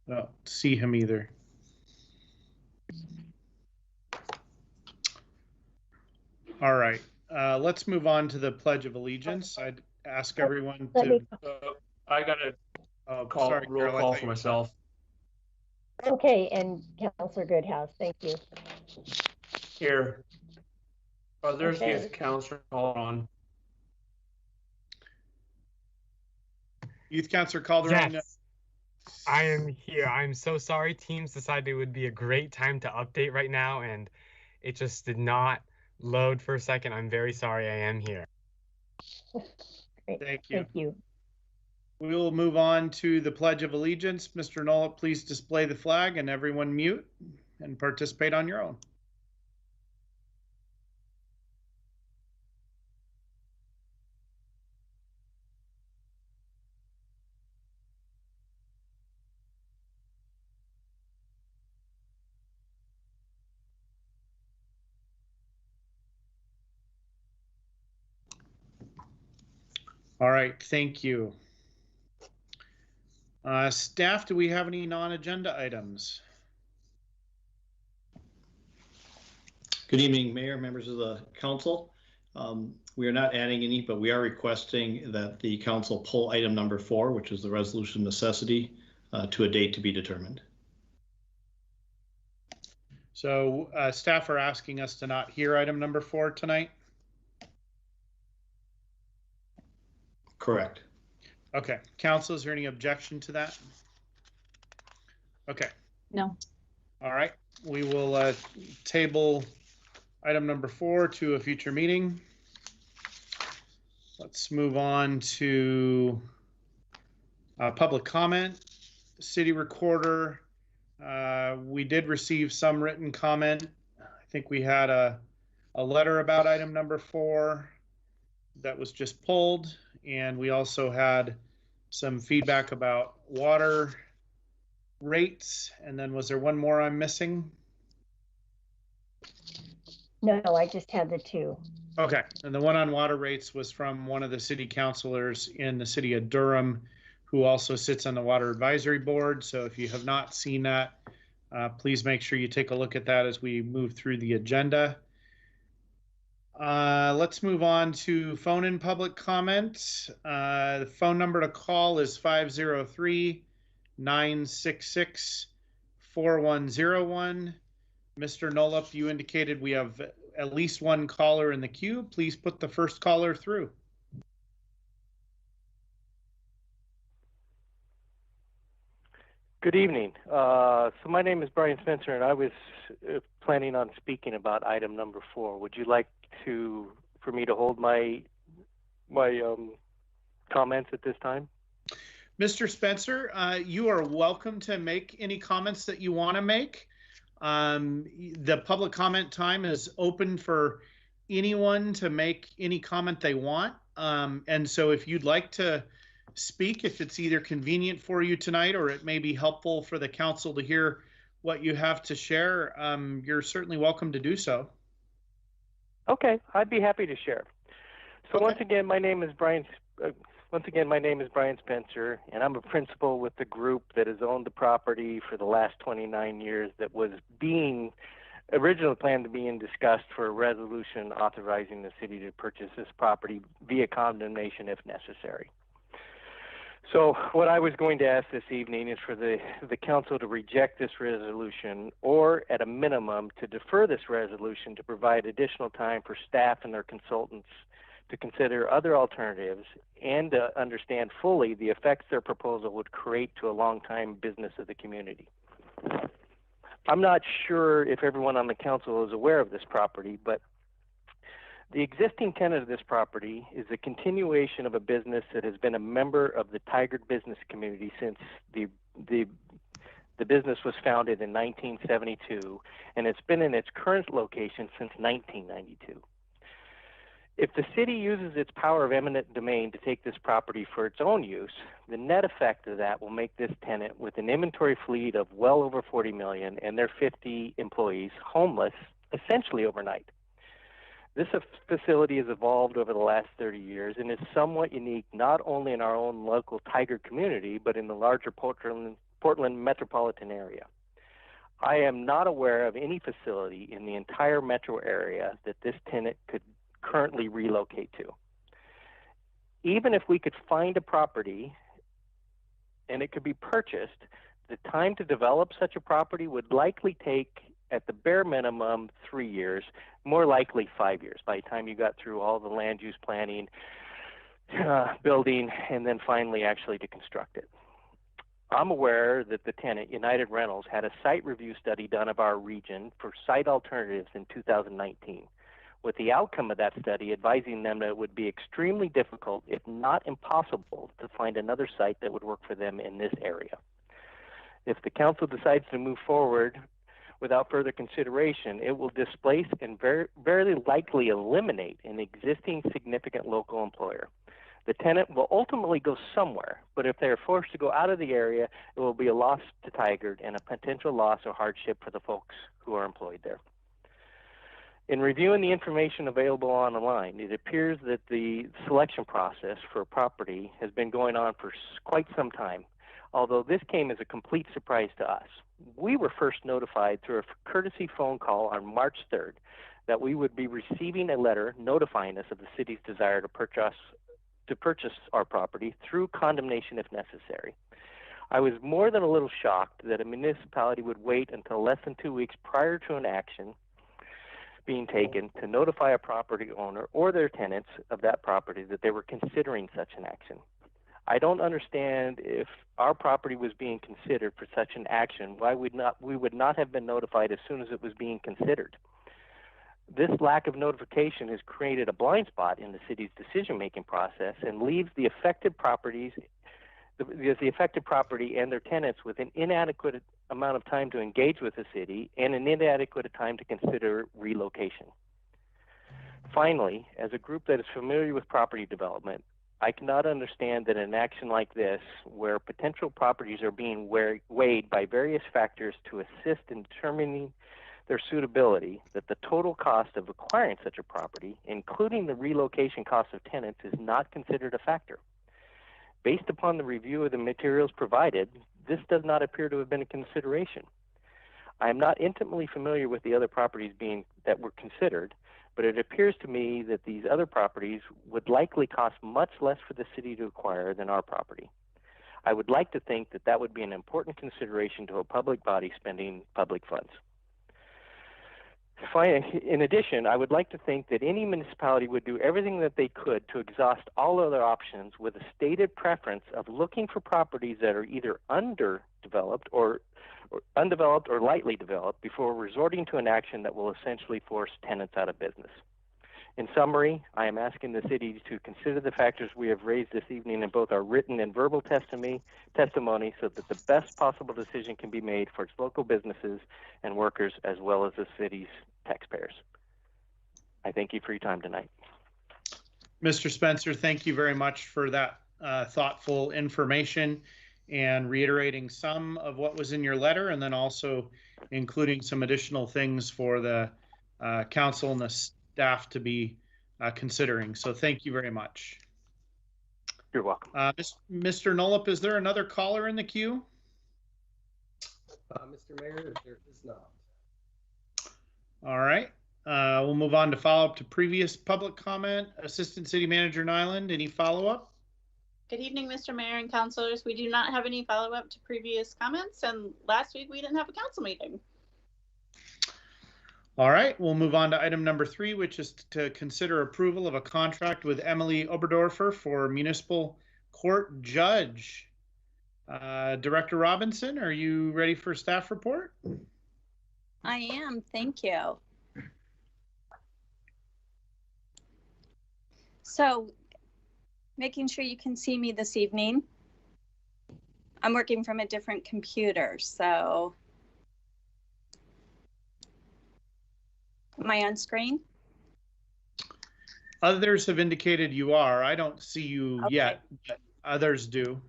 I don't see him either. All right, let's move on to the Pledge of Allegiance. I'd ask everyone to. I got a roll call for myself. Okay, and Councilor Goodhouse, thank you. Here. There's the Councilor Calderon. Youth Councilor Calderon. Yes, I am here. I'm so sorry. Teams decided it would be a great time to update right now, and it just did not load for a second. I'm very sorry. I am here. Great. Thank you. Thank you. We will move on to the Pledge of Allegiance. Mr. Nola, please display the flag and everyone mute and participate on your own. All right, thank you. Staff, do we have any non-agenda items? Good evening, Mayor, members of the council. We are not adding any, but we are requesting that the council pull item number 4, which is the resolution necessity, to a date to be determined. So staff are asking us to not hear item number 4 tonight? Correct. Okay, council, is there any objection to that? Okay. No. All right, we will table item number 4 to a future meeting. Let's move on to public comment. City recorder, we did receive some written comment. I think we had a letter about item number 4 that was just pulled, and we also had some feedback about water rates. And then was there one more I'm missing? No, I just had the 2. Okay, and the one on water rates was from one of the city councilors in the city of Durham, who also sits on the Water Advisory Board. So if you have not seen that, please make sure you take a look at that as we move through the agenda. Let's move on to phone in public comment. The phone number to call is 503-966-4101. Mr. Nolup, you indicated we have at least one caller in the queue. Please put the first caller through. Good evening. So my name is Brian Spencer, and I was planning on speaking about item number 4. Would you like for me to hold my comments at this time? Mr. Spencer, you are welcome to make any comments that you want to make. The public comment time is open for anyone to make any comment they want. And so if you'd like to speak, if it's either convenient for you tonight or it may be helpful for the council to hear what you have to share, you're certainly welcome to do so. Okay, I'd be happy to share. So once again, my name is Brian Spencer, and I'm a principal with the group that has owned the property for the last 29 years that was originally planned to be discussed for a resolution authorizing the city to purchase this property via condemnation if necessary. So what I was going to ask this evening is for the council to reject this resolution, or at a minimum to defer this resolution to provide additional time for staff and their consultants to consider other alternatives and to understand fully the effects their proposal would create to a long-time business of the community. I'm not sure if everyone on the council is aware of this property, but the existing tenant of this property is a continuation of a business that has been a member of the Tigard business community since the business was founded in 1972, and it's been in its current location since 1992. If the city uses its power of eminent domain to take this property for its own use, the net effect of that will make this tenant, with an inventory fleet of well over 40 million and their 50 employees, homeless essentially overnight. This facility has evolved over the last 30 years and is somewhat unique not only in our own local Tigard community, but in the larger Portland Portland metropolitan area. I am not aware of any facility in the entire metro area that this tenant could currently relocate to. Even if we could find a property and it could be purchased, the time to develop such a property would likely take, at the bare minimum, 3 years, more likely 5 years, by the time you got through all the land use planning, building, and then finally actually to construct it. I'm aware that the tenant, United Rentals, had a site review study done of our region for site alternatives in 2019, with the outcome of that study advising them that it would be extremely difficult, if not impossible, to find another site that would work for them in this area. If the council decides to move forward without further consideration, it will displace and very likely eliminate an existing significant local employer. The tenant will ultimately go somewhere, but if they are forced to go out of the area, it will be a loss to Tigard and a potential loss or hardship for the folks who are employed there. In reviewing the information available online, it appears that the selection process for a property has been going on for quite some time, although this came as a complete surprise to us. We were first notified through a courtesy phone call on March 3rd that we would be receiving a letter notifying us of the city's desire to purchase our property through condemnation if necessary. I was more than a little shocked that a municipality would wait until less than 2 weeks prior to an action being taken to notify a property owner or their tenants of that property that they were considering such an action. I don't understand, if our property was being considered for such an action, why we would not have been notified as soon as it was being considered. This lack of notification has created a blind spot in the city's decision-making process and leaves the affected property and their tenants with an inadequate amount of time to engage with the city and an inadequate time to consider relocation. Finally, as a group that is familiar with property development, I cannot understand that an action like this, where potential properties are being weighed by various factors to assist in determining their suitability, that the total cost of acquiring such a property, including the relocation cost of tenants, is not considered a factor. Based upon the review of the materials provided, this does not appear to have been a consideration. I am not intimately familiar with the other properties that were considered, but it appears to me that these other properties would likely cost much less for the city to acquire than our property. I would like to think that that would be an important consideration to a public body spending public funds. In addition, I would like to think that any municipality would do everything that they could to exhaust all other options with a stated preference of looking for properties that are either undeveloped or lightly developed before resorting to an action that will essentially force tenants out of business. In summary, I am asking the city to consider the factors we have raised this evening in both our written and verbal testimony so that the best possible decision can be made for its local businesses and workers as well as the city's taxpayers. I thank you for your time tonight. Mr. Spencer, thank you very much for that thoughtful information and reiterating some of what was in your letter, and then also including some additional things for the council and the staff to be considering. So thank you very much. You're welcome. Mr. Nolip, is there another caller in the queue? Mr. Mayor, there is not. All right. We'll move on to follow up to previous public comment. Assistant City Manager Nyland, any follow-up? Good evening, Mr. Mayor and councilors. We do not have any follow-up to previous comments, and last week we didn't have a council meeting. All right, we'll move on to item number 3, which is to consider approval of a contract with Emily Oberdorfer for municipal court judge. Director Robinson, are you ready for staff report? I am, thank you. So, making sure you can see me this evening. I'm working from a different computer, so. Am I on screen? Others have indicated you are. I don't see you Okay. yet, but others do.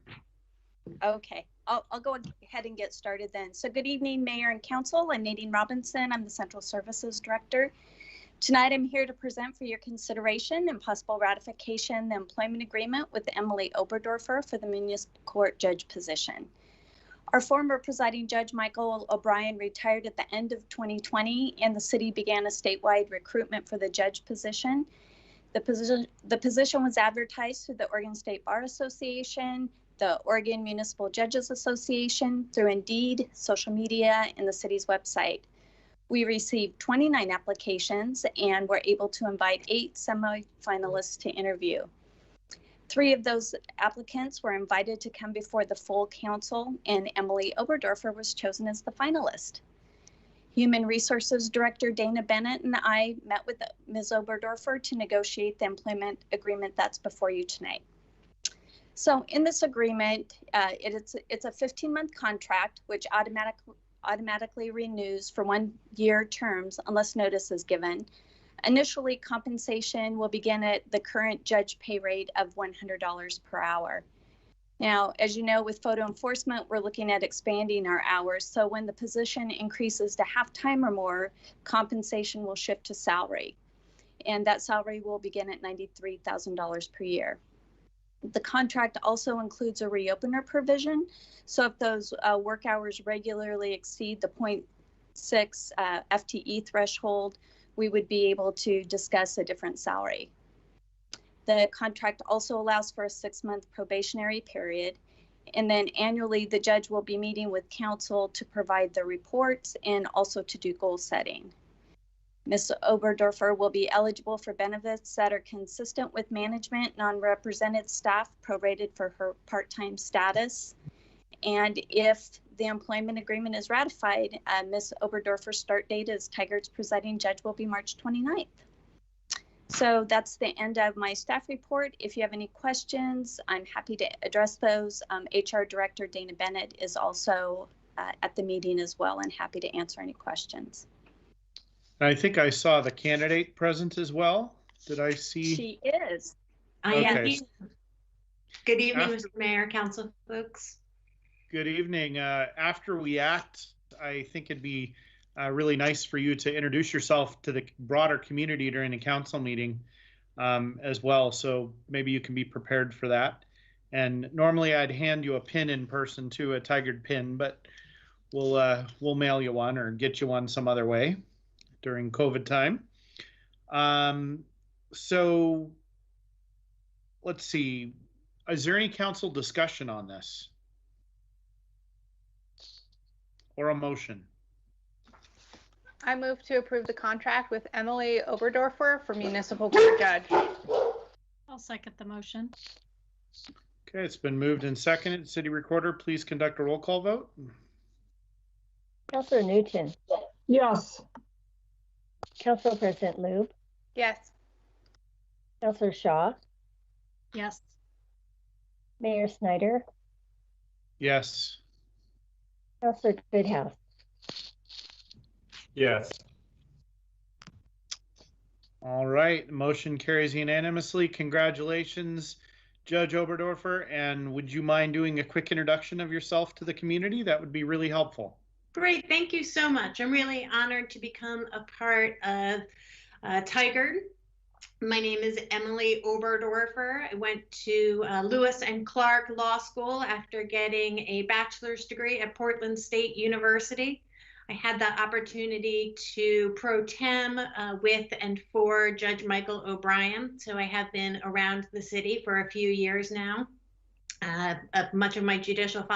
Okay, I'll go ahead and get started then. So good evening, Mayor and Council. I'm Nadine Robinson. I'm the Central Services Director. Tonight, I'm here to present for your consideration and possible ratification the employment agreement with Emily Oberdorfer for the municipal court judge position. Our former presiding judge, Michael O'Brien, retired at the end of 2020, and the city began a statewide recruitment for the judge position. The position was advertised through the Oregon State Bar Association, the Oregon Municipal Judges Association, through Indeed, social media, and the city's website. We received 29 applications and were able to invite 8 semifinalists to interview. 3 of those applicants were invited to come before the full council, and Emily Oberdorfer was chosen as the finalist. Human Resources Director Dana Bennett and I met with Ms. Oberdorfer to negotiate the employment agreement that's before you tonight. So in this agreement, it's a 15-month contract, which automatically renews for 1-year terms unless notice is given. Initially, compensation will begin at the current judge pay rate of $100 per hour. Now, as you know, with photo enforcement, we're looking at expanding our hours. So when the position increases to half-time or more, compensation will shift to salary. And that salary will begin at $93,000 per year. The contract also includes a reopener provision. So if those work hours regularly exceed the 0.6 FTE threshold, we would be able to discuss a different salary. The contract also allows for a 6-month probationary period. And then annually, the judge will be meeting with council to provide the reports and also to do goal setting. Ms. Oberdorfer will be eligible for benefits that are consistent with management, non-represented staff prorated for her part-time status. And if the employment agreement is ratified, Ms. Oberdorfer's start date as Tigard's presiding judge will be March 29th. So that's the end of my staff report. If you have any questions, I'm happy to address those. HR Director Dana Bennett is also at the meeting as well and happy to answer any questions. I think I saw the candidate present as well. Did I see? She is. I am. Okay. Good evening, Mr. Mayor, council folks. Good evening. After we act, I think it'd be really nice for you to introduce yourself to the broader community during a council meeting as well. So maybe you can be prepared for that. And normally I'd hand you a pin in person too, a Tigard pin, but we'll mail you one or get you one some other way during COVID time. So let's see. Is there any council discussion on this? Or a motion? I move to approve the contract with Emily Oberdorfer for municipal court judge. I'll second the motion. Okay, it's been moved and seconded. City Recorder, please conduct a roll call vote. Councilor Newton. Yes. Council President Lube. Yes. Councilor Shaw. Yes. Mayor Snyder. Yes. Councilor Goodhouse. Yes. All right, motion carries unanimously. Congratulations, Judge Oberdorfer. And would you mind doing a quick introduction of yourself to the community? That would be really helpful. Great, thank you so much. I'm really honored to become a part of Tigard. My name is Emily Oberdorfer. I went to Lewis and Clark Law School after getting a bachelor's degree at Portland State University. I had the opportunity to pro tem with and for Judge Michael O'Brien. So I have been around the city for a few years now. Much of my judicial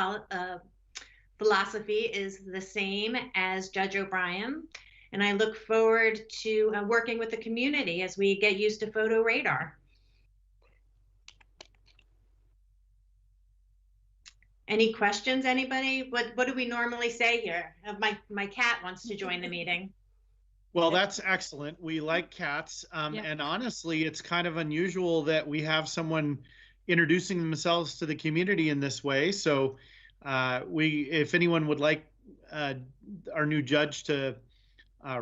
philosophy is the same as Judge O'Brien. And I look forward to working with the community as we get used to photo radar. Any questions, anybody? What do we normally say here? My cat wants to join the meeting. Well, that's excellent. We like cats. And honestly, it's kind of unusual that we have someone introducing themselves to the community in this way. So if anyone would like our new judge to,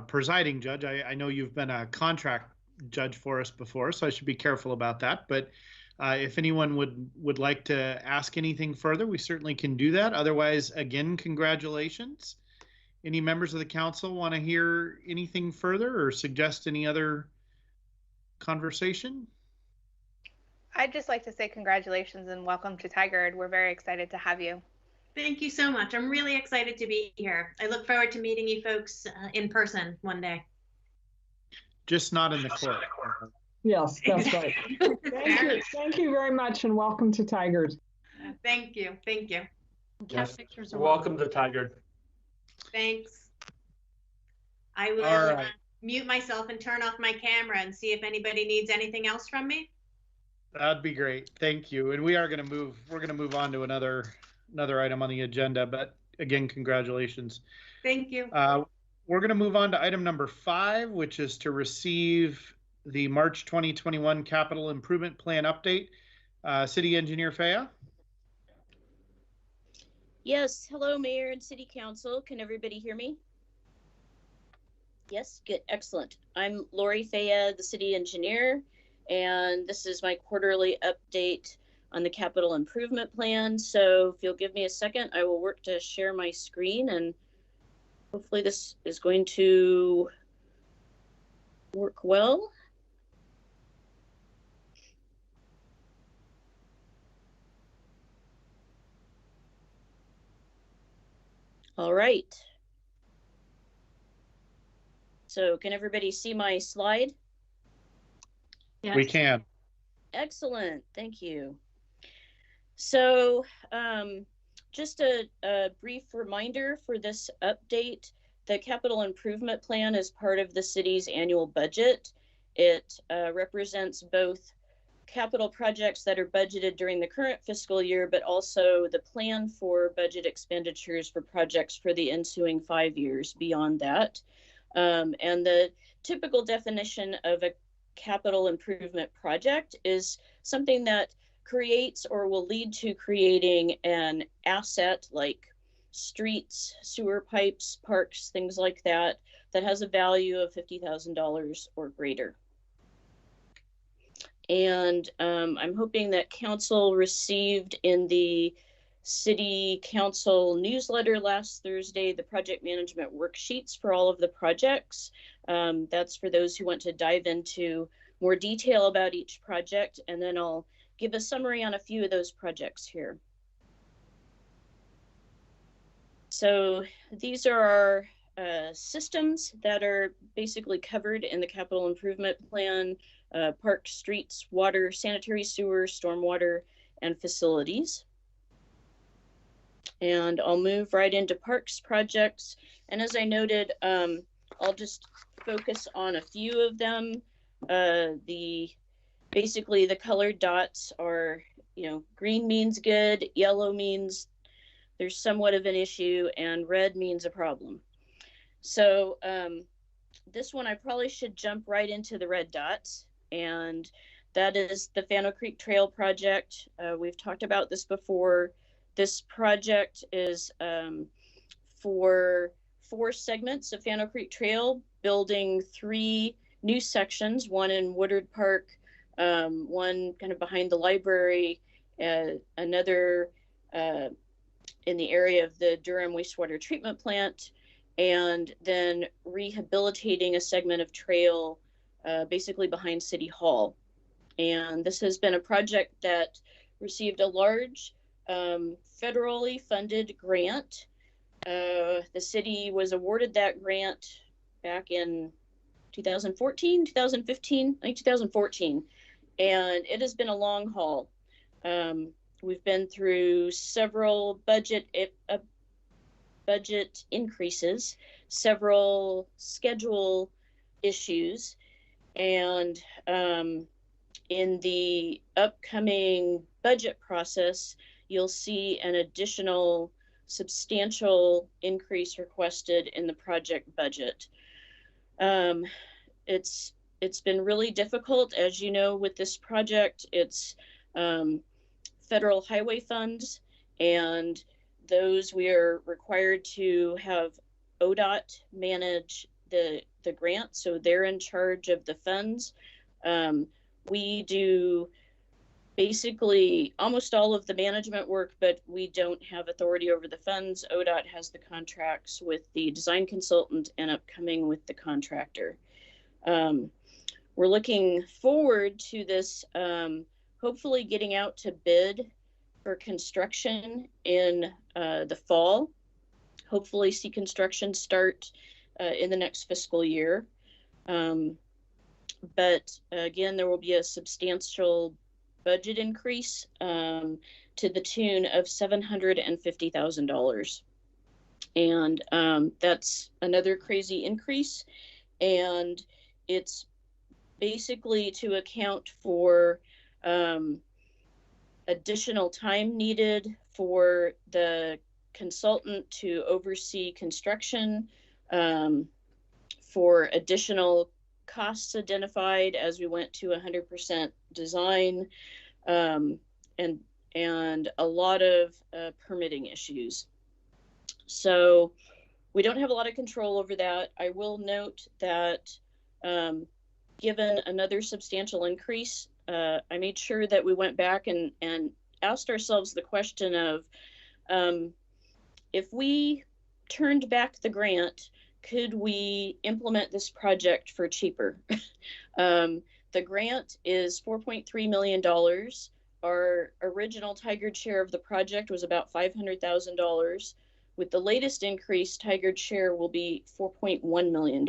presiding judge, I know you've been a contract judge for us before, so I should be careful about that. But if anyone would like to ask anything further, we certainly can do that. Otherwise, again, congratulations. Any members of the council want to hear anything further or suggest any other conversation? I'd just like to say congratulations and welcome to Tigard. We're very excited to have you. Thank you so much. I'm really excited to be here. I look forward to meeting you folks in person one day. Just not in the court. Yes, that's right. Thank you. Thank you very much, and welcome to Tigard. Thank you. Thank you. Cat pictures are Welcome to Tigard. Thanks. I will mute myself and turn off my camera and see if anybody needs anything else from me. That'd be great. Thank you. And we're going to move on to another item on the agenda, but again, congratulations. Thank you. We're going to move on to item number 5, which is to receive the March 2021 Capital Improvement Plan update. City Engineer Faya. Yes, hello, Mayor and City Council. Can everybody hear me? Yes, good, excellent. I'm Lori Faya, the City Engineer, and this is my quarterly update on the Capital Improvement Plan. So if you'll give me a second, I will work to share my screen, and hopefully this is going to work well. All right. So can everybody see my slide? Yes. We can. Excellent, thank you. So just a brief reminder for this update, the Capital Improvement Plan is part of the city's annual budget. It represents both capital projects that are budgeted during the current fiscal year, but also the plan for budget expenditures for projects for the ensuing 5 years beyond that. And the typical definition of a capital improvement project is something that creates or will lead to creating an asset like streets, sewer pipes, parks, things like that, that has a value of $50,000 or greater. And I'm hoping that council received in the City Council newsletter last Thursday the project management worksheets for all of the projects. That's for those who want to dive into more detail about each project, and then I'll give a summary on a few of those projects here. So these are our systems that are basically covered in the capital improvement plan: parks, streets, water, sanitary sewer, stormwater, and facilities. And I'll move right into parks projects. And as I noted, I'll just focus on a few of them. Basically the colored dots are, green means good, yellow means there's somewhat of an issue, and red means a problem. So this one, I probably should jump right into the red dots, and that is the Fano Creek Trail project. We've talked about this before. This project is for 4 segments of Fano Creek Trail, building 3 new sections, one in Woodard Park, one kind of behind the library, another in the area of the Durham wastewater treatment plant, and then rehabilitating a segment of trail basically behind City Hall. And this has been a project that received a large federally funded grant. The city was awarded that grant back in 2014, 2015, I think 2014, and it has been a long haul. We've been through several budget increases, several schedule issues, and in the upcoming budget process, you'll see an additional substantial increase requested in the project budget. It's been really difficult, as you know, with this project. It's federal highway funds, and those we are required to have ODOT manage the grant, so they're in charge of the funds. We do basically almost all of the management work, but we don't have authority over the funds. ODOT has the contracts with the design consultant and upcoming with the contractor. We're looking forward to this hopefully getting out to bid for construction in the fall. Hopefully see construction start in the next fiscal year. But again, there will be a substantial budget increase to the tune of $750,000. And that's another crazy increase. And it's basically to account for additional time needed for the consultant to oversee construction, for additional costs identified as we went to 100% design, and a lot of permitting issues. So we don't have a lot of control over that. I will note that given another substantial increase, I made sure that we went back and asked ourselves the question of, if we turned back the grant, could we implement this project for cheaper? The grant is $4.3 million. Our original Tigard share of the project was about $500,000. With the latest increase, Tigard share will be $4.1 million.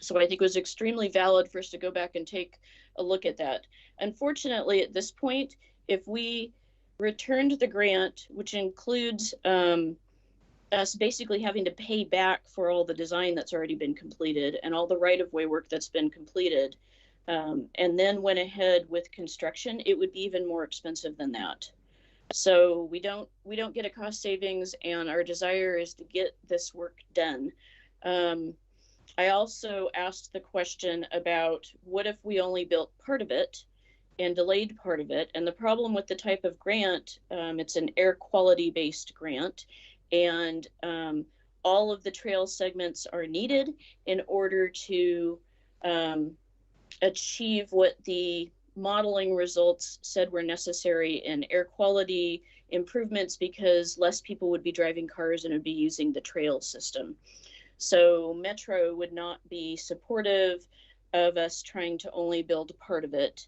So I think it was extremely valid for us to go back and take a look at that. Unfortunately, at this point, if we returned the grant, which includes us basically having to pay back for all the design that's already been completed and all the right-of-way work that's been completed, and then went ahead with construction, it would be even more expensive than that. So we don't get a cost savings, and our desire is to get this work done. I also asked the question about what if we only built part of it and delayed part of it. And the problem with the type of grant, it's an air quality based grant, and all of the trail segments are needed in order to achieve what the modeling results said were necessary in air quality improvements, because less people would be driving cars and would be using the trail system. So Metro would not be supportive of us trying to only build part of it,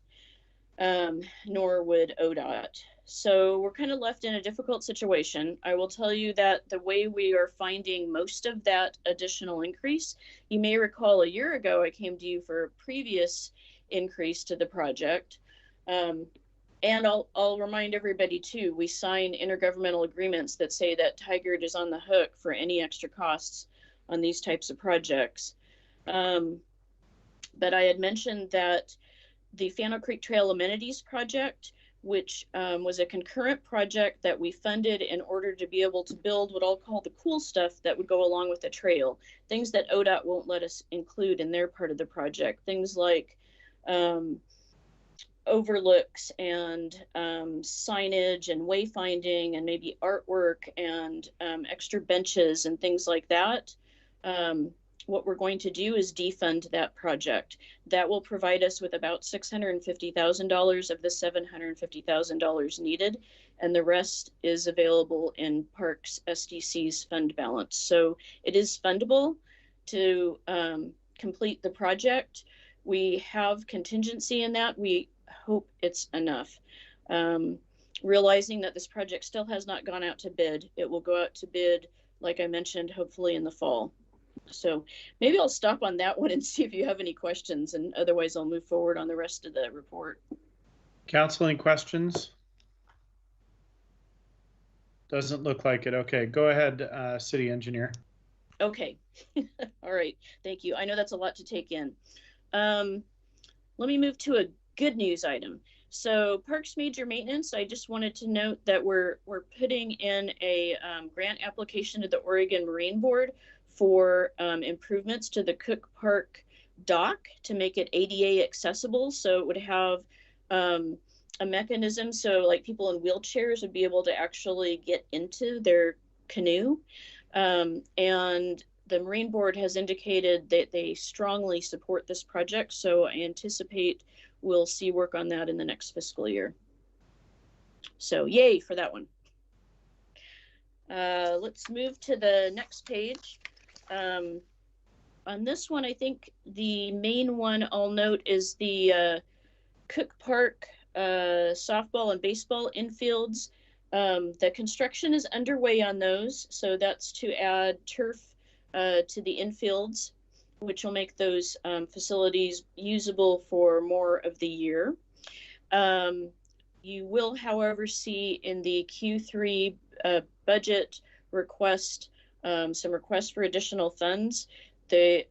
nor would ODOT. So we're kind of left in a difficult situation. I will tell you that the way we are finding most of that additional increase, you may recall a year ago I came to you for a previous increase to the project. And I'll remind everybody too, we sign intergovernmental agreements that say that Tigard is on the hook for any extra costs on these types of projects. But I had mentioned that the Fano Creek Trail Amenities Project, which was a concurrent project that we funded in order to be able to build what I'll call the cool stuff that would go along with the trail, things that ODOT won't let us include in their part of the project, things like overlooks and signage and wayfinding and maybe artwork and extra benches and things like that. What we're going to do is defund that project. That will provide us with about $650,000 of the $750,000 needed, and the rest is available in Parks SDC's fund balance. So it is fundable to complete the project. We have contingency in that. We hope it's enough. Realizing that this project still has not gone out to bid. It will go out to bid, like I mentioned, hopefully in the fall. So maybe I'll stop on that one and see if you have any questions, and otherwise I'll move forward on the rest of the report. Council, any questions? Doesn't look like it. Okay, go ahead, City Engineer. Okay. All right. Thank you. I know that's a lot to take in. Let me move to a good news item. So Parks Major Maintenance, I just wanted to note that we're putting in a grant application to the Oregon Marine Board for improvements to the Cook Park dock to make it ADA accessible. So it would have a mechanism so like people in wheelchairs would be able to actually get into their canoe. And the Marine Board has indicated that they strongly support this project. So I anticipate we'll see work on that in the next fiscal year. So yay for that one. Let's move to the next page. On this one, I think the main one I'll note is the Cook Park softball and baseball infields. The construction is underway on those, so that's to add turf to the infields, which will make those facilities usable for more of the year. You will, however, see in the Q3 budget request some requests for additional funds.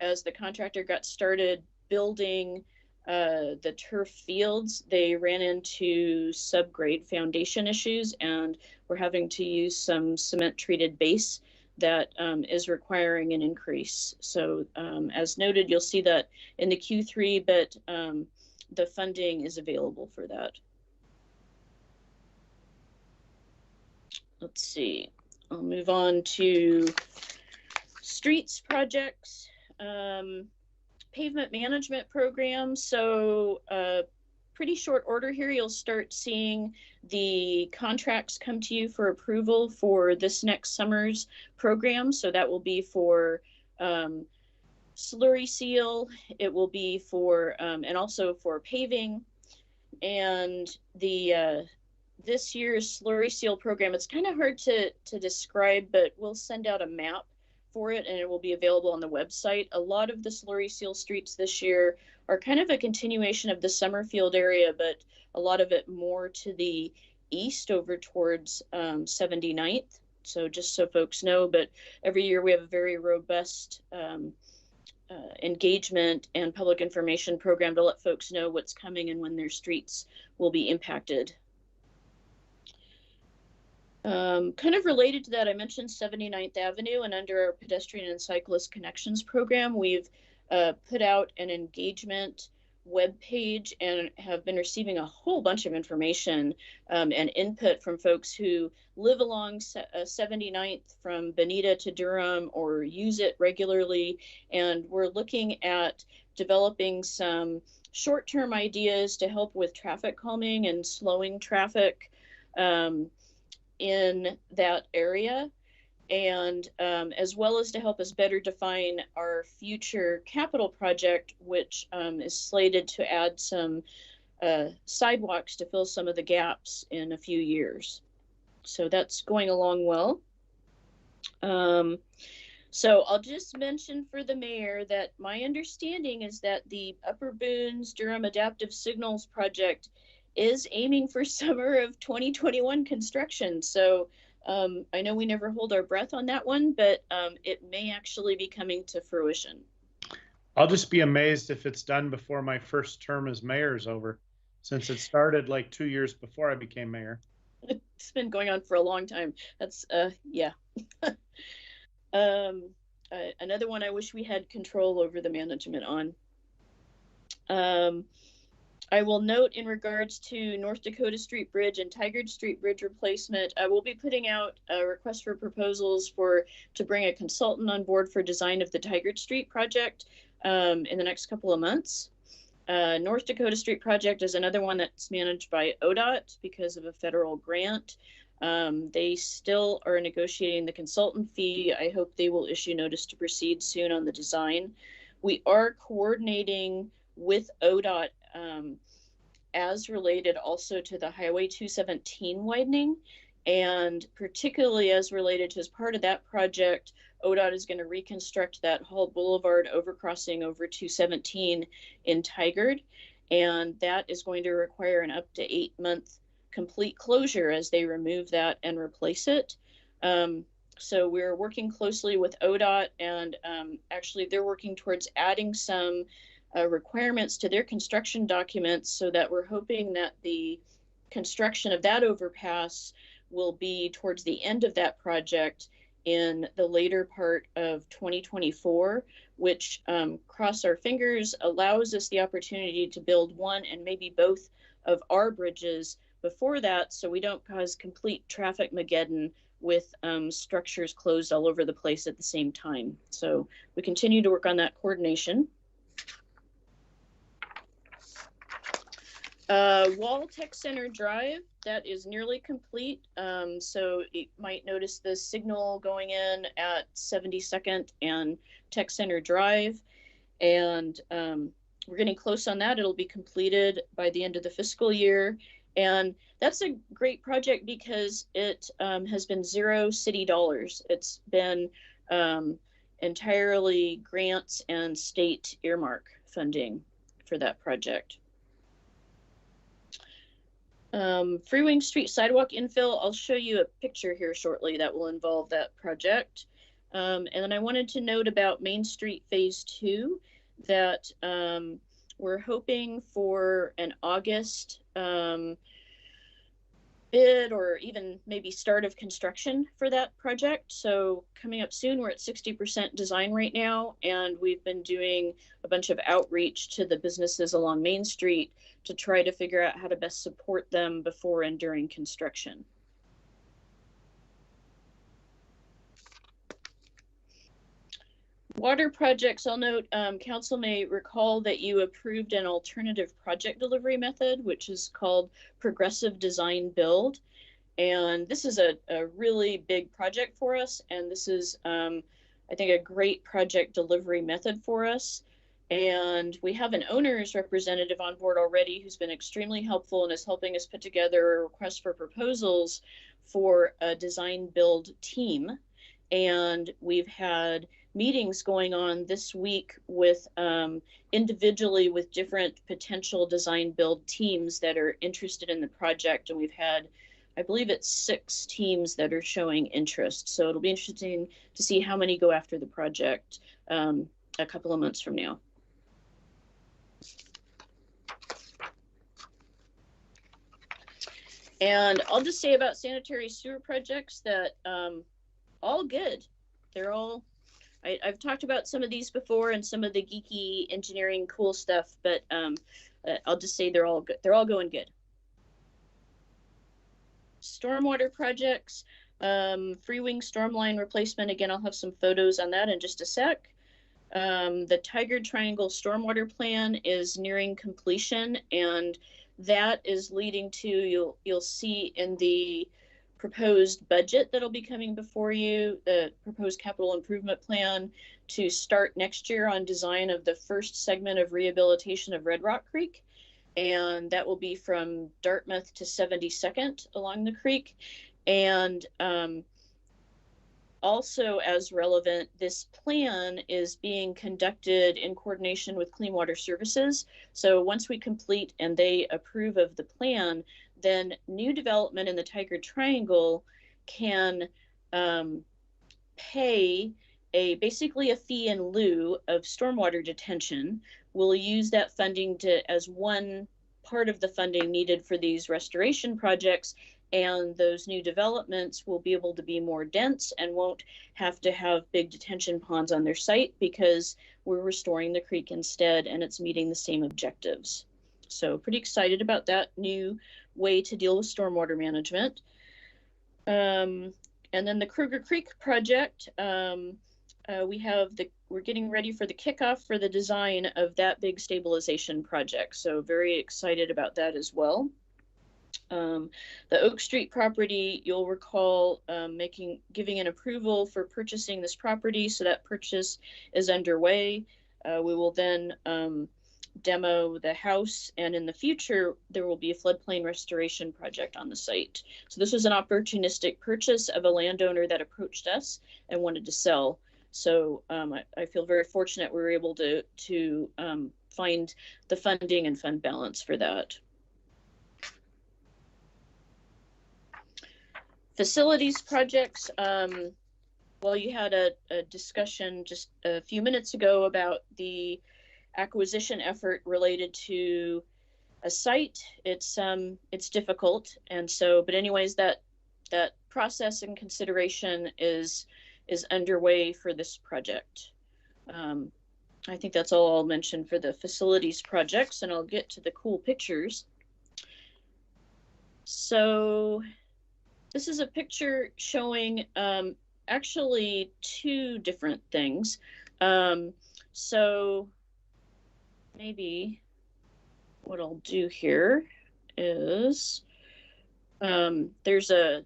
As the contractor got started building the turf fields, they ran into subgrade foundation issues and we're having to use some cement treated base that is requiring an increase. So as noted, you'll see that in the Q3, but the funding is available for that. Let's see, I'll move on to streets projects. Pavement management program. So pretty short order here, you'll start seeing the contracts come to you for approval for this next summer's program. So that will be for slurry seal, it will be for, and also for paving. And the this year's slurry seal program, it's kind of hard to describe, but we'll send out a map for it and it will be available on the website. A lot of the slurry seal streets this year are kind of a continuation of the Summerfield area, but a lot of it more to the east over towards 79th. So just so folks know, but every year we have a very robust engagement and public information program to let folks know what's coming and when their streets will be impacted. Kind of related to that, I mentioned 79th Avenue, and under our pedestrian and cyclist connections program, we've put out an engagement web page and have been receiving a whole bunch of information and input from folks who live along 79th from Bonita to Durham or use it regularly. And we're looking at developing some short-term ideas to help with traffic calming and slowing traffic in that area, and as well as to help us better define our future capital project, which is slated to add some sidewalks to fill some of the gaps in a few years. So that's going along well. So I'll just mention for the mayor that my understanding is that the Upper Boons Durham Adaptive Signals project is aiming for summer of 2021 construction. So I know we never hold our breath on that one, but it may actually be coming to fruition. I'll just be amazed if it's done before my first term as mayor is over, since it started like 2 years before I became mayor. It's been going on for a long time. That's, yeah. Another one I wish we had control over the management on. I will note in regards to North Dakota Street Bridge and Tigard Street Bridge replacement, I will be putting out a request for proposals to bring a consultant on board for design of the Tigard Street project in the next couple of months. North Dakota Street project is another one that's managed by ODOT because of a federal grant. They still are negotiating the consultant fee. I hope they will issue notice to proceed soon on the design. We are coordinating with ODOT as related also to the Highway 217 widening, and particularly as related to, as part of that project, ODOT is going to reconstruct that Hall Boulevard overcrossing over 217 in Tigard, and that is going to require an up to 8-month complete closure as they remove that and replace it. So we're working closely with ODOT, and actually they're working towards adding some requirements to their construction documents, so that we're hoping that the construction of that overpass will be towards the end of that project in the later part of 2024, which, cross our fingers, allows us the opportunity to build one and maybe both of our bridges before that, so we don't cause complete traffic Mageddon with structures closed all over the place at the same time. So we continue to work on that coordination. Wall Tech Center Drive, that is nearly complete. So you might notice the signal going in at 72nd and Tech Center Drive. And we're getting close on that. It'll be completed by the end of the fiscal year. And that's a great project because it has been zero city dollars. It's been entirely grants and state earmark funding for that project. Freewing Street sidewalk infill, I'll show you a picture here shortly that will involve that project. And then I wanted to note about Main Street Phase 2 that we're hoping for an August bid or even maybe start of construction for that project. So coming up soon, we're at 60% design right now, and we've been doing a bunch of outreach to the businesses along Main Street to try to figure out how to best support them before and during construction. Water projects, I'll note, Council may recall that you approved an alternative project delivery method, which is called progressive design build. And this is a really big project for us. And this is, I think, a great project delivery method for us. And we have an owner's representative on board already who's been extremely helpful and is helping us put together a request for proposals for a design build team. And we've had meetings going on this week with individually with different potential design build teams that are interested in the project. And we've had, I believe it's 6 teams that are showing interest. So it'll be interesting to see how many go after the project a couple of months from now. And I'll just say about sanitary sewer projects that all good. They're all, I've talked about some of these before and some of the geeky engineering cool stuff, but I'll just say they're all good. They're all going good. Stormwater projects, Freewing storm line replacement. Again, I'll have some photos on that in just a sec. The Tigard Triangle stormwater plan is nearing completion, and that is leading to, you'll see in the proposed budget that'll be coming before you, the proposed capital improvement plan, to start next year on design of the first segment of rehabilitation of Red Rock Creek. And that will be from Dartmouth to 72nd along the creek. And also as relevant, this plan is being conducted in coordination with Clean Water Services. So once we complete and they approve of the plan, then new development in the Tigard Triangle can pay basically a fee in lieu of stormwater detention. We'll use that funding as one part of the funding needed for these restoration projects, and those new developments will be able to be more dense and won't have to have big detention ponds on their site because we're restoring the creek instead, and it's meeting the same objectives. So pretty excited about that new way to deal with stormwater management. And then the Kruger Creek project, we're getting ready for the kickoff for the design of that big stabilization project. So very excited about that as well. The Oak Street property, you'll recall giving an approval for purchasing this property. So that purchase is underway. We will then demo the house, and in the future there will be a floodplain restoration project on the site. So this was an opportunistic purchase of a landowner that approached us and wanted to sell. So I feel very fortunate we were able to find the funding and fund balance for that. Facilities projects, well, you had a discussion just a few minutes ago about the acquisition effort related to a site. It's difficult, and so, but anyways, that process and consideration is underway for this project. I think that's all I'll mention for the facilities projects, and I'll get to the cool pictures. So this is a picture showing actually 2 different things. So maybe what I'll do here is there's a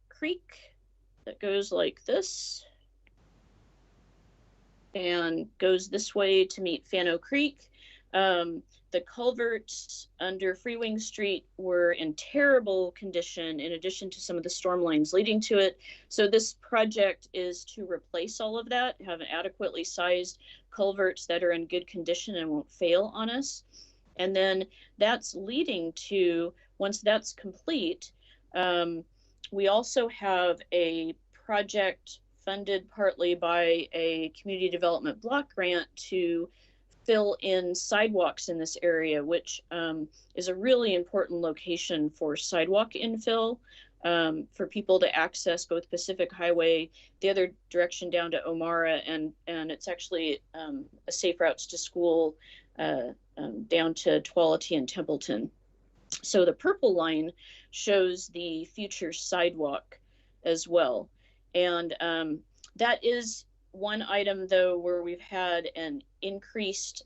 creek that goes like this and goes this way to meet Fano Creek. The culverts under Freewing Street were in terrible condition, in addition to some of the storm lines leading to it. So this project is to replace all of that, have adequately sized culverts that are in good condition and won't fail on us. And then that's leading to, once that's complete, we also have a project funded partly by a community development block grant to fill in sidewalks in this area, which is a really important location for sidewalk infill, for people to access both Pacific Highway, the other direction down to Omara, and it's actually a safe routes to school down to Tualatin and Templeton. So the purple line shows the future sidewalk as well. And that is one item, though, where we've had an increased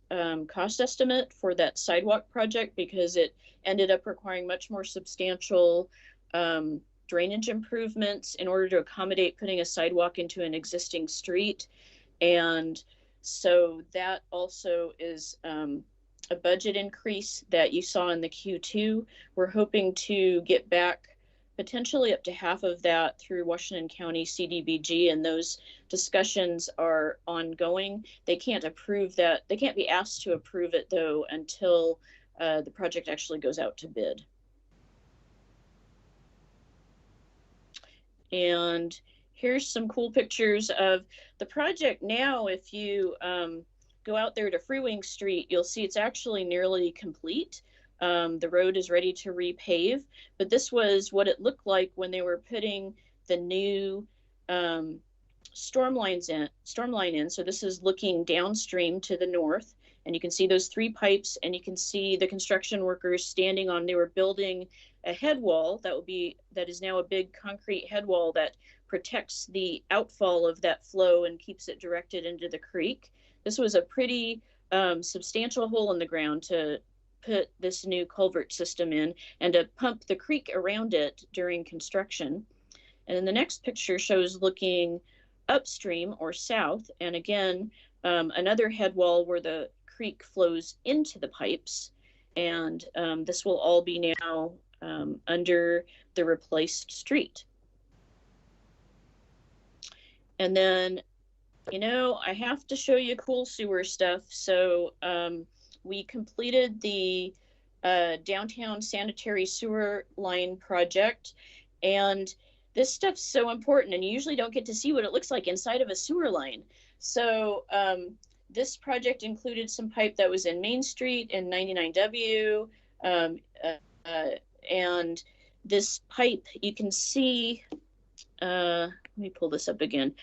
cost estimate for that sidewalk project because it ended up requiring much more substantial drainage improvements in order to accommodate putting a sidewalk into an existing street. And so that also is a budget increase that you saw in the Q2. We're hoping to get back potentially up to half of that through Washington County CDBG, and those discussions are ongoing. They can't approve that. They can't be asked to approve it, though, until the project actually goes out to bid. And here's some cool pictures of the project now. If you go out there to Freewing Street, you'll see it's actually nearly complete. The road is ready to repave, but this was what it looked like when they were putting the new storm line in. So this is looking downstream to the north, and you can see those 3 pipes, and you can see the construction workers standing on. They were building a head wall that is now a big concrete head wall that protects the outfall of that flow and keeps it directed into the creek. This was a pretty substantial hole in the ground to put this new culvert system in and to pump the creek around it during construction. And then the next picture shows looking upstream or south, and again another head wall where the creek flows into the pipes, and this will all be now under the replaced street. And then, you know, I have to show you cool sewer stuff. So we completed the downtown sanitary sewer line project, and this stuff's so important, and you usually don't get to see what it looks like inside of a sewer line. So this project included some pipe that was in Main Street and 99W, and this pipe, you can see, let me pull this up again.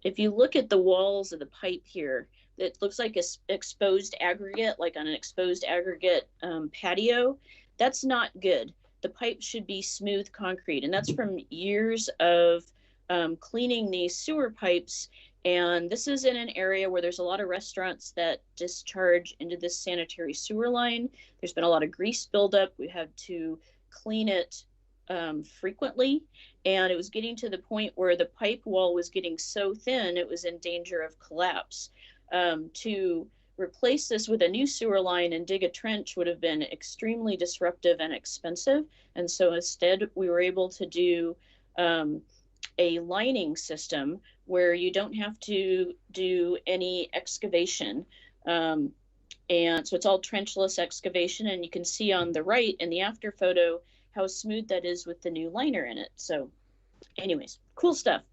If you look at the walls of the pipe here, it looks like exposed aggregate, like on an exposed aggregate patio. That's not good. The pipe should be smooth concrete, and that's from years of cleaning these sewer pipes. And this is in an area where there's a lot of restaurants that discharge into this sanitary sewer line. There's been a lot of grease buildup. We had to clean it frequently, and it was getting to the point where the pipe wall was getting so thin it was in danger of collapse. To replace this with a new sewer line and dig a trench would have been extremely disruptive and expensive, and so instead we were able to do a lining system where you don't have to do any excavation, and so it's all trenchless excavation, and you can see on the right in the after photo how smooth that is with the new liner in it. So anyways, cool stuff.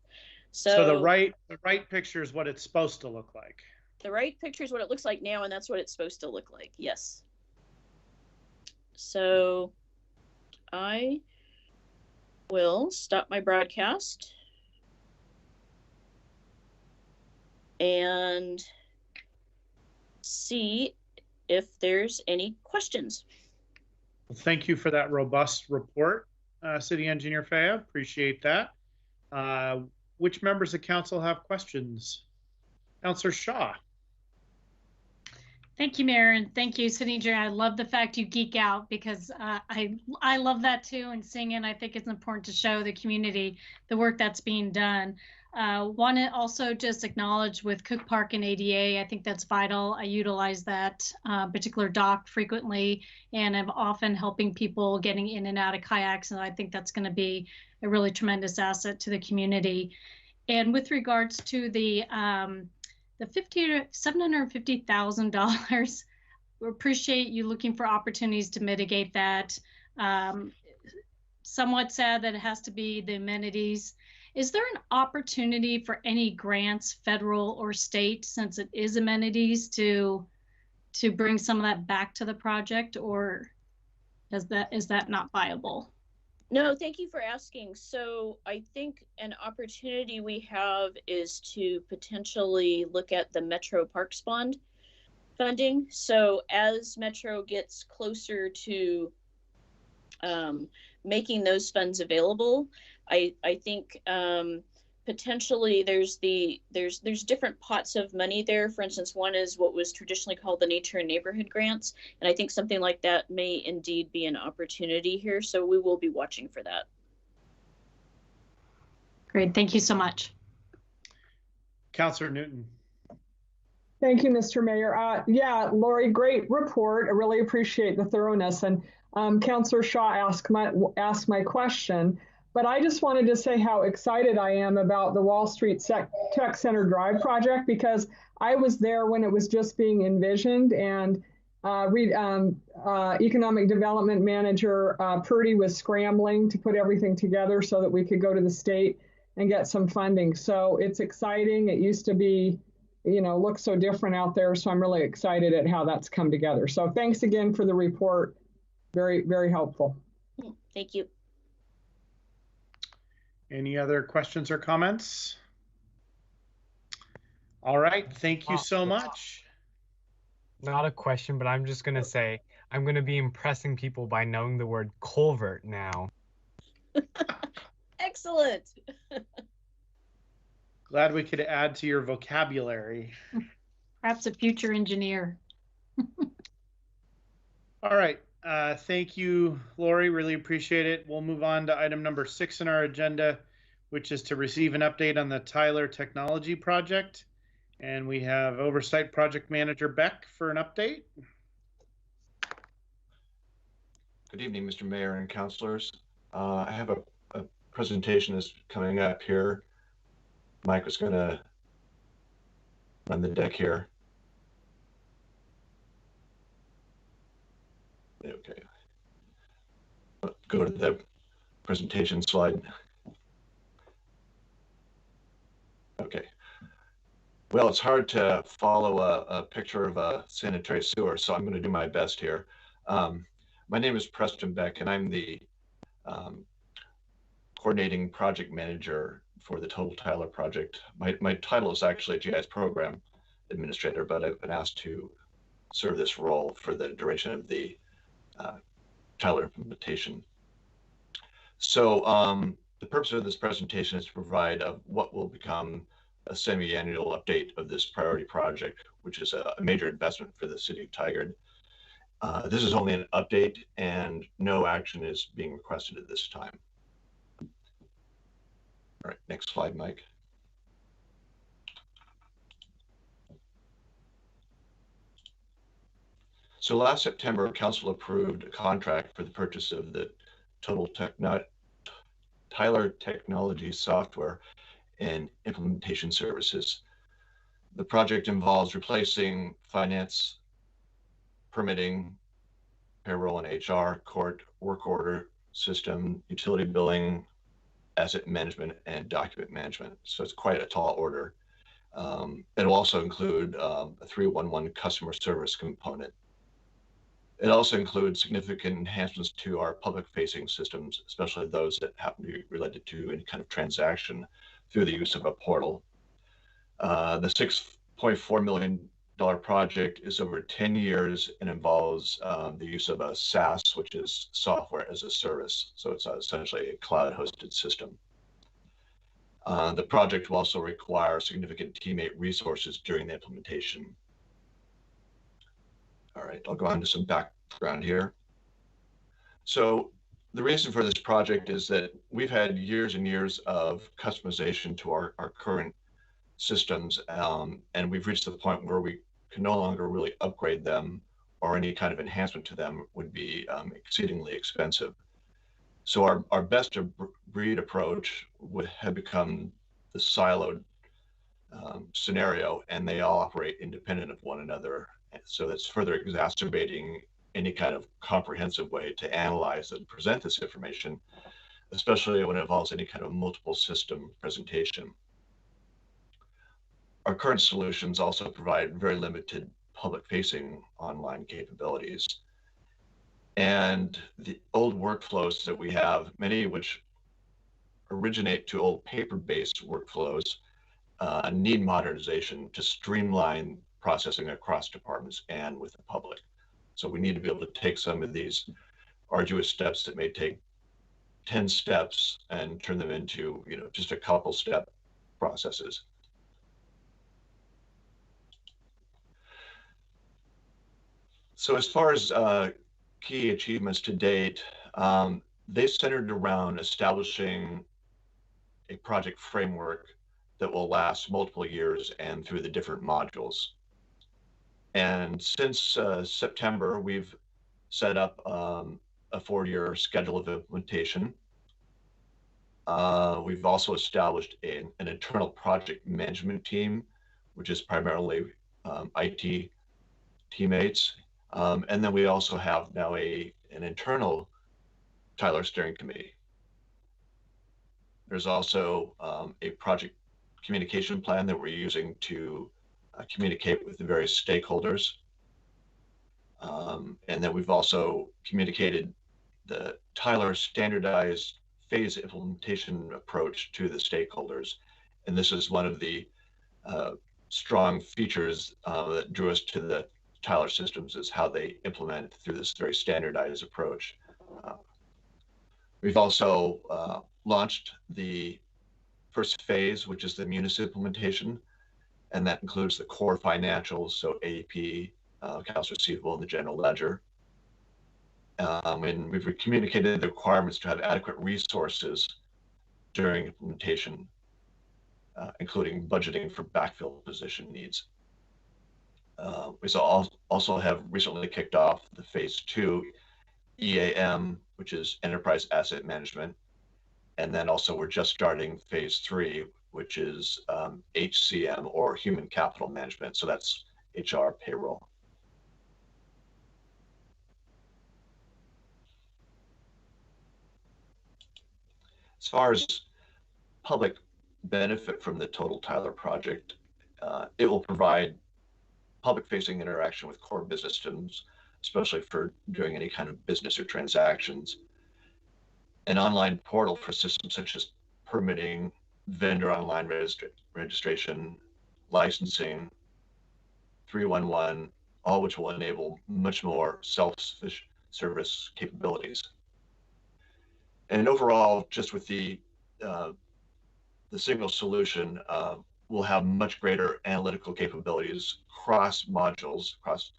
So the right picture is what it's supposed to look like. The right picture is what it looks like now, and that's what it's supposed to look like. Yes. So I will stop my broadcast and see if there's any questions. Well, thank you for that robust report, City Engineer Faya. Appreciate that. Which members of council have questions? Councilor Shaw. Thank you, Mayor, and thank you, City Engineer. I love the fact you geek out because I love that too, and singing. I think it's important to show the community the work that's being done. Want to also just acknowledge with Cook Park and ADA, I think that's vital. I utilize that particular dock frequently, and I'm often helping people getting in and out of kayaks, and I think that's going to be a really tremendous asset to the community. And with regards to the $750,000, we appreciate you looking for opportunities to mitigate that. Somewhat sad that it has to be the amenities. Is there an opportunity for any grants, federal or state, since it is amenities, to bring some of that back to the project, or is that not viable? No, thank you for asking. So I think an opportunity we have is to potentially look at the Metro Parks Bond funding. So as Metro gets closer to making those funds available, I think potentially there's different pots of money there. For instance, one is what was traditionally called the Nature and Neighborhood Grants, and I think something like that may indeed be an opportunity here. So we will be watching for that. Great, thank you so much. Councilor Newton. Thank you, Mr. Mayor. Yeah, Lori, great report. I really appreciate the thoroughness. And Councilor Shaw asked my question, but I just wanted to say how excited I am about the Wall Street Tech Center Drive project, because I was there when it was just being envisioned, and Economic Development Manager Purdy was scrambling to put everything together so that we could go to the state and get some funding. So it's exciting. It used to be, look so different out there. So I'm really excited at how that's come together. So thanks again for the report. Very, very helpful. Thank you. Any other questions or comments? All right, thank you so much. Not a question, but I'm just going to say, I'm going to be impressing people by knowing the word culvert now. Excellent. Glad we could add to your vocabulary. Perhaps a future engineer. All right. Thank you, Lori. Really appreciate it. We'll move on to item number 6 in our agenda, which is to receive an update on the Tyler Technology Project. And we have Oversight Project Manager Beck for an update. Good evening, Mr. Mayor and councilors. I have a presentation that's coming up here. Mike was going to run the deck here. Okay. Go to the presentation slide. Okay. Well, it's hard to follow a picture of a sanitary sewer, so I'm going to do my best here. My name is Preston Beck, and I'm the coordinating project manager for the Total Tyler project. My title is actually GIS program administrator, but I've been asked to serve this role for the duration of the Tyler implementation. So the purpose of this presentation is to provide what will become a semi-annual update of this priority project, which is a major investment for the city of Tigard. This is only an update, and no action is being requested at this time. All right, next slide, Mike. So last September, Council approved a contract for the purchase of the Tyler Technology software and implementation services. The project involves replacing finance, permitting, payroll and HR, court, work order system, utility billing, asset management, and document management. So it's quite a tall order. It'll also include a 311 customer service component. It also includes significant enhancements to our public-facing systems, especially those that happen to be related to any kind of transaction through the use of a portal. The $6.4 million project is over 10 years and involves the use of a SaaS, which is software as a service. So it's essentially a cloud-hosted system. The project will also require significant teammate resources during the implementation. All right, I'll go on to some background here. So the reason for this project is that we've had years and years of customization to our current systems, and we've reached the point where we can no longer really upgrade them, or any kind of enhancement to them would be exceedingly expensive. So our best of breed approach would have become the siloed scenario, and they all operate independent of one another. So that's further exacerbating any kind of comprehensive way to analyze and present this information, especially when it involves any kind of multiple system presentation. Our current solutions also provide very limited public-facing online capabilities. And the old workflows that we have, many of which originate to old paper-based workflows, need modernization to streamline processing across departments and with the public. So we need to be able to take some of these arduous steps that may take 10 steps and turn them into, just a couple step processes. So as far as key achievements to date, they centered around establishing a project framework that will last multiple years and through the different modules. And since September, we've set up a 4-year schedule of implementation. We've also established an internal project management team, which is primarily IT teammates. And then we also have now an internal Tyler steering committee. There's also a project communication plan that we're using to communicate with the various stakeholders. And then we've also communicated the Tyler standardized phase implementation approach to the stakeholders. And this is one of the strong features that drew us to the Tyler systems, is how they implement through this very standardized approach. We've also launched the first phase, which is the Munis implementation, and that includes the core financials, so AP, accounts receivable, and the general ledger. And we've communicated the requirements to have adequate resources during implementation, including budgeting for backfill position needs. We also have recently kicked off the phase 2 EAM, which is Enterprise Asset Management. And then also we're just starting phase 3, which is HCM, or Human Capital Management. So that's HR, payroll. As far as public benefit from the Total Tyler project, it will provide public-facing interaction with core business systems, especially for doing any kind of business or transactions. An online portal for systems such as permitting, vendor online registration, licensing, 311, all which will enable much more self-service capabilities. And overall, just with the single solution, we'll have much greater analytical capabilities across modules, across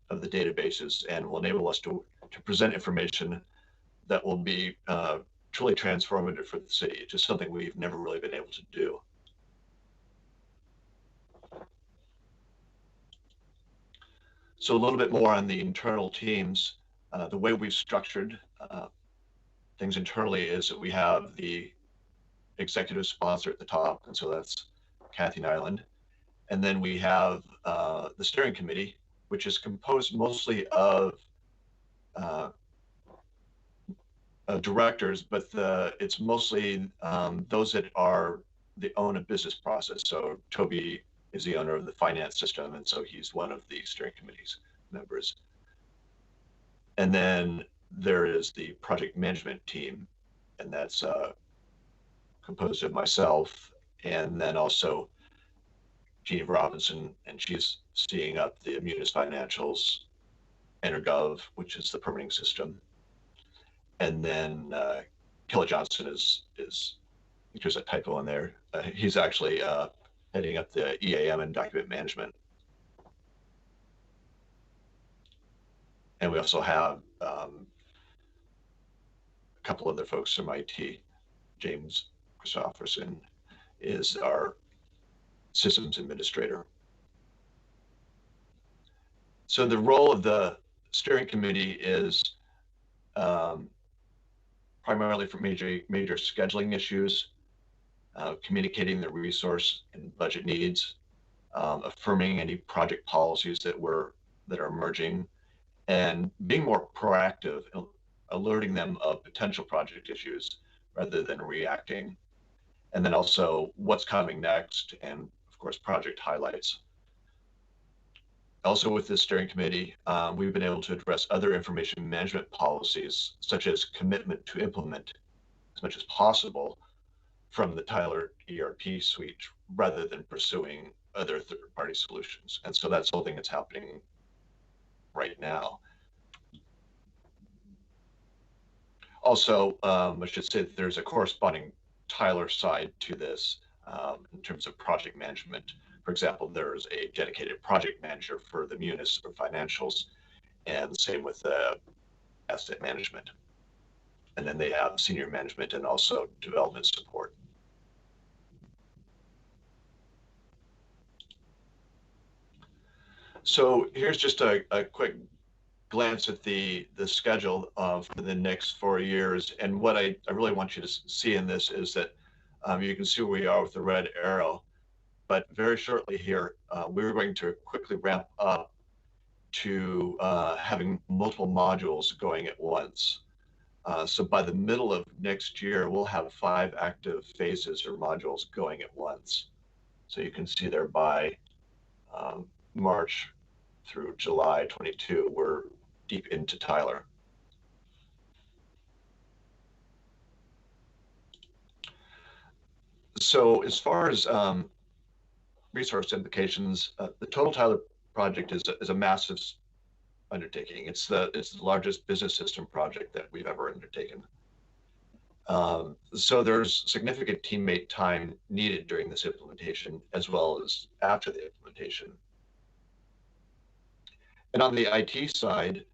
of the databases, and will enable us to present information that will be truly transformative for the city. It's just something we've never really been able to do. So a little bit more on the internal teams. The way we've structured things internally is that we have the executive sponsor at the top, and so that's Kathy Nyland. And then we have the steering committee, which is composed mostly of directors, but it's mostly those that own a business process. So Toby is the owner of the finance system, and so he's one of the steering committee's members. And then there is the project management team, and that's composed of myself, and then also Jeannie Robinson, and she's seeing up the Munis financials, EnerGov, which is the permitting system. And then Kelly Johnson is there's a typo in there. He's actually heading up the EAM and document management. And we also have a couple other folks from IT. James Christopherson is our systems administrator. So the role of the steering committee is primarily for major scheduling issues, communicating the resource and budget needs, affirming any project policies that are emerging, and being more proactive, alerting them of potential project issues rather than reacting. And then also what's coming next, and of course, project highlights. Also with this steering committee, we've been able to address other information management policies, such as commitment to implement as much as possible from the Tyler ERP suite, rather than pursuing other third-party solutions. And so that's something that's happening right now. Also, I should say that there's a corresponding Tyler side to this in terms of project management. For example, there's a dedicated project manager for the munis or financials, and same with the asset management. And then they have senior management and also development support. So here's just a quick glance at the schedule for the next 4 years. And what I really want you to see in this is that you can see where we are with the red arrow. But very shortly here, we're going to quickly ramp up to having multiple modules going at once. So by the middle of next year, we'll have 5 active phases or modules going at once. So you can see there by March through July 22, we're deep into Tyler. So as far as resource implications, the total Tyler project is a massive undertaking. It's the largest business system project that we've ever undertaken. So there's significant teammate time needed during this implementation, as well as after the implementation. And on the IT side,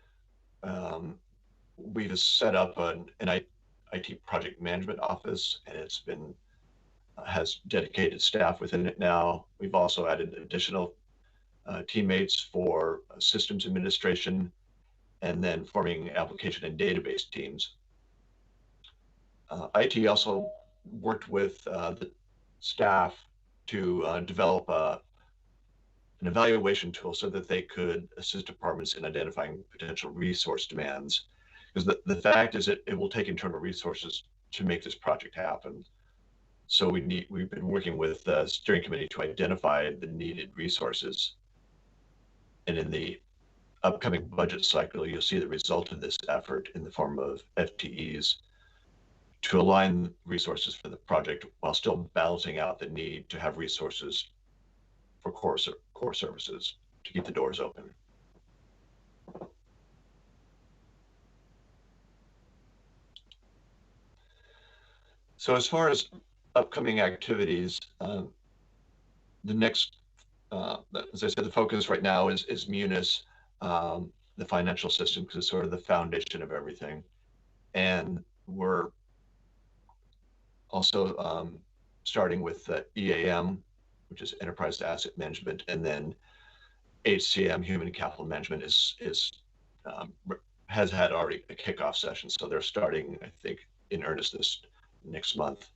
we've set up an IT project management office, and it's been has dedicated staff within it now. We've also added additional teammates for systems administration, and then forming application and database teams. IT also worked with the staff to develop an evaluation tool so that they could assist departments in identifying potential resource demands. Because the fact is that it will take internal resources to make this project happen. So we've been working with the steering committee to identify the needed resources. And in the upcoming budget cycle, you'll see the result of this effort in the form of FTEs to align resources for the project while still balancing out the need to have resources for core services to keep the doors open. So as far as upcoming activities, the next, as I said, the focus right now is Munis, the financial system, because it's sort of the foundation of everything. And we're also starting with EAM, which is Enterprise Asset Management, and then HCM, Human Capital Management, has had already a kickoff session. So they're starting, I think, in earnest this next month.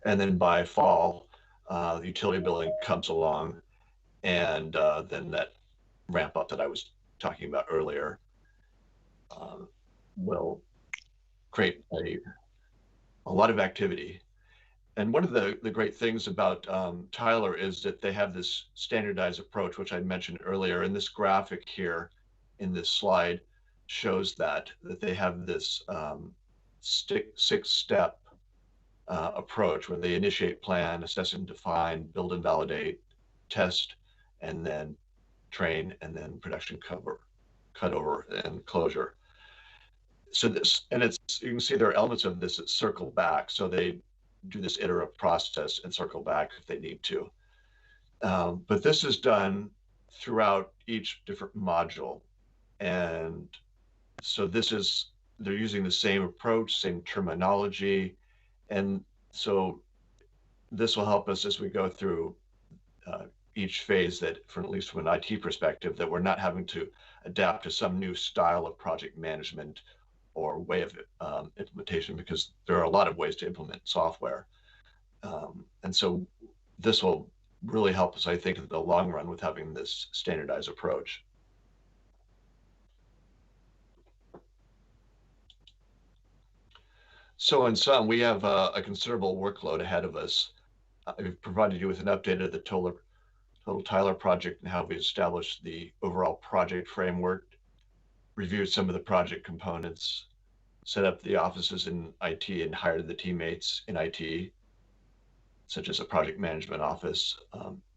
And then by fall, the utility billing comes along, and then that ramp up that I was talking about earlier will create a lot of activity. And one of the great things about Tyler is that they have this standardized approach, which I mentioned earlier. And this graphic here in this slide shows that they have this 6-step approach where they initiate, plan, assess and define, build and validate, test, and then train, and then production cutover and closure. So this, and you can see there are elements of this that circle back. So they do this iterative process and circle back if they need to. But this is done throughout each different module. And so this is they're using the same approach, same terminology. And so this will help us as we go through each phase, that at least from an IT perspective, that we're not having to adapt to some new style of project management or way of implementation, because there are a lot of ways to implement software. And so this will really help us, I think, in the long run with having this standardized approach. So in sum, we have a considerable workload ahead of us. We've provided you with an update of the total Tyler project and how we established the overall project framework, reviewed some of the project components, set up the offices in IT and hired the teammates in IT, such as a project management office,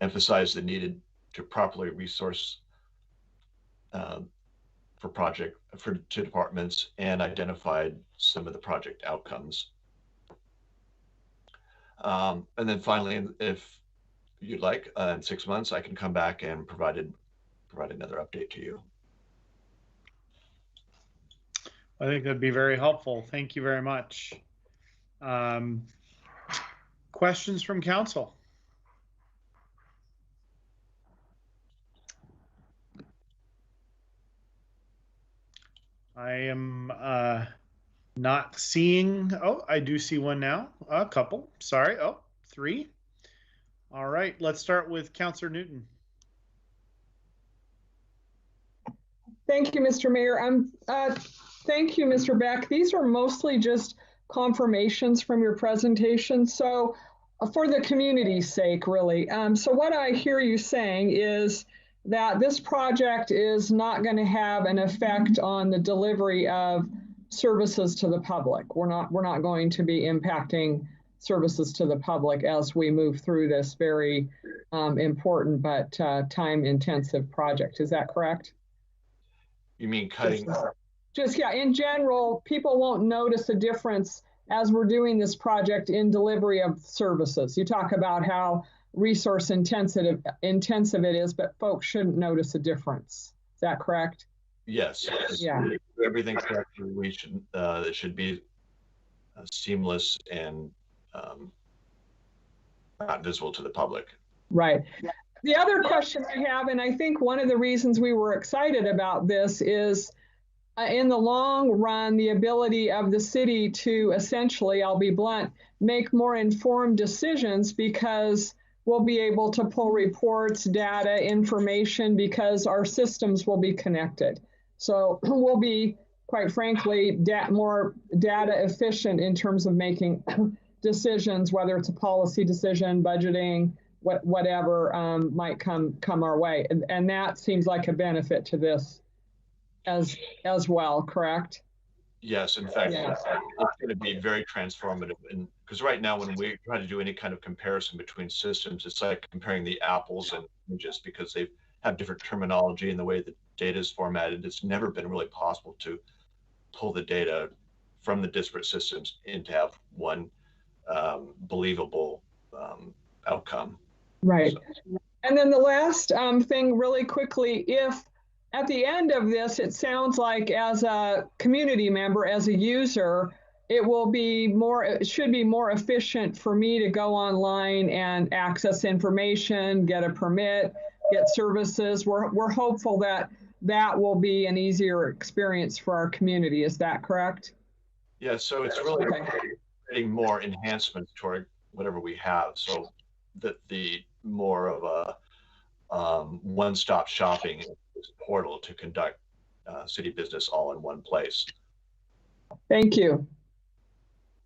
emphasized the needed to properly resource to departments, and identified some of the project outcomes. And then finally, if you'd like, in 6 months, I can come back and provide another update to you. I think that'd be very helpful. Thank you very much. Questions from council? I am not seeing, oh, I do see one now, a couple, sorry, oh, 3. All right, let's start with Councillor Newton. Thank you, Mr. Mayor. Thank you, Mr. Beck. These are mostly just confirmations from your presentation. So for the community's sake, really. So what I hear you saying is that this project is not going to have an effect on the delivery of services to the public. We're not going to be impacting services to the public as we move through this very important but time-intensive project. Is that correct? You mean cutting? Just, yeah, in general, people won't notice a difference as we're doing this project in delivery of services. You talk about how resource intensive it is, but folks shouldn't notice a difference. Is that correct? Yes. Yeah. Everything correctly. It should be seamless and not visible to the public. Right. The other question I have, and I think one of the reasons we were excited about this is in the long run, the ability of the city to essentially, I'll be blunt, make more informed decisions, because we'll be able to pull reports, data, information, because our systems will be connected. So we'll be, quite frankly, more data efficient in terms of making decisions, whether it's a policy decision, budgeting, whatever might come our way. And that seems like a benefit to this as well, correct? Yes, in fact, it's going to be very transformative. And because right now, when we try to do any kind of comparison between systems, it's like comparing the apples and oranges, because they have different terminology and the way the data is formatted. It's never been really possible to pull the data from the disparate systems and to have one believable outcome. Right. So. And then the last thing really quickly, if at the end of this, it sounds like as a community member, as a user, it should be more efficient for me to go online and access information, get a permit, get services. We're hopeful that that will be an easier experience for our community. Is that correct? Yeah, so it's really creating more enhancements toward whatever we have, so that the more of a one-stop shopping portal to conduct city business all in one place. Thank you.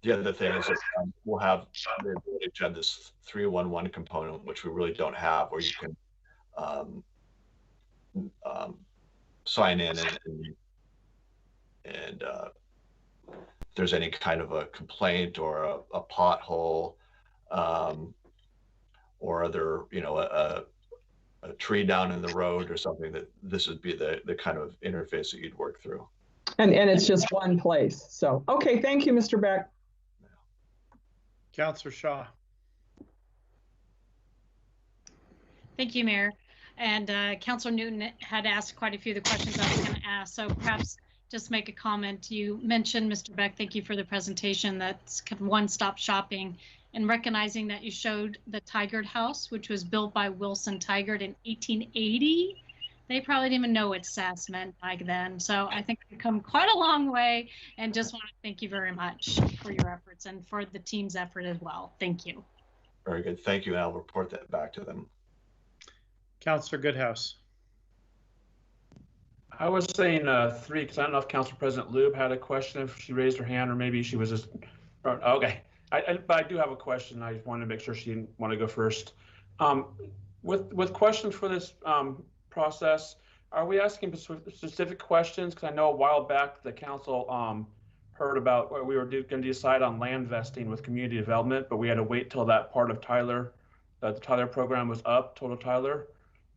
The other thing is that we'll have the ability to have this 311 component, which we really don't have, where you can sign in and if there's any kind of a complaint or a pothole or other, a tree down in the road or something, that this would be the kind of interface that you'd work through. And it's just one place. So, okay, thank you, Mr. Beck. Councillor Shaw. Thank you, Mayor. And Councillor Newton had asked quite a few of the questions I was going to ask. So perhaps just make a comment. You mentioned, Mr. Beck, thank you for the presentation. That's kind of one-stop shopping, and recognizing that you showed the Tigard house, which was built by Wilson Tigard in 1880. They probably didn't even know what SAS meant back then. So I think we've come quite a long way, and just want to thank you very much for your efforts and for the team's effort as well. Thank you. Very good. Thank you. And I'll report that back to them. Councilor Goodhouse. I was saying 3 because I don't know if Council President Lube had a question, if she raised her hand, or maybe she was just, okay. But I do have a question. I wanted to make sure she didn't want to go first. With questions for this process, are we asking specific questions? Because I know a while back the council heard about what we were going to decide on land vesting with community development, but we had to wait till that part of Tyler, the Tyler program was up, Total Tyler.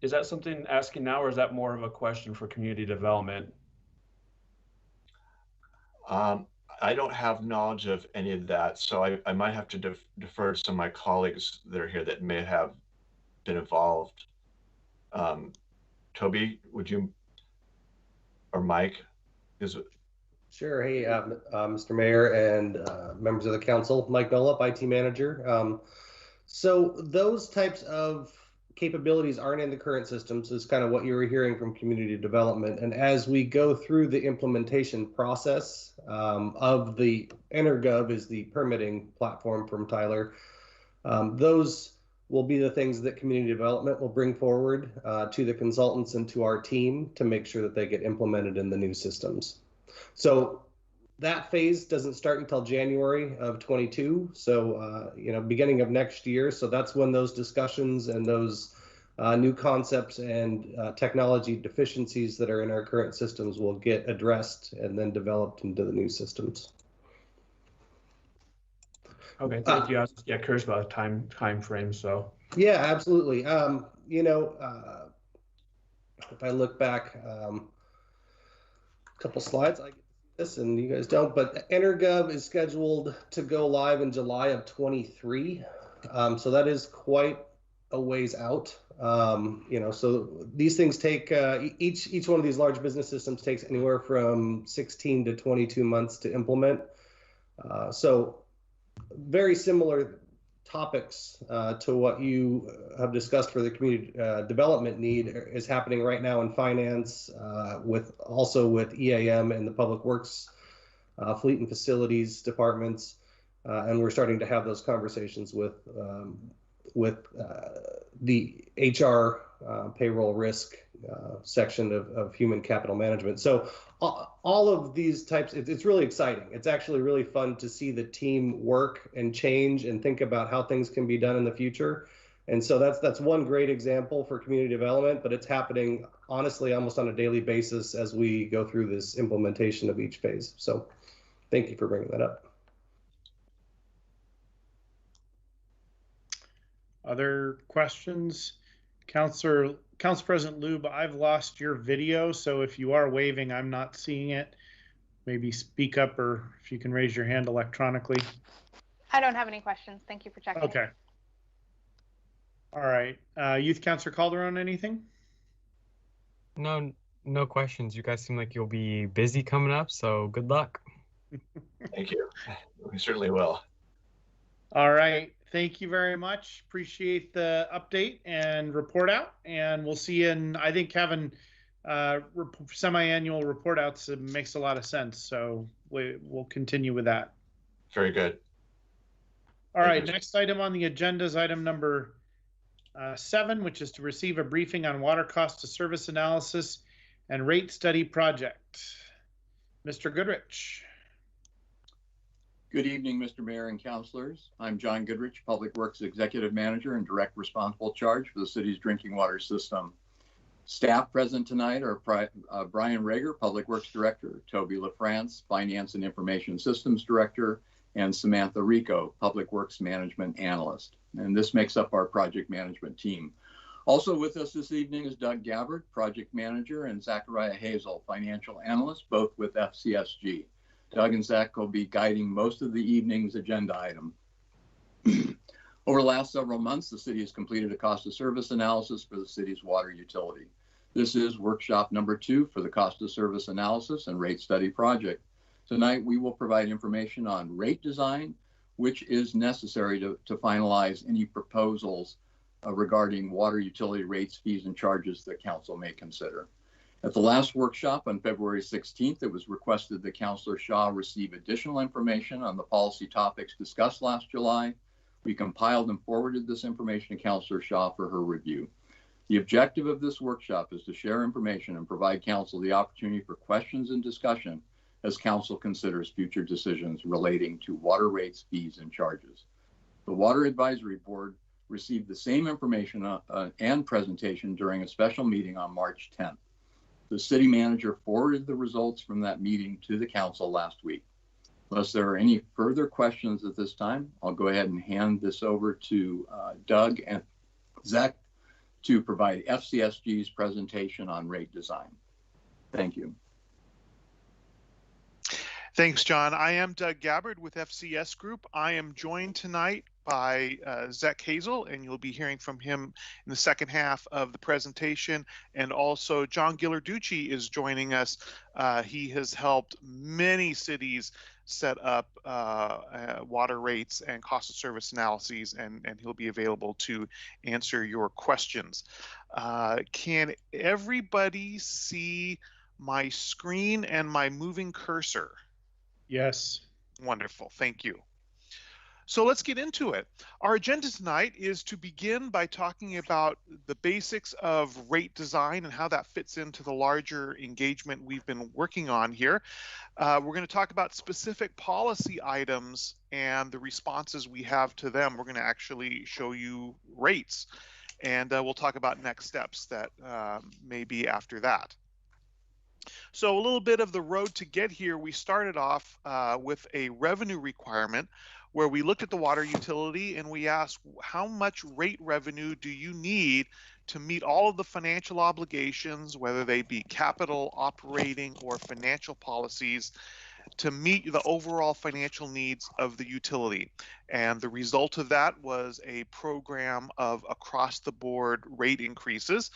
Is that something asking now, or is that more of a question for community development? I don't have knowledge of any of that, so I might have to defer to some of my colleagues that are here that may have been involved. Toby, would you, or Mike? Sure. Hey, Mr. Mayor and members of the council, Mike Nolop, IT manager. So those types of capabilities aren't in the current systems, is kind of what you were hearing from community development. And as we go through the implementation process of the EnerGov is the permitting platform from Tyler, those will be the things that community development will bring forward to the consultants and to our team to make sure that they get implemented in the new systems. So that phase doesn't start until January of 22. So, beginning of next year. So that's when those discussions and those new concepts and technology deficiencies that are in our current systems will get addressed and then developed into the new systems. Okay, thank you. I was curious about the time frame. So yeah, absolutely. If I look back a couple slides, I get this and you guys don't, but EnerGov is scheduled to go live in July of 23. So that is quite a ways out. So these things take each one of these large business systems takes anywhere from 16 to 22 months to implement. So very similar topics to what you have discussed for the community development need is happening right now in finance, with EAM and the Public Works, Fleet and Facilities departments, and we're starting to have those conversations with the HR payroll risk section of human capital management. So all of these types, it's really exciting. It's actually really fun to see the team work and change and think about how things can be done in the future. And so that's one great example for community development, but it's happening honestly almost on a daily basis as we go through this implementation of each phase. So thank you for bringing that up. Other questions? Council President Lube, I've lost your video, so if you are waving, I'm not seeing it. Maybe speak up, or if you can raise your hand electronically. I don't have any questions. Thank you for checking. Okay. All right. Youth Councilor Calderon, anything? No questions. You guys seem like you'll be busy coming up, so good luck. Thank you. We certainly will. All right. Thank you very much. Appreciate the update and report out. And we'll see you in, I think having semi-annual report outs makes a lot of sense. So we'll continue with that. Very good. All right. Next item on the agenda is item number 7, which is to receive a briefing on water cost of service analysis and rate study project. Mr. Goodrich. Good evening, Mr. Mayor and councilors. I'm John Goodrich, Public Works Executive Manager and Direct Responsible Charge for the city's drinking water system. Staff present tonight are Brian Rager, Public Works Director, Toby LaFrance, Finance and Information Systems Director, and Samantha Rico, Public Works Management Analyst. And this makes up our project management team. Also with us this evening is Doug Gabbard, Project Manager, and Zachariah Hazel, Financial Analyst, both with FCSG. Doug and Zach will be guiding most of the evening's agenda item. Over the last several months, the city has completed a cost of service analysis for the city's water utility. This is workshop number 2 for the cost of service analysis and rate study project. Tonight, we will provide information on rate design, which is necessary to finalize any proposals regarding water utility rates, fees, and charges that council may consider. At the last workshop on February 16th, it was requested that Councilor Shaw receive additional information on the policy topics discussed last July. We compiled and forwarded this information to Councilor Shaw for her review. The objective of this workshop is to share information and provide council the opportunity for questions and discussion as council considers future decisions relating to water rates, fees, and charges. The Water Advisory Board received the same information and presentation during a special meeting on March 10th. The city manager forwarded the results from that meeting to the council last week. Unless there are any further questions at this time, I'll go ahead and hand this over to Doug and Zach to provide FCSG's presentation on rate design. Thank you. Thanks, John. I am Doug Gabbard with FCS Group. I am joined tonight by Zach Hazel, and you'll be hearing from him in the second half of the presentation. And also John Ghilarducci is joining us. He has helped many cities set up water rates and cost of service analyses, and he'll be available to answer your questions. Can everybody see my screen and my moving cursor? Yes. Wonderful, thank you. So let's get into it. Our agenda tonight is to begin by talking about the basics of rate design and how that fits into the larger engagement we've been working on here. We're going to talk about specific policy items and the responses we have to them. We're going to actually show you rates, and we'll talk about next steps that may be after that. So a little bit of the road to get here. We started off with a revenue requirement where we looked at the water utility and we asked, how much rate revenue do you need to meet all of the financial obligations, whether they be capital, operating, or financial policies, to meet the overall financial needs of the utility. And the result of that was a program of across-the-board rate increases,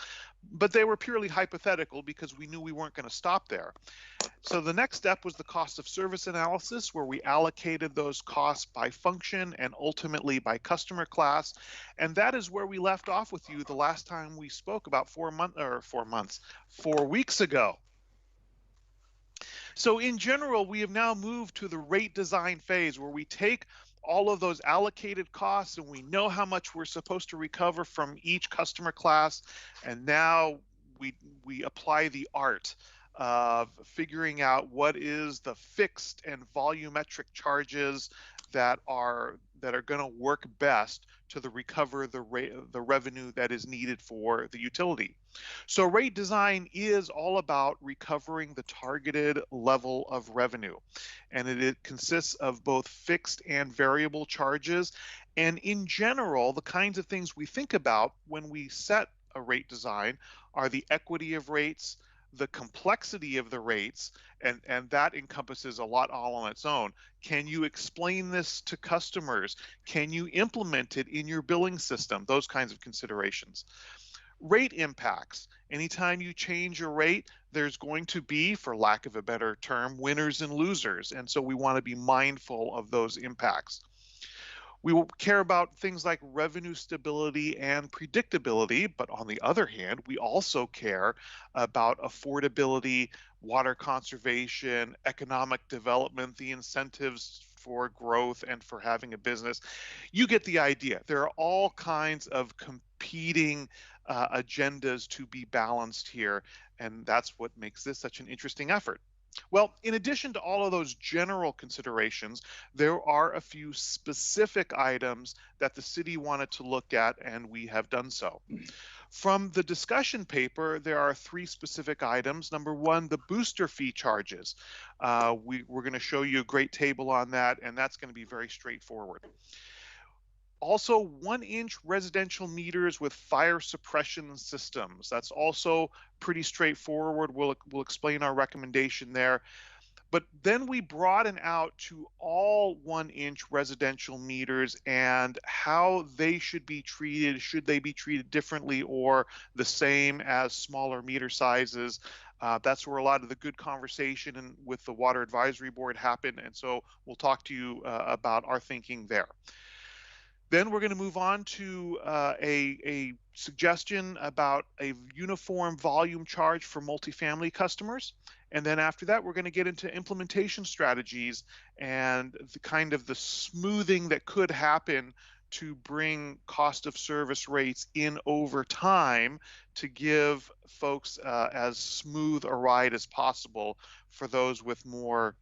but they were purely hypothetical because we knew we weren't going to stop there. So the next step was the cost of service analysis, where we allocated those costs by function and ultimately by customer class. And that is where we left off with you the last time we spoke, about 4 weeks ago. So in general, we have now moved to the rate design phase, where we take all of those allocated costs and we know how much we're supposed to recover from each customer class. And now we apply the art of figuring out what is the fixed and volumetric charges that are going to work best to recover the revenue that is needed for the utility. So rate design is all about recovering the targeted level of revenue, and it consists of both fixed and variable charges. And in general, the kinds of things we think about when we set a rate design are the equity of rates, the complexity of the rates, and that encompasses a lot all on its own. Can you explain this to customers? Can you implement it in your billing system? Those kinds of considerations. Rate impacts. Anytime you change a rate, there's going to be, for lack of a better term, winners and losers. And so we want to be mindful of those impacts. We will care about things like revenue stability and predictability, but on the other hand, we also care about affordability, water conservation, economic development, the incentives for growth and for having a business. You get the idea. There are all kinds of competing agendas to be balanced here, and that's what makes this such an interesting effort. Well, in addition to all of those general considerations, there are a few specific items that the city wanted to look at, and we have done so. From the discussion paper, there are 3 specific items. Number 1, the booster fee charges. We're going to show you a great table on that, and that's going to be very straightforward. Also, 1-inch residential meters with fire suppression systems. That's also pretty straightforward. We'll explain our recommendation there. But then we broaden out to all 1-inch residential meters and how they should be treated. Should they be treated differently or the same as smaller meter sizes? That's where a lot of the good conversation with the Water Advisory Board happened. And so we'll talk to you about our thinking there. Then we're going to move on to a suggestion about a uniform volume charge for multifamily customers. And then after that, we're going to get into implementation strategies and the kind of the smoothing that could happen to bring cost of service rates in over time to give folks as smooth a ride as possible for those with more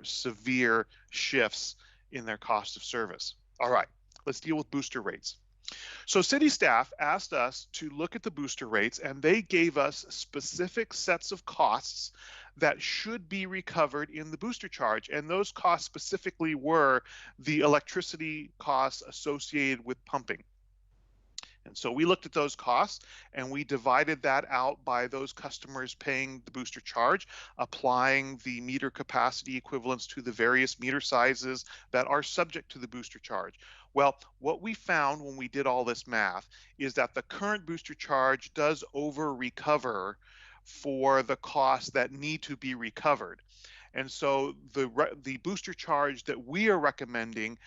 severe shifts in their cost of service. All right. Let's deal with booster rates. So city staff asked us to look at the booster rates, and they gave us specific sets of costs that should be recovered in the booster charge. And those costs specifically were the electricity costs associated with pumping. And so we looked at those costs and we divided that out by those customers paying the booster charge, applying the meter capacity equivalents to the various meter sizes that are subject to the booster charge. Well, what we found when we did all this math is that the current booster charge does over recover for the costs that need to be recovered. And so the booster charge that we are recommending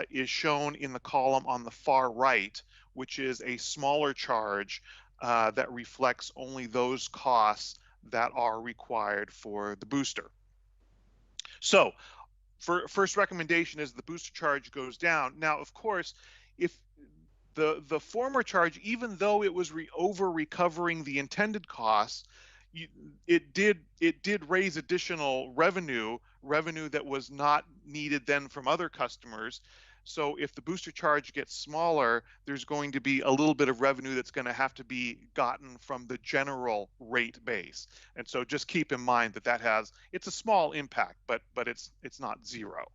is shown in the column on the far right, which is a smaller charge that reflects only those costs that are required for the booster. So first recommendation is the booster charge goes down. Now, of course, if the former charge, even though it was over recovering the intended costs, it did raise additional revenue that was not needed then from other customers. So if the booster charge gets smaller, there's going to be a little bit of revenue that's going to have to be gotten from the general rate base. And so just keep in mind that it's a small impact, but it's not zero.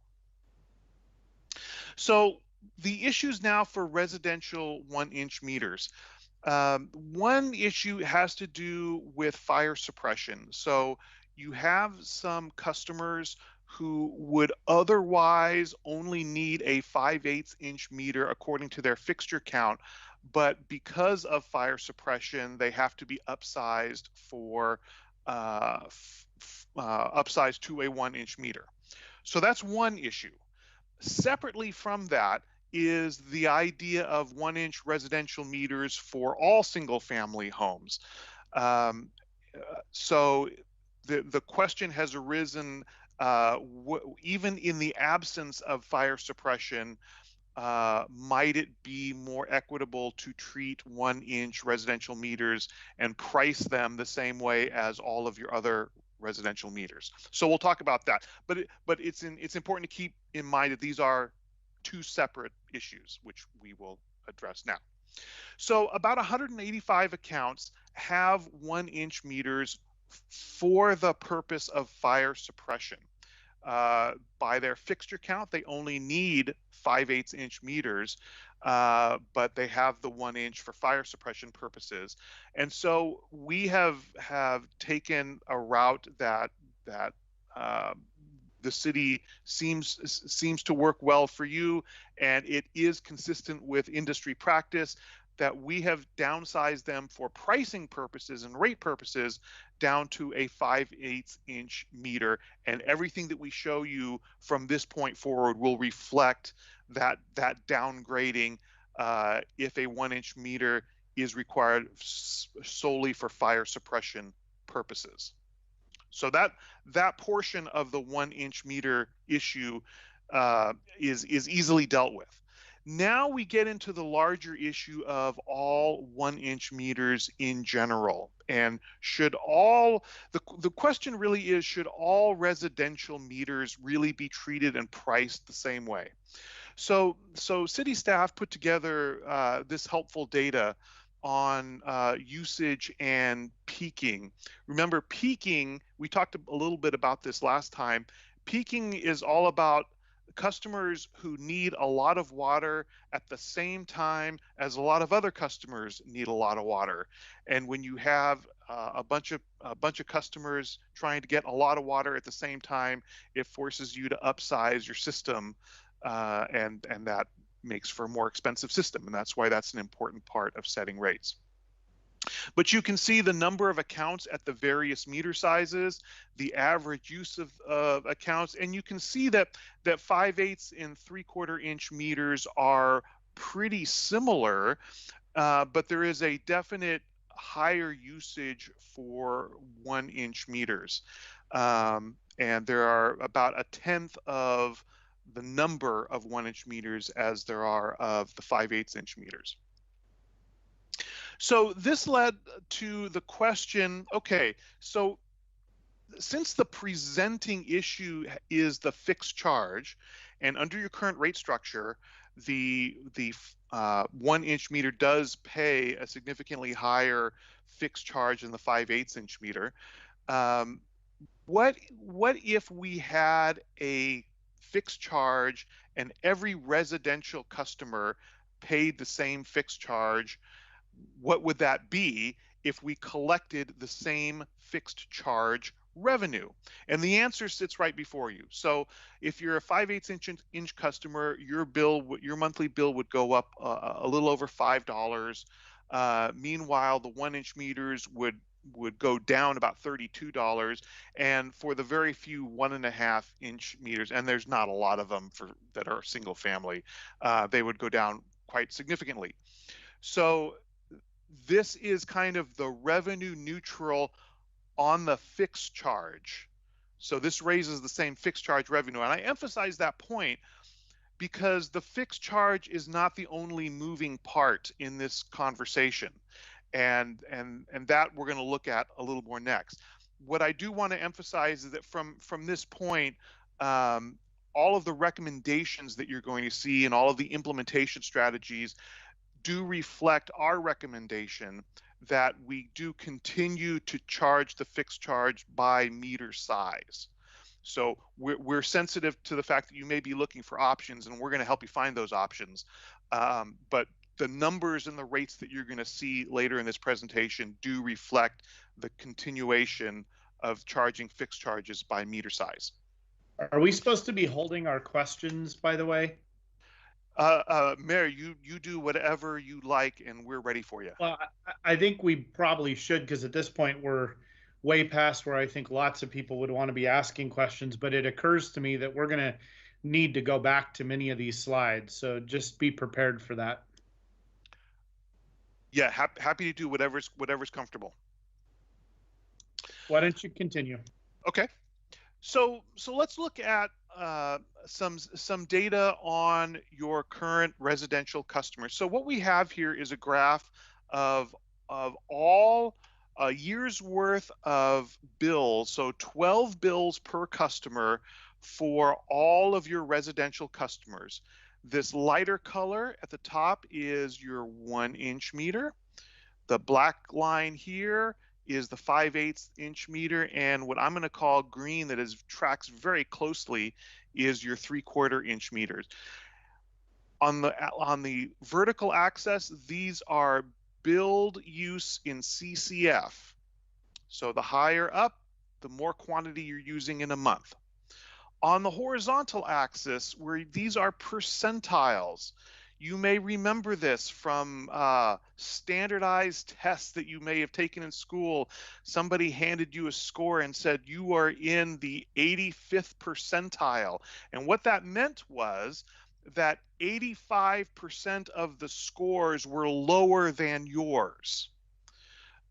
So the issues now for residential 1-inch meters. One issue has to do with fire suppression. So you have some customers who would otherwise only need a 5/8-inch meter according to their fixture count, but because of fire suppression, they have to be upsized for upsized to a 1-inch meter. So that's one issue. Separately from that is the idea of 1-inch residential meters for all single-family homes. So the question has arisen, even in the absence of fire suppression, might it be more equitable to treat 1-inch residential meters and price them the same way as all of your other residential meters? So we'll talk about that. But it's important to keep in mind that these are two separate issues, which we will address now. So about 185 accounts have 1-inch meters for the purpose of fire suppression. By their fixture count, they only need 5/8-inch meters, but they have the 1-inch for fire suppression purposes. And so we have taken a route that the city seems to work well for you, and it is consistent with industry practice that we have downsized them for pricing purposes and rate purposes down to a 5/8-inch meter, and everything that we show you from this point forward will reflect that downgrading if a 1-inch meter is required solely for fire suppression purposes. So that portion of the 1-inch meter issue is easily dealt with. Now we get into the larger issue of all 1-inch meters in general. And the question really is, should all residential meters really be treated and priced the same way? So city staff put together this helpful data on usage and peaking. Remember, peaking, we talked a little bit about this last time. Peaking is all about customers who need a lot of water at the same time as a lot of other customers need a lot of water. And when you have a bunch of customers trying to get a lot of water at the same time, it forces you to upsize your system, and that makes for a more expensive system. And that's why that's an important part of setting rates. But you can see the number of accounts at the various meter sizes, the average use of accounts, and you can see that 5/8 and 3/4 inch meters are pretty similar, but there is a definite higher usage for 1-inch meters. And there are about 1/10 of the number of 1-inch meters as there are of the 5/8 inch meters. So this led to the question, okay, so since the presenting issue is the fixed charge, and under your current rate structure, the 1-inch meter does pay a significantly higher fixed charge than the 5/8 inch meter. What if we had a fixed charge and every residential customer paid the same fixed charge? What would that be if we collected the same fixed charge revenue? And the answer sits right before you. So if you're a 5/8 inch customer, your monthly bill would go up a little over $5. Meanwhile, the 1-inch meters would go down about $32, and for the very few 1.5 inch meters, and there's not a lot of them that are single family, they would go down quite significantly. So this is kind of the revenue neutral on the fixed charge. So this raises the same fixed charge revenue. And I emphasize that point because the fixed charge is not the only moving part in this conversation. And that we're going to look at a little more next. What I do want to emphasize is that from this point, all of the recommendations that you're going to see and all of the implementation strategies do reflect our recommendation that we do continue to charge the fixed charge by meter size. So we're sensitive to the fact that you may be looking for options, and we're going to help you find those options. But the numbers and the rates that you're going to see later in this presentation do reflect the continuation of charging fixed charges by meter size. Are we supposed to be holding our questions, by the way? Mayor, you do whatever you like, and we're ready for you. Well, I think we probably should, because at this point we're way past where I think lots of people would want to be asking questions, but it occurs to me that we're going to need to go back to many of these slides. So just be prepared for that. Yeah, happy to do whatever's comfortable. Why don't you continue? Okay. So let's look at some data on your current residential customers. So what we have here is a graph of all a year's worth of bills, so 12 bills per customer for all of your residential customers. This lighter color at the top is your 1-inch meter. The black line here is the 5/8 inch meter, and what I'm going to call green that tracks very closely is your 3/4 inch meters. On the vertical axis, these are billed use in CCF. So the higher up, the more quantity you're using in a month. On the horizontal axis, where these are percentiles, you may remember this from standardized tests that you may have taken in school. Somebody handed you a score and said you are in the 85th percentile. And what that meant was that 85% of the scores were lower than yours.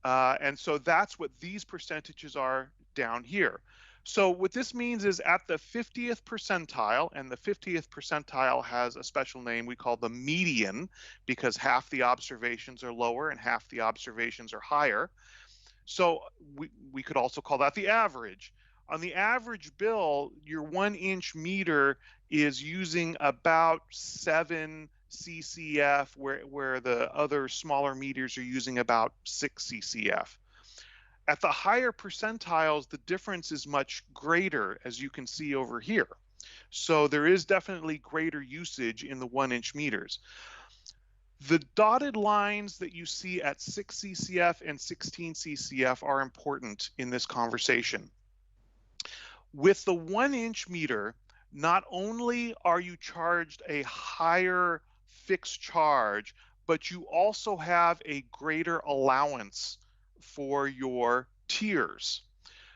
And so that's what these percentages are down here. So what this means is at the 50th percentile, and the 50th percentile has a special name we call the median, because half the observations are lower and half the observations are higher. So we could also call that the average. On the average bill, your 1-inch meter is using about 7 CCF, where the other smaller meters are using about 6 CCF. At the higher percentiles, the difference is much greater, as you can see over here. So there is definitely greater usage in the 1-inch meters. The dotted lines that you see at 6 CCF and 16 CCF are important in this conversation. With the 1-inch meter, not only are you charged a higher fixed charge, but you also have a greater allowance for your tiers.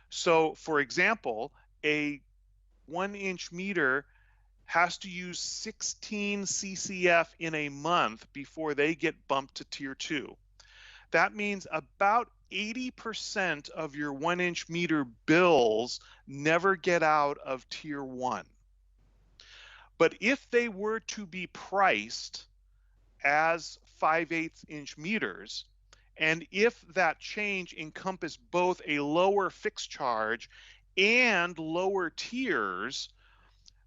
So, for example, a 1-inch meter has to use 16 CCF in a month before they get bumped to tier 2. That means about 80% of your 1-inch meter bills never get out of tier 1. But if they were to be priced as 5/8 inch meters, and if that change encompassed both a lower fixed charge and lower tiers,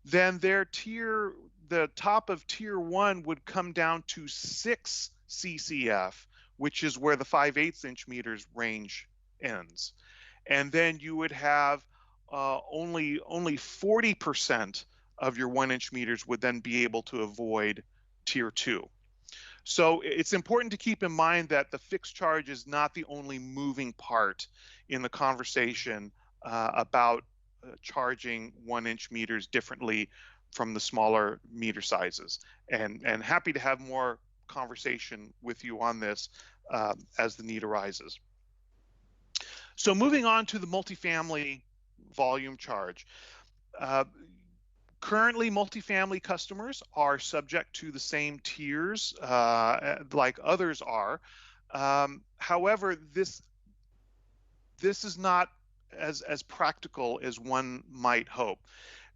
then the top of tier 1 would come down to 6 CCF, which is where the 5/8 inch meters range ends. And then you would have only 40% of your 1-inch meters would then be able to avoid tier 2. So it's important to keep in mind that the fixed charge is not the only moving part in the conversation about charging 1-inch meters differently from the smaller meter sizes. And happy to have more conversation with you on this as the need arises. So moving on to the multifamily volume charge. Currently, multifamily customers are subject to the same tiers like others are. However, this is not as practical as one might hope,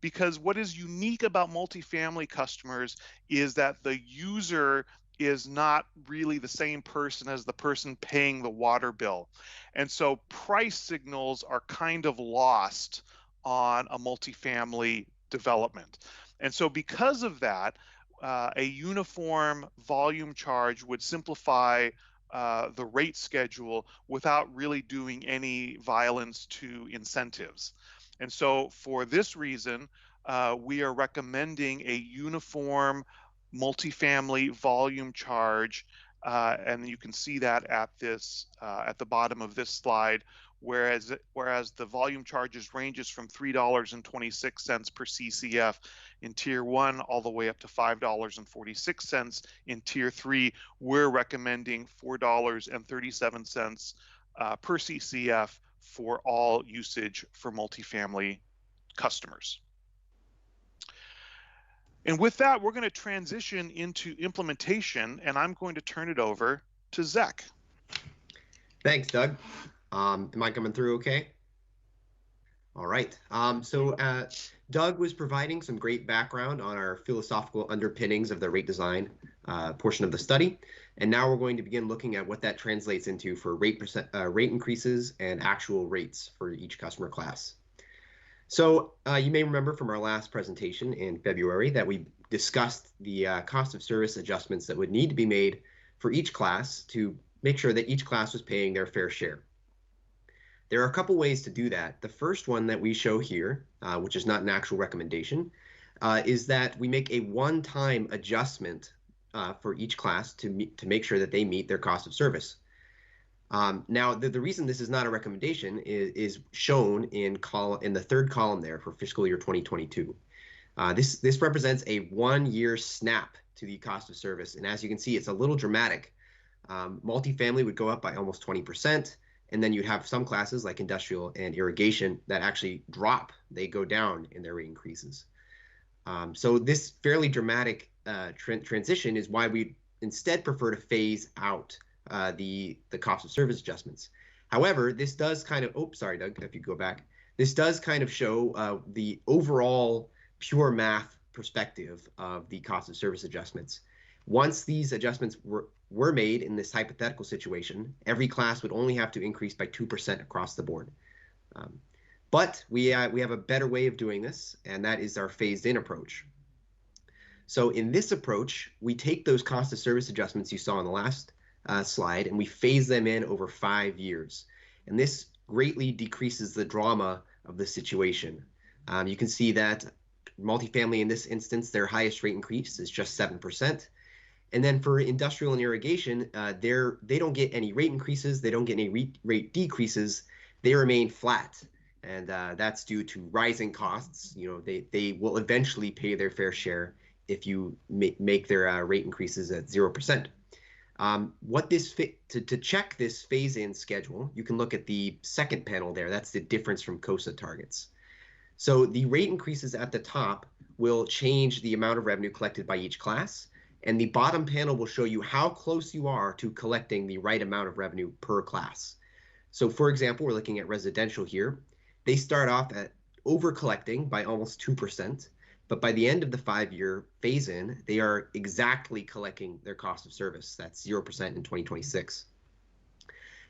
because what is unique about multifamily customers is that the user is not really the same person as the person paying the water bill. And so price signals are kind of lost on a multifamily development. And so because of that, a uniform volume charge would simplify the rate schedule without really doing any violence to incentives. And so for this reason, we are recommending a uniform multifamily volume charge, and you can see that at the bottom of this slide, whereas the volume charges ranges from $3.26 per CCF in tier 1 all the way up to $5.46 in tier 3. We're recommending $4.37 per CCF for all usage for multifamily customers. And with that, we're going to transition into implementation, and I'm going to turn it over to Zach. Thanks, Doug. Am I coming through okay? All right. Doug was providing some great background on our philosophical underpinnings of the rate design portion of the study. And now we're going to begin looking at what that translates into for rate increases and actual rates for each customer class. So you may remember from our last presentation in February that we discussed the cost of service adjustments that would need to be made for each class to make sure that each class was paying their fair share. There are a couple ways to do that. The first one that we show here, which is not an actual recommendation, is that we make a one-time adjustment for each class to make sure that they meet their cost of service. Now, the reason this is not a recommendation is shown in the third column there for fiscal year 2022. This represents a 1-year snap to the cost of service, and as you can see, it's a little dramatic. Multifamily would go up by almost 20%, and then you'd have some classes like industrial and irrigation that actually drop. They go down in their rate increases. So this fairly dramatic transition is why we instead prefer to phase out the cost of service adjustments. However, this does kind of, oh, sorry, Doug, if you go back, this does kind of show the overall pure math perspective of the cost of service adjustments. Once these adjustments were made in this hypothetical situation, every class would only have to increase by 2% across the board. But we have a better way of doing this, and that is our phased-in approach. So in this approach, we take those cost of service adjustments you saw on the last slide, and we phase them in over 5 years. And this greatly decreases the drama of the situation. You can see that multifamily in this instance, their highest rate increase is just 7%. And then for industrial and irrigation, they don't get any rate increases. They don't get any rate decreases. They remain flat. And that's due to rising costs. You know, they will eventually pay their fair share if you make their rate increases at 0%. To check this phase-in schedule, you can look at the second panel there. That's the difference from COSA targets. So the rate increases at the top will change the amount of revenue collected by each class, and the bottom panel will show you how close you are to collecting the right amount of revenue per class. So for example, we're looking at residential here. They start off at over collecting by almost 2%, but by the end of the 5-year phase-in, they are exactly collecting their cost of service. That's 0% in 2026.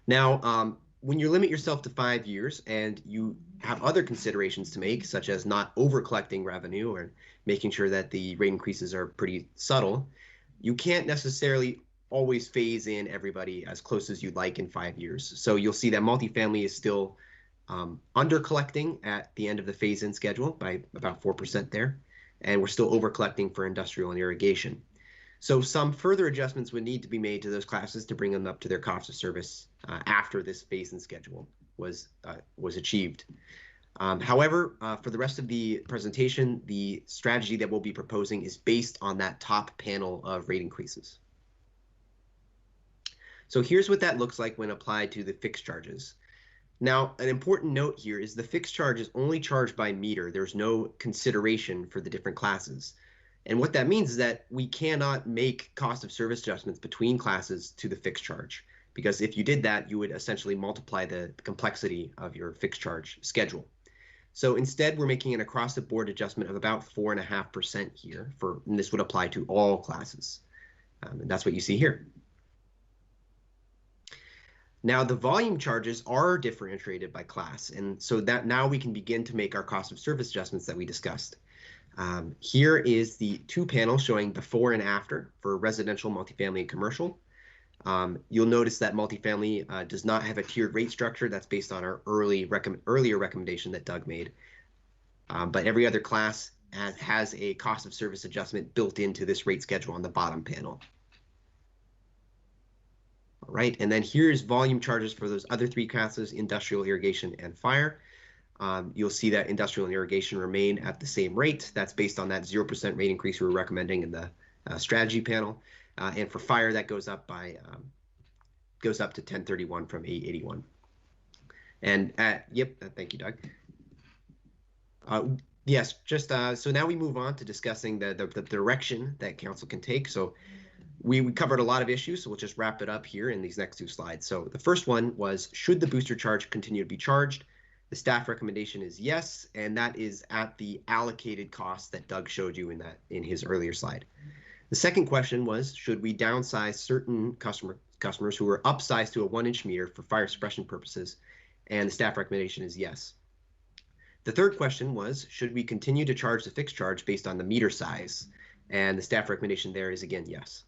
Now, when you limit yourself to 5 years and you have other considerations to make, such as not over collecting revenue or making sure that the rate increases are pretty subtle, you can't necessarily always phase in everybody as close as you'd like in 5 years. So you'll see that multifamily is still under collecting at the end of the phase-in schedule by about 4% there, and we're still over collecting for industrial and irrigation. So some further adjustments would need to be made to those classes to bring them up to their cost of service after this phase-in schedule was achieved. However, for the rest of the presentation, the strategy that we'll be proposing is based on that top panel of rate increases. So here's what that looks like when applied to the fixed charges. Now, an important note here is the fixed charge is only charged by meter. There's no consideration for the different classes. And what that means is that we cannot make cost of service adjustments between classes to the fixed charge, because if you did that, you would essentially multiply the complexity of your fixed charge schedule. So instead, we're making an across-the-board adjustment of about 4.5% here, and this would apply to all classes. And that's what you see here. Now, the volume charges are differentiated by class, and so that now we can begin to make our cost of service adjustments that we discussed. Here is the two panels showing before and after for residential, multifamily, and commercial. You'll notice that multifamily does not have a tiered rate structure. That's based on our earlier recommendation that Doug made. But every other class has a cost of service adjustment built into this rate schedule on the bottom panel. All right, and then here's volume charges for those other three classes, industrial, irrigation, and fire. You'll see that industrial and irrigation remain at the same rate. That's based on that 0% rate increase we were recommending in the strategy panel. And for fire, that goes up to 1031 from 881. And thank you, Doug. Yes, just so now we move on to discussing the direction that council can take. So we covered a lot of issues, so we'll just wrap it up here in these next two slides. So the first one was, should the booster charge continue to be charged? The staff recommendation is yes, and that is at the allocated cost that Doug showed you in his earlier slide. The second question was, should we downsize certain customers who are upsized to a 1-inch meter for fire suppression purposes? And the staff recommendation is yes. The third question was, should we continue to charge the fixed charge based on the meter size? And the staff recommendation there is again yes.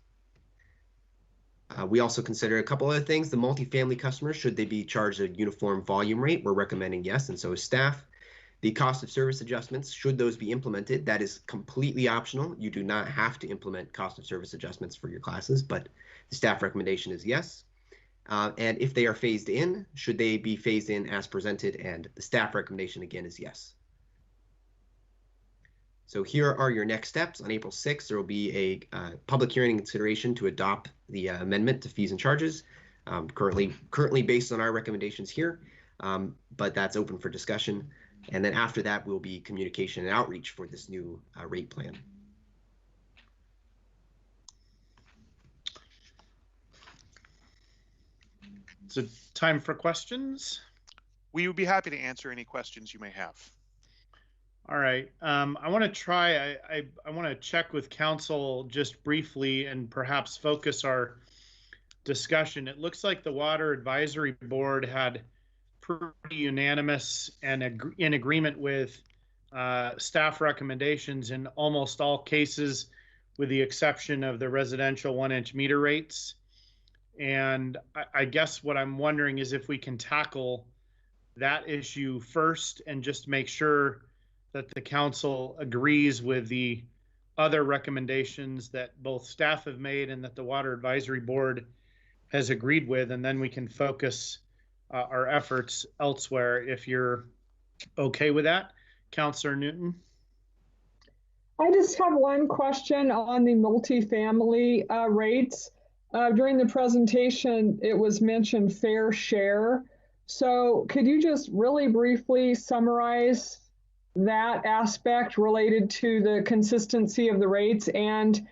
We also consider a couple other things. The multifamily customers, should they be charged a uniform volume rate? We're recommending yes, and so is staff. The cost of service adjustments, should those be implemented? That is completely optional. You do not have to implement cost of service adjustments for your classes, but the staff recommendation is yes. And if they are phased in, should they be phased in as presented? And the staff recommendation again is yes. So here are your next steps. On April 6th, there will be a public hearing and consideration to adopt the amendment to fees and charges, currently based on our recommendations here, but that's open for discussion. And then after that will be communication and outreach for this new rate plan. So time for questions. We would be happy to answer any questions you may have. All right. I want to try, I want to check with council just briefly and perhaps focus our discussion. It looks like the Water Advisory Board had pretty unanimous and in agreement with staff recommendations in almost all cases, with the exception of the residential 1-inch meter rates. And I guess what I'm wondering is if we can tackle that issue first and just make sure that the council agrees with the other recommendations that both staff have made and that the Water Advisory Board has agreed with, and then we can focus our efforts elsewhere if you're okay with that. Councilor Newton. I just have one question on the multifamily rates. During the presentation, it was mentioned fair share. So could you just really briefly summarize that aspect related to the consistency of the rates? And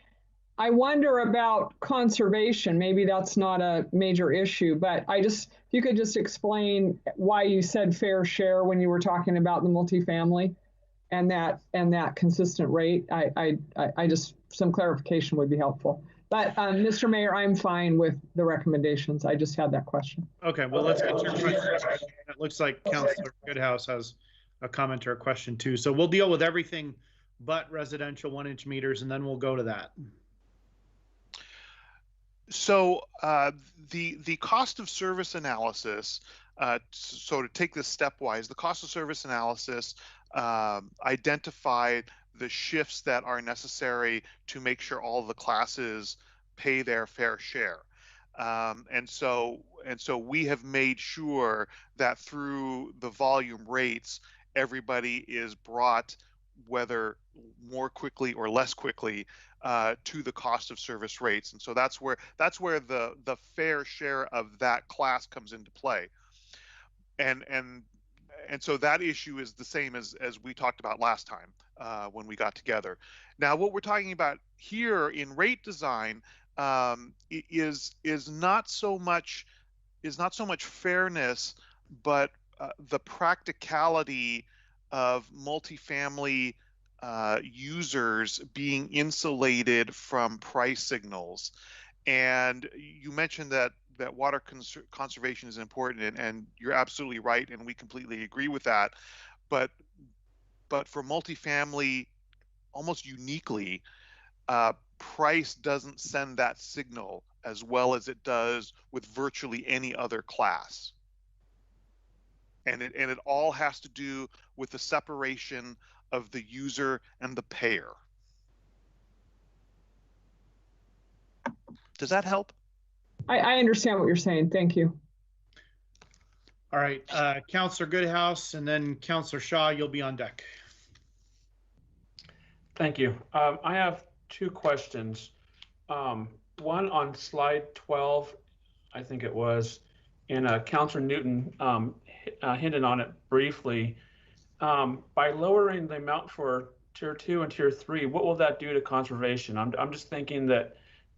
I wonder about conservation. Maybe that's not a major issue, but if you could just explain why you said fair share when you were talking about the multifamily and that consistent rate. I just, some clarification would be helpful. But Mr. Mayor, I'm fine with the recommendations. I just had that question. Okay, well, let's get your question. It looks like Councilor Goodhouse has a comment or a question too. So we'll deal with everything but residential 1-inch meters, and then we'll go to that. So the cost of service analysis, so to take this stepwise, the cost of service analysis identified the shifts that are necessary to make sure all of the classes pay their fair share. And so we have made sure that through the volume rates, everybody is brought, whether more quickly or less quickly, to the cost of service rates. And so that's where the fair share of that class comes into play. And so that issue is the same as we talked about last time when we got together. Now, what we're talking about here in rate design is not so much fairness, but the practicality of multifamily users being insulated from price signals. And you mentioned that water conservation is important, and you're absolutely right, and we completely agree with that. But for multifamily, almost uniquely, price doesn't send that signal as well as it does with virtually any other class. And it all has to do with the separation of the user and the payer. Does that help? I understand what you're saying. Thank you. All right, Councilor Goodhouse, and then Councilor Shaw, you'll be on deck. Thank you. I have two questions. One on slide 12, I think it was, and Councilor Newton hinted on it briefly. By lowering the amount for tier 2 and tier 3, what will that do to conservation? I'm just thinking that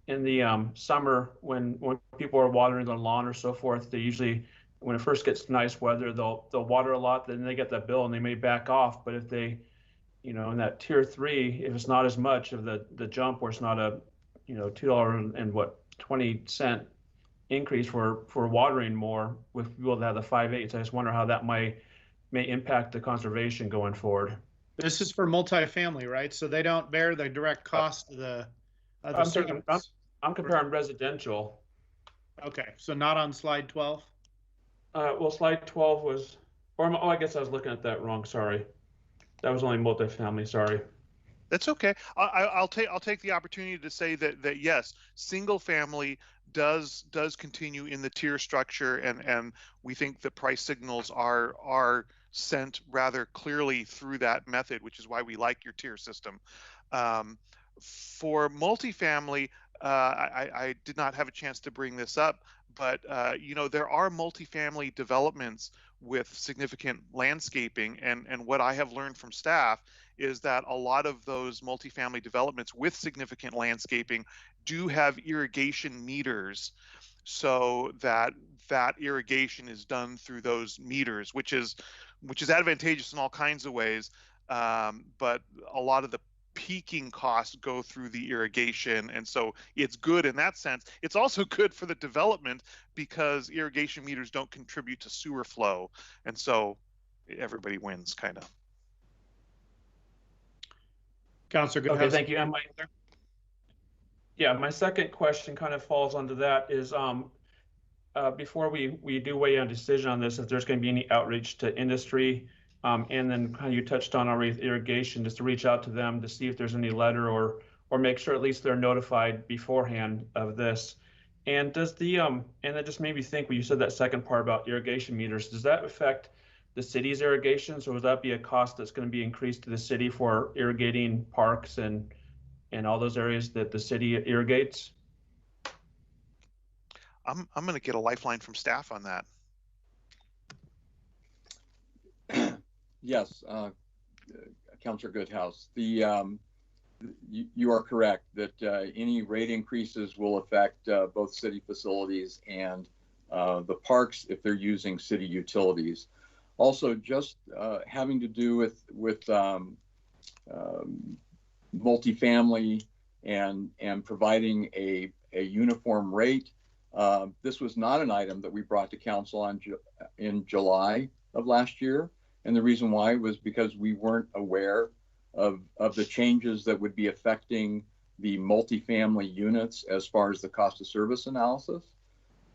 in the summer, when people are watering their lawn or so forth, they usually, when it first gets nice weather, they'll water a lot, then they get that bill and they may back off. But if they, in that tier 3, if it's not as much of the jump, where it's not a $2.20 increase for watering more with people that have the 5/8, I just wonder how that may impact the conservation going forward. This is for multifamily, right? So they don't bear the direct cost of the service. I'm comparing residential. Okay, so not on slide 12? Well, slide 12 was, I guess I was looking at that wrong. Sorry, that was only multifamily. Sorry. That's okay. I'll take the opportunity to say that yes, single family does continue in the tier structure, and we think the price signals are sent rather clearly through that method, which is why we like your tier system. For multifamily, I did not have a chance to bring this up, but there are multifamily developments with significant landscaping, and what I have learned from staff is that a lot of those multifamily developments with significant landscaping do have irrigation meters, so that irrigation is done through those meters, which is advantageous in all kinds of ways, but a lot of the peaking costs go through the irrigation, and so it's good in that sense. It's also good for the development because irrigation meters don't contribute to sewer flow, and so everybody wins, kind of. Councilor Goodhouse. Okay, thank you. And my second question kind of falls onto that is, before we do weigh in a decision on this, if there's going to be any outreach to industry And then kind of you touched on already irrigation, just to reach out to them to see if there's any letter or make sure at least they're notified beforehand of this. And does the and that just made me think when you said that second part about irrigation meters, does that affect the city's irrigations, or would that be a cost that's going to be increased to the city for irrigating parks and all those areas that the city irrigates? I'm going to get a lifeline from staff on that. Yes, Councilor Goodhouse. You are correct that any rate increases will affect both city facilities and the parks if they're using city utilities. Also, just having to do with multifamily and providing a uniform rate. This was not an item that we brought to council in July of last year. And the reason why was because we weren't aware of the changes that would be affecting the multifamily units as far as the cost of service analysis.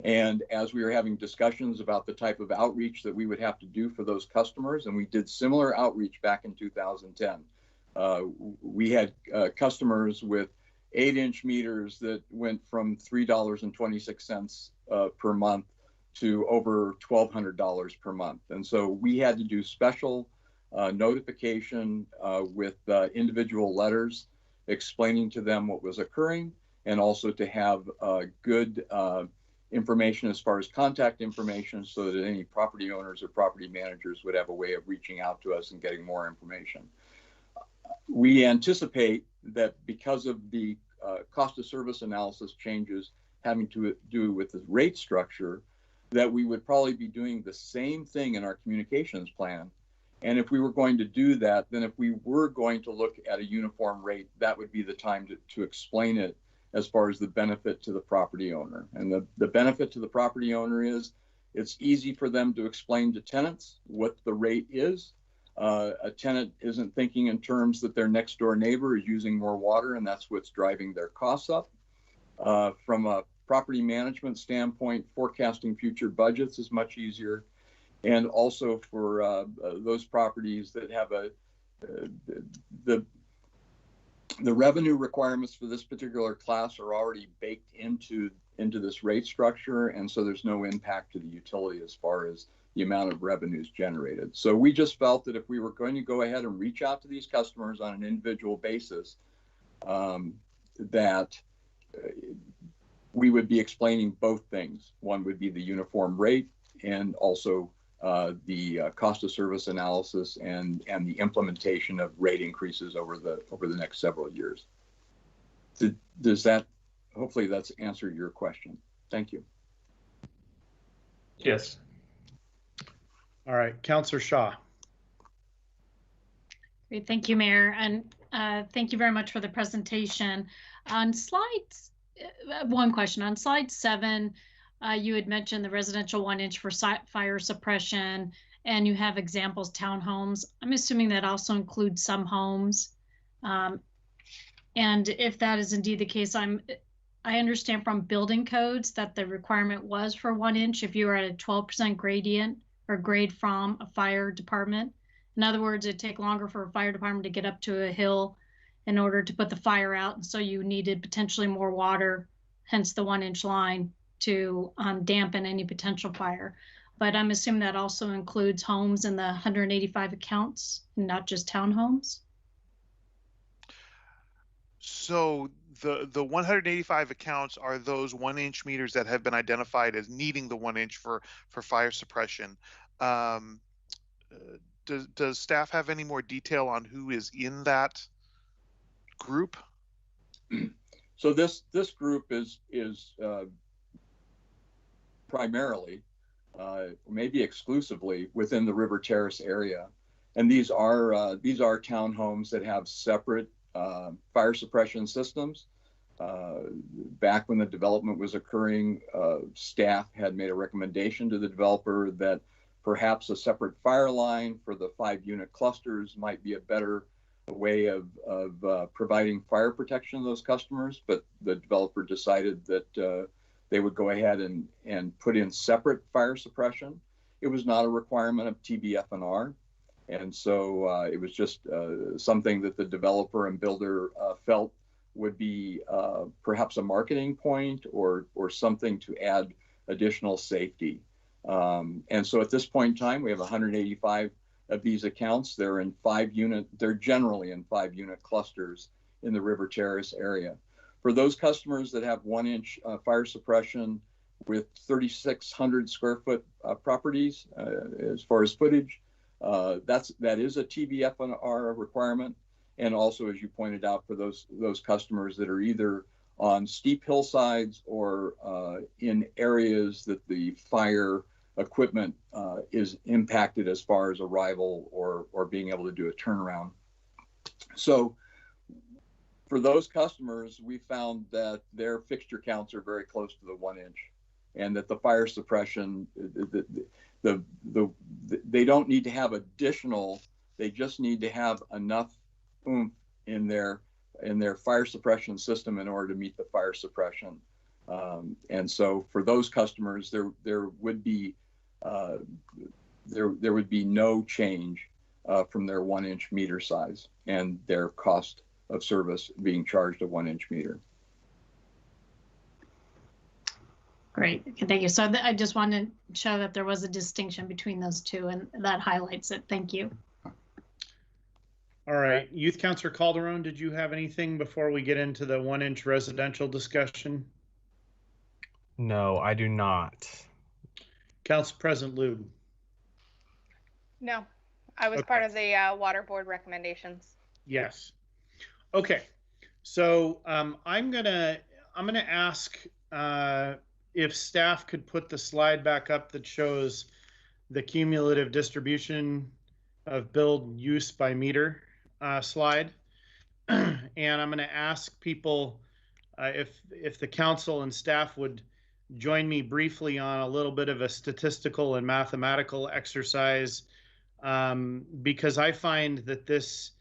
And as we were having discussions about the type of outreach that we would have to do for those customers, and we did similar outreach back in 2010. We had customers with 8-inch meters that went from $3.26 per month to over $1,200 per month. And so we had to do special notification with individual letters explaining to them what was occurring, and also to have good information as far as contact information so that any property owners or property managers would have a way of reaching out to us and getting more information. We anticipate that because of the cost of service analysis changes having to do with the rate structure, that we would probably be doing the same thing in our communications plan. And if we were going to do that, then if we were going to look at a uniform rate, that would be the time to explain it as far as the benefit to the property owner. And the benefit to the property owner is it's easy for them to explain to tenants what the rate is. A tenant isn't thinking in terms that their next door neighbor is using more water and that's what's driving their costs up. From a property management standpoint, forecasting future budgets is much easier. And also for those properties that have the revenue requirements for this particular class are already baked into this rate structure. And so there's no impact to the utility as far as the amount of revenues generated. So we just felt that if we were going to go ahead and reach out to these customers on an individual basis, that we would be explaining both things. One would be the uniform rate, and also the cost of service analysis and the implementation of rate increases over the next several years. Does that, hopefully that's answered your question. Thank you. Yes. All right, Councilor Shaw. Great, thank you, Mayor, and thank you very much for the presentation. On slides, one question on slide 7. You had mentioned the residential 1-inch for fire suppression, and you have examples, townhomes. I'm assuming that also includes some homes. And if that is indeed the case, I understand from building codes that the requirement was for 1-inch if you were at a 12% gradient or grade from a fire department. In other words, it'd take longer for a fire department to get up to a hill in order to put the fire out. And so you needed potentially more water, hence the 1-inch line, to dampen any potential fire. But I'm assuming that also includes homes in the 185 accounts, not just townhomes. So the 185 accounts are those 1-inch meters that have been identified as needing the 1-inch for fire suppression. Does staff have any more detail on who is in that group? So this group is primarily, maybe exclusively, within the River Terrace area, and these are townhomes that have separate fire suppression systems. Back when the development was occurring, staff had made a recommendation to the developer that perhaps a separate fire line for the 5-unit clusters might be a better way of providing fire protection to those customers, but the developer decided that they would go ahead and put in separate fire suppression. It was not a requirement of TBF&R. And so it was just something that the developer and builder felt would be perhaps a marketing point or something to add additional safety. And so at this point in time, we have 185 of these accounts. They're generally in 5-unit clusters in the River Terrace area. For those customers that have 1-inch fire suppression with 3,600 square foot properties, as far as footage, that is a TVFR requirement. And also, as you pointed out, for those customers that are either on steep hillsides or in areas that the fire equipment is impacted as far as arrival or being able to do a turnaround. So for those customers, we found that their fixture counts are very close to the 1-inch, and that the fire suppression, they don't need to have additional, they just need to have enough oomph in their fire suppression system in order to meet the fire suppression. And so for those customers, there would be no change from their 1-inch meter size and their cost of service being charged a 1-inch meter. Great, thank you. So I just wanted to show that there was a distinction between those two, and that highlights it. Thank you. All right, Youth Councilor Calderon, did you have anything before we get into the 1-inch residential discussion? No, I do not. Council President Lube. No, I was part of the water board recommendations. Yes. Okay, so I'm gonna ask if staff could put the slide back up that shows the cumulative distribution of billed use by meter slide. And I'm going to ask people if the council and staff would join me briefly on a little bit of a statistical and mathematical exercise, because I find that this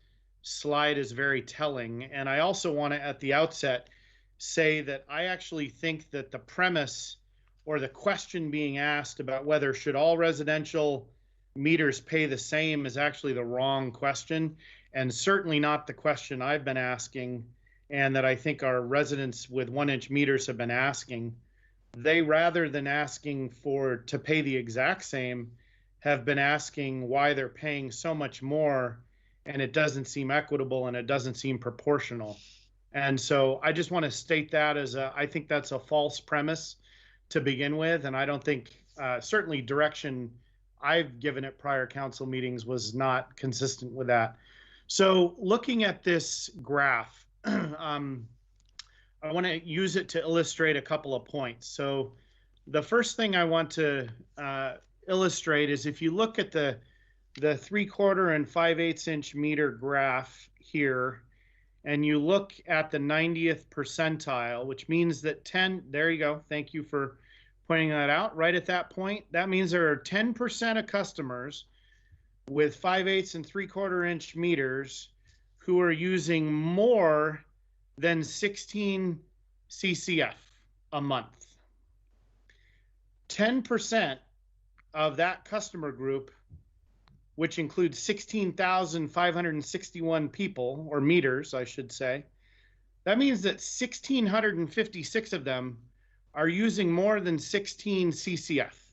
slide is very telling. And I also want to, at the outset, say that I actually think that the premise or the question being asked about whether should all residential meters pay the same is actually the wrong question, and certainly not the question I've been asking and that I think our residents with 1-inch meters have been asking. They, rather than asking to pay the exact same, have been asking why they're paying so much more, and it doesn't seem equitable and it doesn't seem proportional. And so I just want to state that as I think that's a false premise to begin with, and I don't think certainly direction I've given at prior council meetings was not consistent with that. So looking at this graph, I want to use it to illustrate a couple of points. So the first thing I want to illustrate is if you look at the 3/4 and 5/8 inch meter graph here, and you look at the 90th percentile, which means that 10, there you go, thank you for pointing that out, right at that point, that means there are 10% of customers with 5/8 and 3/4 inch meters who are using more than 16 CCF a month. 10% of that customer group, which includes 16,561 people, or meters, I should say, that means that 1,656 of them are using more than 16 CCF.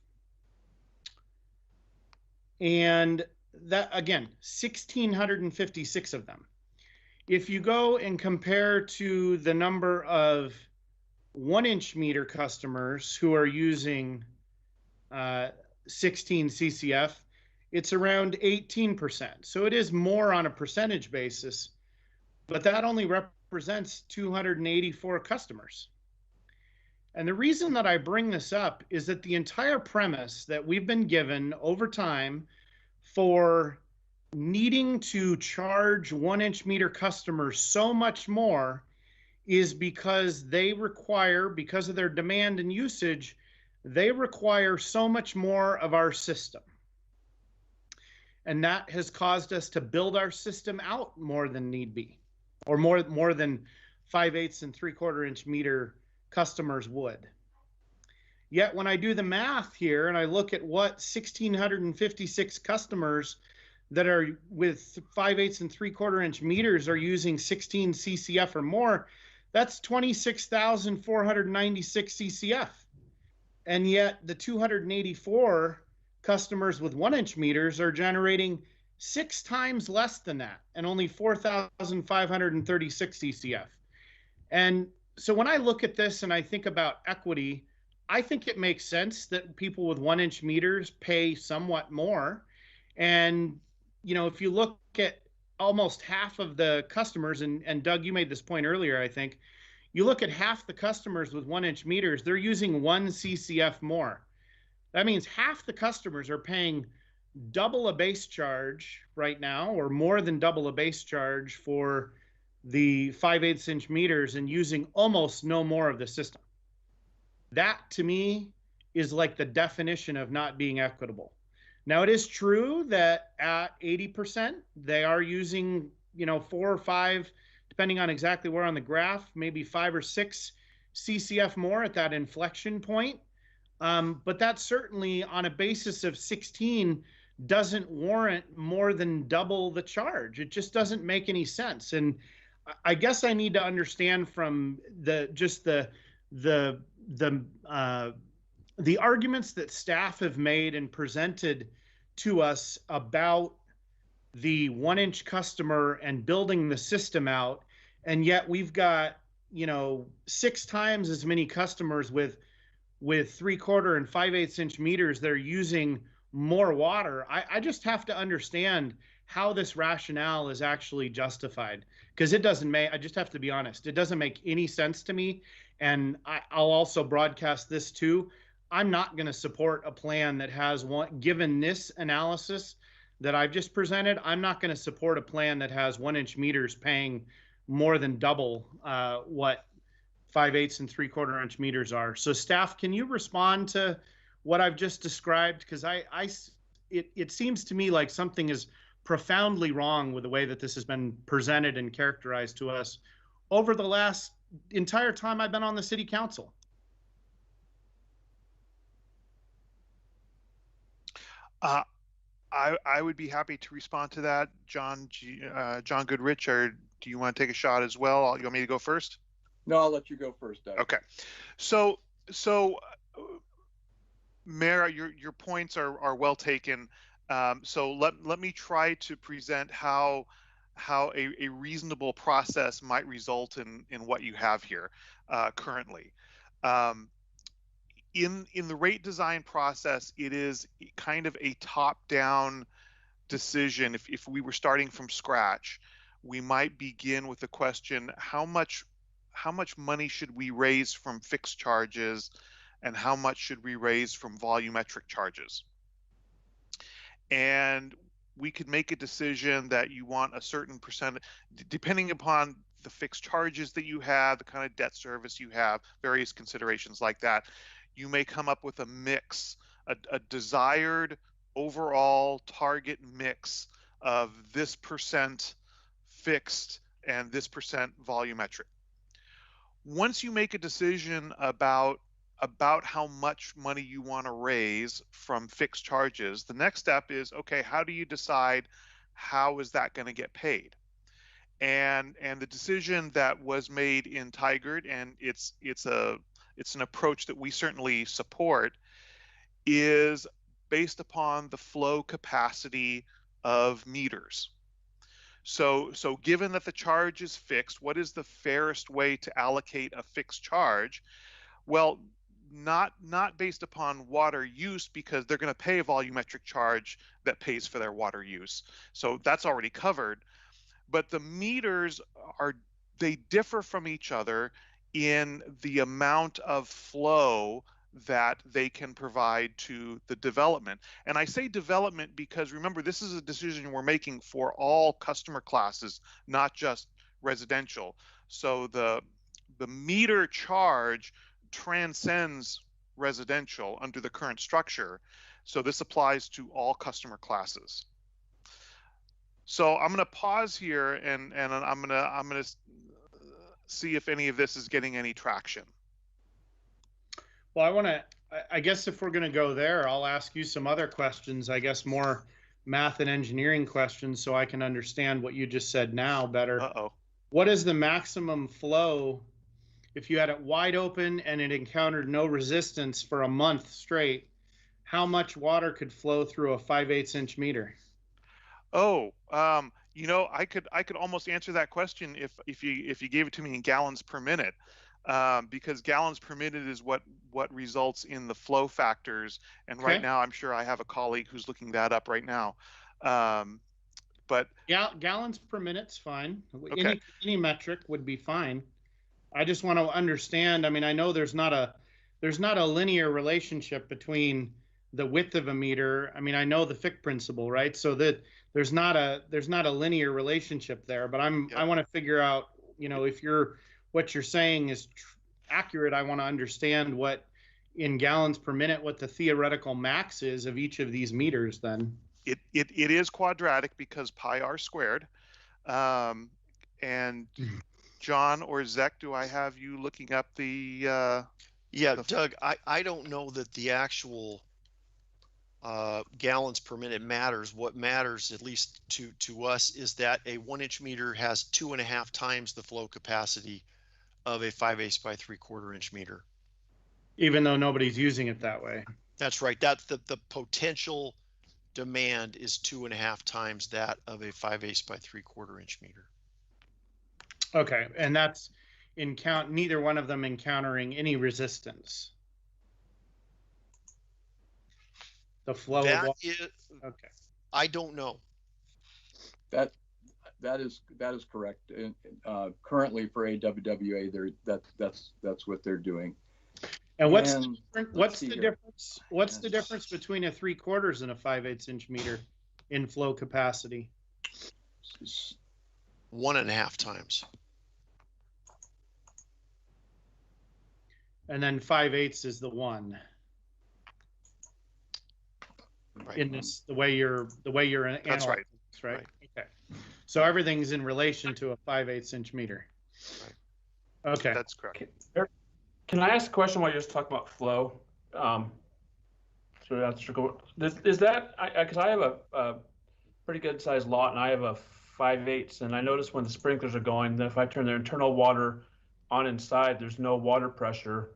And that, again, 1,656 of them. If you go and compare to the number of 1-inch meter customers who are using 16 CCF, it's around 18%. So it is more on a percentage basis, but that only represents 284 customers. And the reason that I bring this up is that the entire premise that we've been given over time for needing to charge 1-inch meter customers so much more is because they require, because of their demand and usage, they require so much more of our system. And that has caused us to build our system out more than need be, or more than 5/8 and 3/4 inch meter customers would. Yet when I do the math here and I look at what 1,656 customers that are with 5/8 and 3/4 inch meters are using 16 CCF or more, that's 26,496 CCF. And yet the 284 customers with 1-inch meters are generating 6 times less than that and only 4,536 CCF. And so when I look at this and I think about equity, I think it makes sense that people with 1-inch meters pay somewhat more. And, you know, if you look at almost half of the customers, and Doug, you made this point earlier, I think, you look at half the customers with 1-inch meters, they're using 1 CCF more. That means half the customers are paying double a base charge right now, or more than double a base charge for the 5/8 inch meters and using almost no more of the system. That to me is like the definition of not being equitable. Now, it is true that at 80%, they are using, you know, 4 or 5, depending on exactly where on the graph, maybe 5 or 6 CCF more at that inflection point. But that certainly on a basis of 16 doesn't warrant more than double the charge. It just doesn't make any sense. And I guess I need to understand from the arguments that staff have made and presented to us about the 1-inch customer and building the system out, and yet we've got, you know, 6 times as many customers with 3/4 and 5/8 inch meters that are using more water. I just have to understand how this rationale is actually justified, because it doesn't make, I just have to be honest, it doesn't make any sense to me. And I'll also broadcast this too. I'm not going to support a plan that has one, given this analysis that I've just presented, I'm not going to support a plan that has 1-inch meters paying more than double what 5/8 and 3/4 inch meters are. So staff, can you respond to what I've just described? Because it seems to me like something is profoundly wrong with the way that this has been presented and characterized to us over the last entire time I've been on the city council. I would be happy to respond to that, John Goodrich, or do you want to take a shot as well? You want me to go first? No, I'll let you go first, Doug. Okay. So Mayor, your points are well taken. So let me try to present how a reasonable process might result in what you have here currently. In the rate design process, it is kind of a top-down decision. If we were starting from scratch, we might begin with the question, how much money should we raise from fixed charges, and how much should we raise from volumetric charges? And we could make a decision that you want a certain percent, depending upon the fixed charges that you have, the kind of debt service you have, various considerations like that. You may come up with a mix, a desired overall target mix of this percent fixed and this percent volumetric. Once you make a decision about how much money you want to raise from fixed charges, the next step is, okay, how do you decide how is that going to get paid? And the decision that was made in Tigard, and it's an approach that we certainly support, is based upon the flow capacity of meters. So given that the charge is fixed, what is the fairest way to allocate a fixed charge? Well, not based upon water use, because they're going to pay a volumetric charge that pays for their water use. So that's already covered. But the meters they differ from each other in the amount of flow that they can provide to the development. And I say development because, remember, this is a decision we're making for all customer classes, not just residential. So the meter charge transcends residential under the current structure. So this applies to all customer classes. So I'm going to pause here and I'm going to see if any of this is getting any traction. Well, I guess if we're going to go there, I'll ask you some other questions, I guess more math and engineering questions so I can understand what you just said now better. Uh-oh. What is the maximum flow if you had it wide open and it encountered no resistance for a month straight? How much water could flow through a 5/8 inch meter? Oh, you know, I could almost answer that question if you gave it to me in gallons per minute, because gallons per minute is what results in the flow factors. And right now, I'm sure I have a colleague who's looking that up right now. But yeah, gallons per minute's fine. Okay. Any metric would be fine. I just want to understand. I mean, I know there's not a linear relationship between the width of a meter. I mean, I know the Fick principle, right? So that there's not a linear relationship there. But I want to figure out, you know, if what you're saying is accurate. I want to understand what in gallons per minute what the theoretical max is of each of these meters. Then it is quadratic because pi r squared. And John or Zach, do I have you looking up the? Yeah, Doug, I don't know that the actual gallons per minute matters. What matters, at least to us, is that a 1 inch meter has 2.5 times the flow capacity of a 5/8 by 3/4 inch meter. Even though nobody's using it that way. That's right. That's the potential demand is 2.5 times that of a 5/8 by 3/4 inch meter. Okay, and that's neither one of them encountering any resistance. The flow of water. Okay. I don't know. That is correct. Currently for AWWA, that's what they're doing. And what's the difference? What's the difference between a 3/4 and a 5/8 inch meter in flow capacity? 1.5 times. And then 5/8 is the one. Right. In this, the way you're That's right. This, right? Okay. So everything's in relation to a 5/8 inch meter. Right. Okay. That's correct. Can I ask a question while you're just talking about flow? So that's is that because I have a pretty good sized lot and I have a 5/8, and I notice when the sprinklers are going, that if I turn the internal water on inside, there's no water pressure.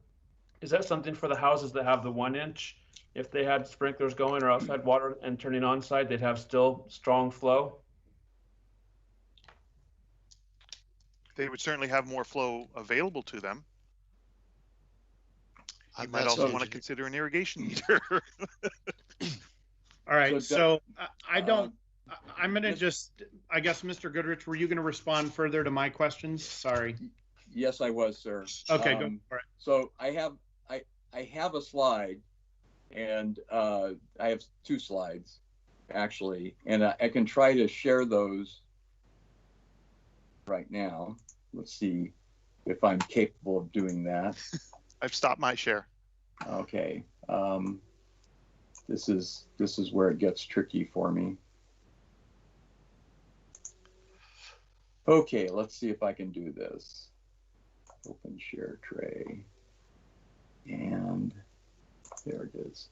Is that something for the houses that have the 1 inch? If they had sprinklers going or outside water and turning on side, they'd have still strong flow? They would certainly have more flow available to them. You might That's also want to consider an irrigation meter. All right, so I'm going to just, I guess, Mr. Goodrich, were you going to respond further to my questions? Sorry. Yes, I was, sir. Okay, go for it. So I have a slide, and I have 2 slides, actually, and I can try to share those right now. Let's see if I'm capable of doing that. I've stopped my share. Okay. This is where it gets tricky for me. Okay, let's see if I can do this. Open share tray. And there it is.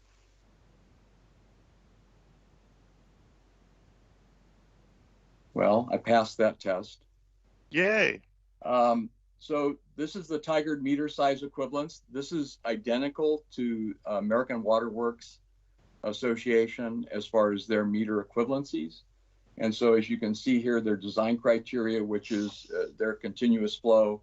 Well, I passed that test. Yay. So this is the Tigard meter size equivalence. This is identical to American Water Works Association as far as their meter equivalencies. And so as you can see here, their design criteria, which is their continuous flow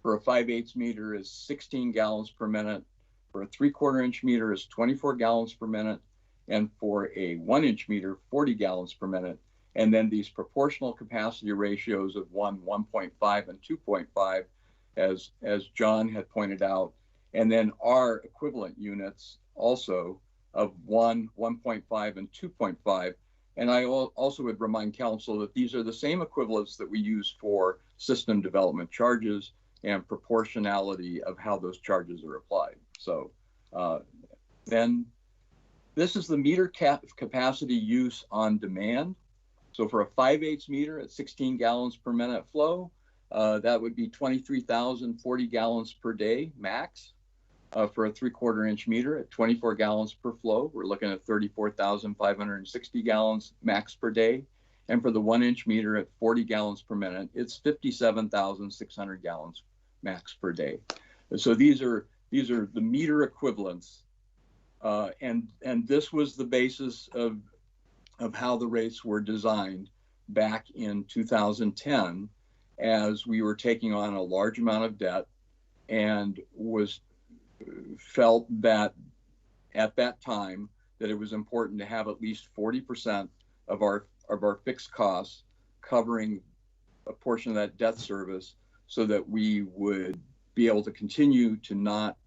for a 5/8 meter is 16 gallons per minute. For a 3/4 inch meter is 24 gallons per minute. And for a 1 inch meter, 40 gallons per minute. And then these proportional capacity ratios of 1, 1.5, and 2.5, as John had pointed out. And then our equivalent units also of 1, 1.5, and 2.5. And I also would remind council that these are the same equivalents that we use for system development charges and proportionality of how those charges are applied. So then this is the meter capacity use on demand. So for a 5/8 meter at 16 gallons per minute flow, that would be 23,040 gallons per day max. For a 3/4 inch meter at 24 gallons per flow, we're looking at 34,560 gallons max per day. And for the 1 inch meter at 40 gallons per minute, it's 57,600 gallons max per day. So these are the meter equivalents. And this was the basis of how the rates were designed back in 2010, as we were taking on a large amount of debt and felt that at that time that it was important to have at least 40% of our fixed costs covering a portion of that debt service, so that we would be able to continue to not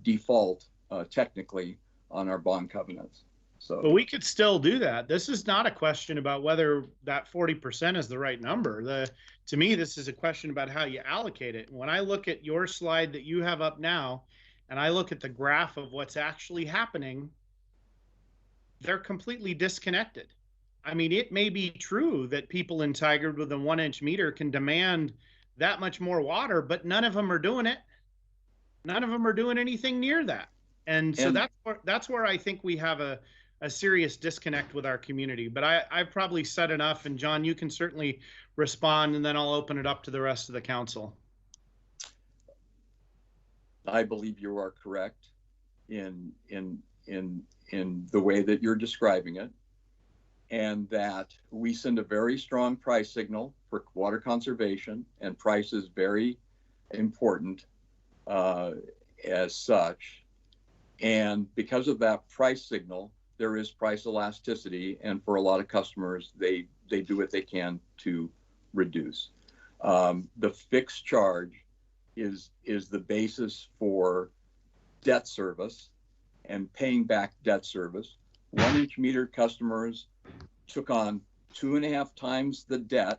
default technically on our bond covenants. But we could still do that. This is not a question about whether that 40% is the right number. To me, this is a question about how you allocate it. When I look at your slide that you have up now, and I look at the graph of what's actually happening, they're completely disconnected. I mean, it may be true that people in Tigard with a 1 inch meter can demand that much more water, but none of them are doing it. None of them are doing anything near that. And so that's where I think we have a serious disconnect with our community. But I've probably said enough, and John, you can certainly respond, and then I'll open it up to the rest of the council. I believe you are correct in the way that you're describing it, and that we send a very strong price signal for water conservation, and price is very important as such. And because of that price signal, there is price elasticity, and for a lot of customers, they do what they can to reduce. The fixed charge is the basis for debt service and paying back debt service. 1 inch meter customers took on 2.5 times the debt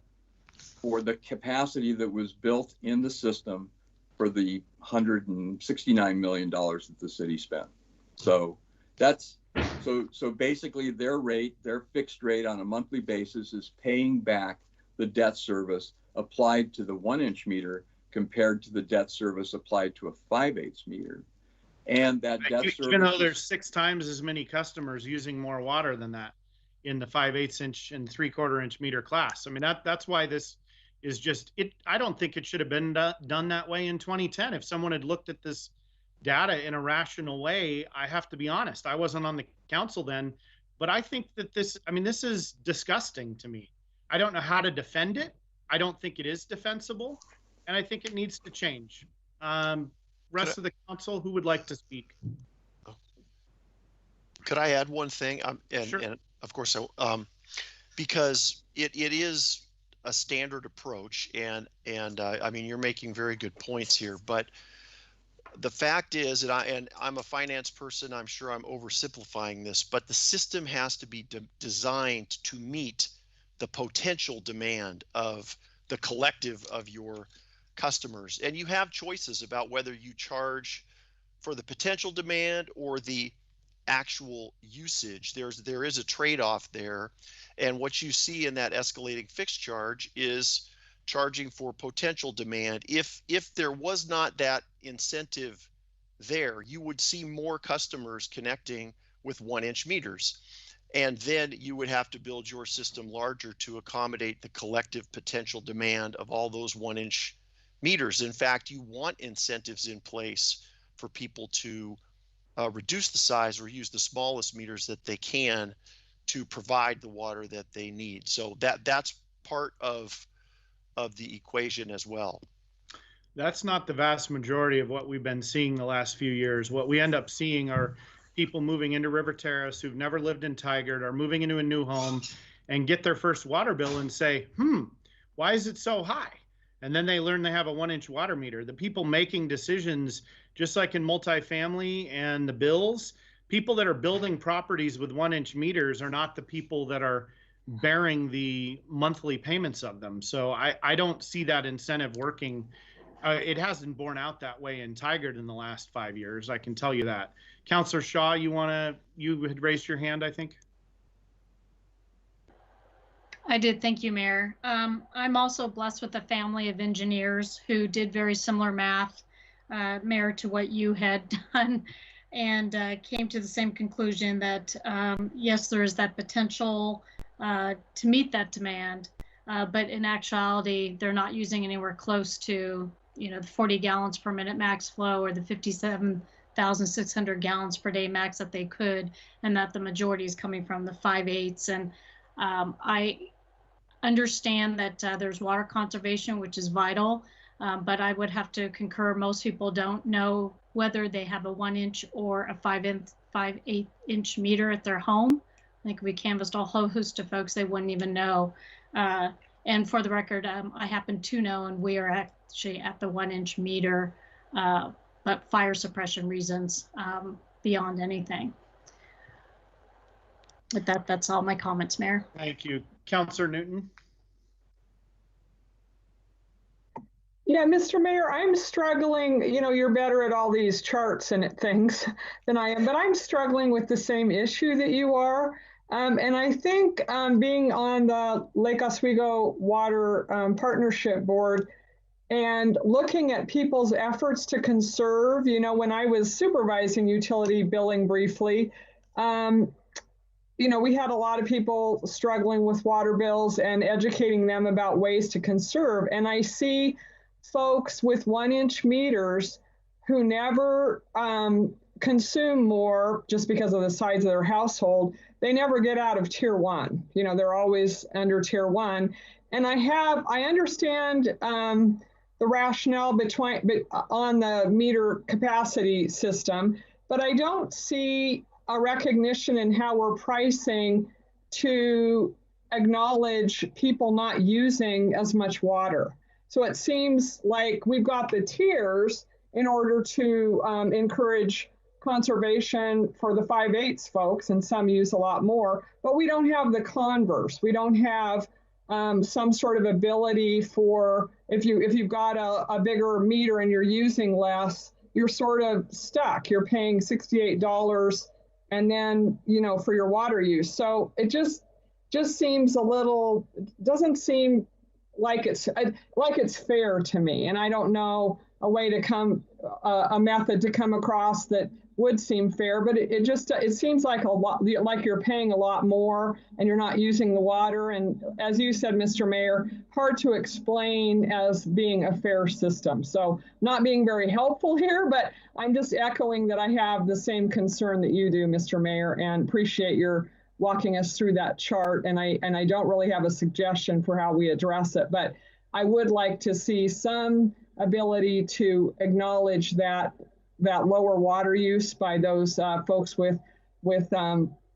for the capacity that was built in the system for the $169 million that the city spent. So so basically their fixed rate on a monthly basis is paying back the debt service applied to the 1 inch meter compared to the debt service applied to a 5/8 meter. And that debt service, even though there's 6 times as many customers using more water than that in the 5/8 inch and 3/4 inch meter class. I mean, that's why this is just it. I don't think it should have been done that way in 2010. If someone had looked at this data in a rational way, I have to be honest, I wasn't on the council then, but I think that this is disgusting to me. I don't know how to defend it. I don't think it is defensible, and I think it needs to change. Rest of the council, who would like to speak? Could I add one thing? Sure. And of course, because it is a standard approach, and I mean, you're making very good points here, but the fact is, and I'm a finance person, I'm sure I'm oversimplifying this, but the system has to be designed to meet the potential demand of the collective of your customers. And you have choices about whether you charge for the potential demand or the actual usage. There is a trade-off there. And what you see in that escalating fixed charge is charging for potential demand. If there was not that incentive there, you would see more customers connecting with 1 inch meters. And then you would have to build your system larger to accommodate the collective potential demand of all those 1 inch meters. In fact, you want incentives in place for people to reduce the size or use the smallest meters that they can to provide the water that they need. So that's part of the equation as well. That's not the vast majority of what we've been seeing the last few years. What we end up seeing are people moving into River Terrace who've never lived in Tigard, are moving into a new home and get their first water bill and say, why is it so high? And then they learn they have a 1 inch water meter. The people making decisions, just like in multifamily and the bills, people that are building properties with 1 inch meters are not the people that are bearing the monthly payments of them. So I don't see that incentive working. It hasn't borne out that way in Tigard in the last 5 years. I can tell you that. Councillor Shaw, you had raised your hand, I think. I did. Thank you, Mayor. I'm also blessed with a family of engineers who did very similar math Mayor, to what you had done, and came to the same conclusion that yes, there is that potential to meet that demand, but in actuality, they're not using anywhere close to, you know, the 40 gallons per minute max flow or the 57,600 gallons per day max that they could, and that the majority is coming from the 5/8. And I understand that there's water conservation, which is vital, but I would have to concur, most people don't know whether they have a 1 inch or a 5/8 inch meter at their home. I think we canvassed a whole host of folks, they wouldn't even know. And for the record, I happen to know, and we are actually at the 1 inch meter, but fire suppression reasons beyond anything. With that, that's all my comments, Mayor. Thank you. Councillor Newton. Yeah, Mr. Mayor, I'm struggling. You know, you're better at all these charts and things than I am, but I'm struggling with the same issue that you are. And I think being on the Lake Oswego Water Partnership Board and looking at people's efforts to conserve, you know, when I was supervising utility billing briefly, you know, we had a lot of people struggling with water bills and educating them about ways to conserve. And I see folks with 1 inch meters who never consume more just because of the size of their household. They never get out of tier 1. You know, they're always under tier 1. And I understand the rationale on the meter capacity system, but I don't see a recognition in how we're pricing to acknowledge people not using as much water. So it seems like we've got the tiers in order to encourage conservation for the 5/8 folks, and some use a lot more, but we don't have the converse. We don't have some sort of ability for, if you've got a bigger meter and you're using less, you're sort of stuck. You're paying $68 and then, you know, for your water use. So it just seems a little, doesn't seem like it's fair to me. And I don't know a way to a method to come across that would seem fair, but it seems like a lot, like you're paying a lot more and you're not using the water. And as you said, Mr. Mayor, hard to explain as being a fair system. So not being very helpful here, but I'm just echoing that I have the same concern that you do, Mr. Mayor, and appreciate your walking us through that chart. And I don't really have a suggestion for how we address it, but I would like to see some ability to acknowledge that lower water use by those folks with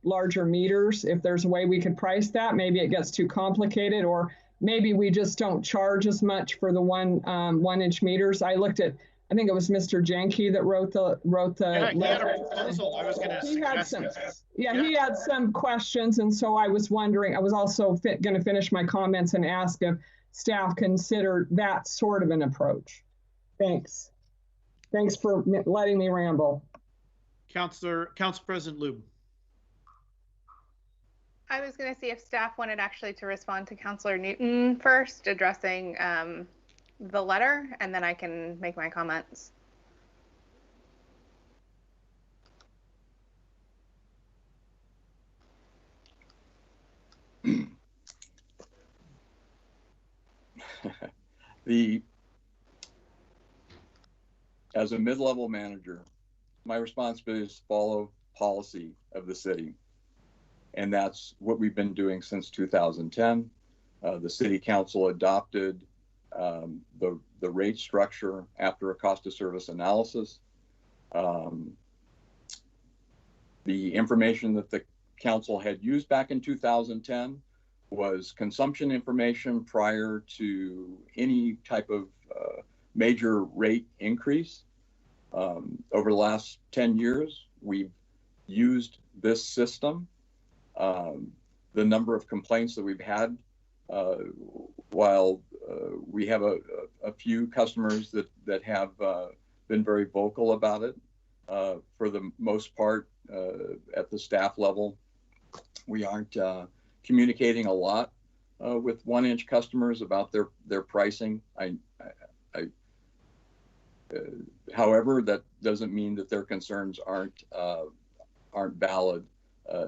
larger meters. If there's a way we could price that, maybe it gets too complicated, or maybe we just don't charge as much for the 1 inch meters. I looked at, I think it was Mr. Jenke that wrote the Yeah, he had letter. a proposal. I was going to suggest He had some questions, and so I was wondering, I was also going to finish my comments and ask if staff considered that sort of an approach. Thanks. Thanks for letting me ramble. Council President Lube. I was going to see if staff wanted actually to respond to Councillor Newton first, addressing the letter, and then I can make my comments. As a mid-level manager, my responsibility is to follow policy of the city. And that's what we've been doing since 2010. The city council adopted the rate structure after a cost of service analysis. The information that the council had used back in 2010 was consumption information prior to any type of major rate increase. Over the last 10 years, we've used this system. The number of complaints that we've had, while we have a few customers that have been very vocal about it, for the most part, at the staff level, we aren't communicating a lot with 1 inch customers about their pricing. However, that doesn't mean that their concerns aren't valid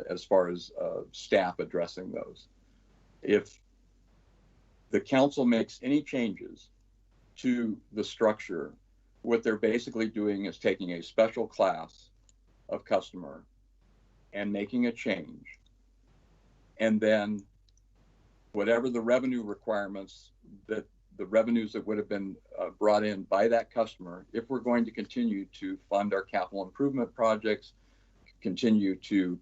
as far as staff addressing those. If the council makes any changes to the structure, what they're basically doing is taking a special class of customer and making a change. And then whatever the revenue requirements, that the revenues that would have been brought in by that customer, if we're going to continue to fund our capital improvement projects, continue to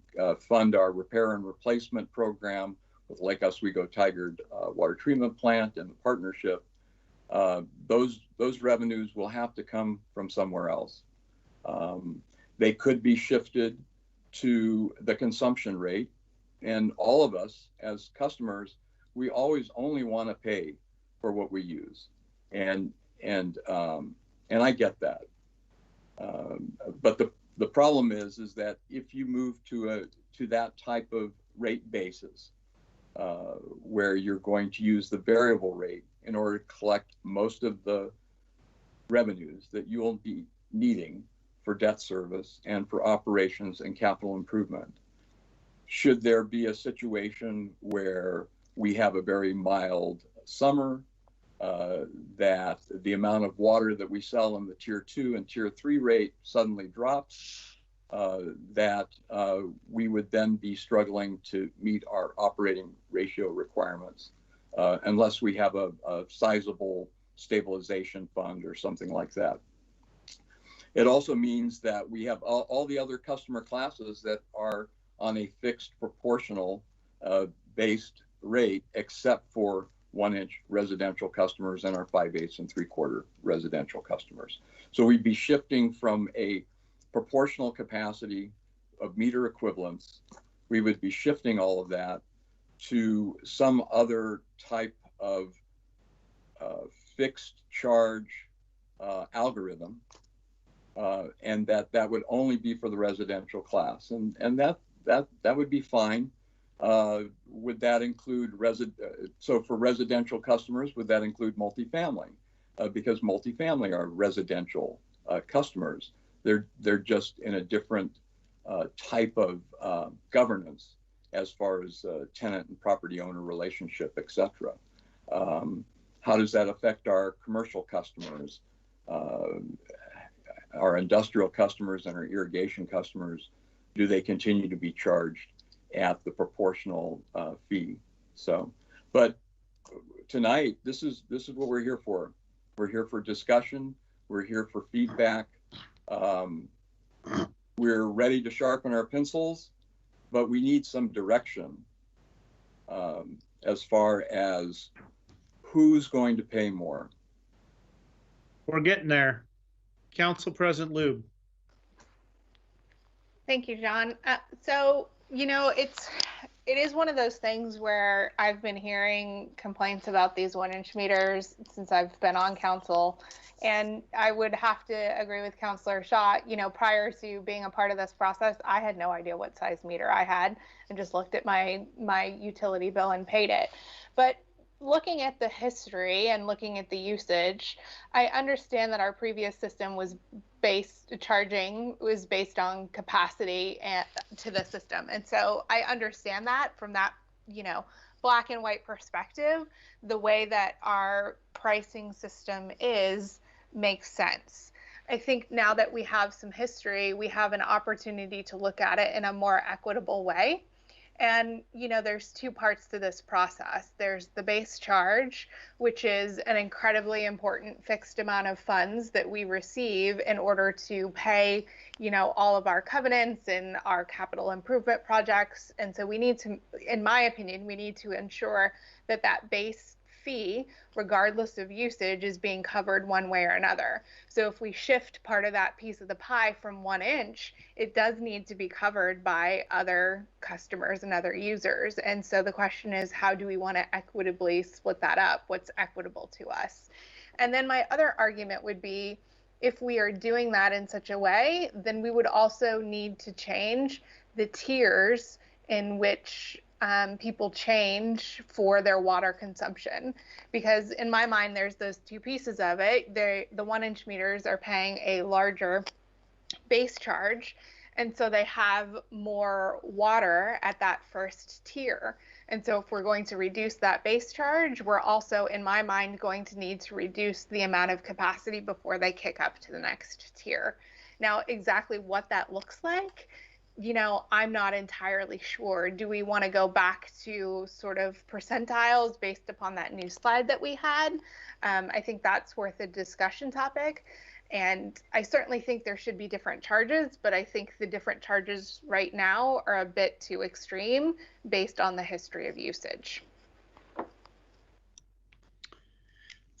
fund our repair and replacement program with Lake Oswego Tigard water treatment plant and the partnership, those revenues will have to come from somewhere else. They could be shifted to the consumption rate, and all of us as customers, we always only want to pay for what we use, and I get that. But the problem is that if you move to that type of rate basis, where you're going to use the variable rate in order to collect most of the revenues that you will be needing for debt service and for operations and capital improvement, should there be a situation where we have a very mild summer, that the amount of water that we sell in the tier 2 and tier 3 rate suddenly drops, that we would then be struggling to meet our operating ratio requirements, unless we have a sizable stabilization fund or something like that. It also means that we have all the other customer classes that are on a fixed proportional based rate, except for 1-inch residential customers and our 5/8 and 3/4 residential customers. So we'd be shifting from a proportional capacity of meter equivalents. We would be shifting all of that to some other type of fixed charge algorithm, and that would only be for the residential class, and that would be fine. Would that include so for residential customers, would that include multifamily? Because multifamily are residential customers. They're just in a different type of governance as far as tenant and property owner relationship, etc. How does that affect our commercial customers, our industrial customers, and our irrigation customers? Do they continue to be charged at the proportional fee? So, but tonight, this is what we're here for. We're here for discussion. We're here for feedback. We're ready to sharpen our pencils, but we need some direction as far as who's going to pay more. We're getting there. Council President Lube. Thank you, John. So, you know, it is one of those things where I've been hearing complaints about these 1-inch meters since I've been on council. And I would have to agree with Councilor Shaw. You know, prior to being a part of this process, I had no idea what size meter I had and just looked at my utility bill and paid it. But looking at the history and looking at the usage, I understand that our previous system was based on capacity to the system. And so I understand that from that, you know, black and white perspective, the way that our pricing system makes sense. I think now that we have some history, we have an opportunity to look at it in a more equitable way. And, you know, there's two parts to this process. There's the base charge, which is an incredibly important fixed amount of funds that we receive in order to pay, you know, all of our covenants and our capital improvement projects. And so we need to, in my opinion, we need to ensure that that base fee, regardless of usage, is being covered one way or another. So if we shift part of that piece of the pie from 1 inch, it does need to be covered by other customers and other users. And so the question is, how do we want to equitably split that up? What's equitable to us? And then my other argument would be, if we are doing that in such a way, then we would also need to change the tiers in which people change for their water consumption, because in my mind there's those two pieces of it. The 1-inch meters are paying a larger base charge, and so they have more water at that first tier. And so if we're going to reduce that base charge, we're also, in my mind, going to need to reduce the amount of capacity before they kick up to the next tier. Now, exactly what that looks like, you know, I'm not entirely sure. Do we want to go back to sort of percentiles based upon that new slide that we had? I think that's worth a discussion topic. And I certainly think there should be different charges, but I think the different charges right now are a bit too extreme based on the history of usage.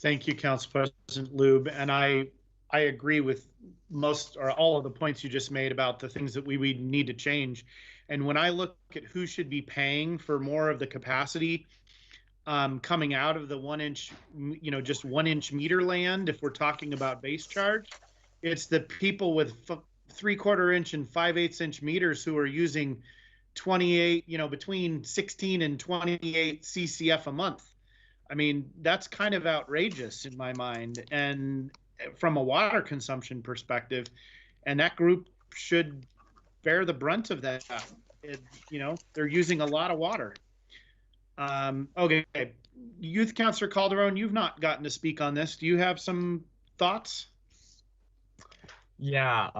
Thank you, Council President Lube. And I agree with most or all of the points you just made about the things that we need to change. And when I look at who should be paying for more of the capacity coming out of the 1-inch, you know, just 1-inch meter land, if we're talking about base charge, it's the people with 3/4 inch and 5/8 inch meters who are using 28, you know, between 16 and 28 CCF a month. I mean, that's kind of outrageous in my mind, and from a water consumption perspective, and that group should bear the brunt of that. You know, they're using a lot of water. Okay, Youth Councilor Calderon, you've not gotten to speak on this. Do you have some thoughts? Yeah,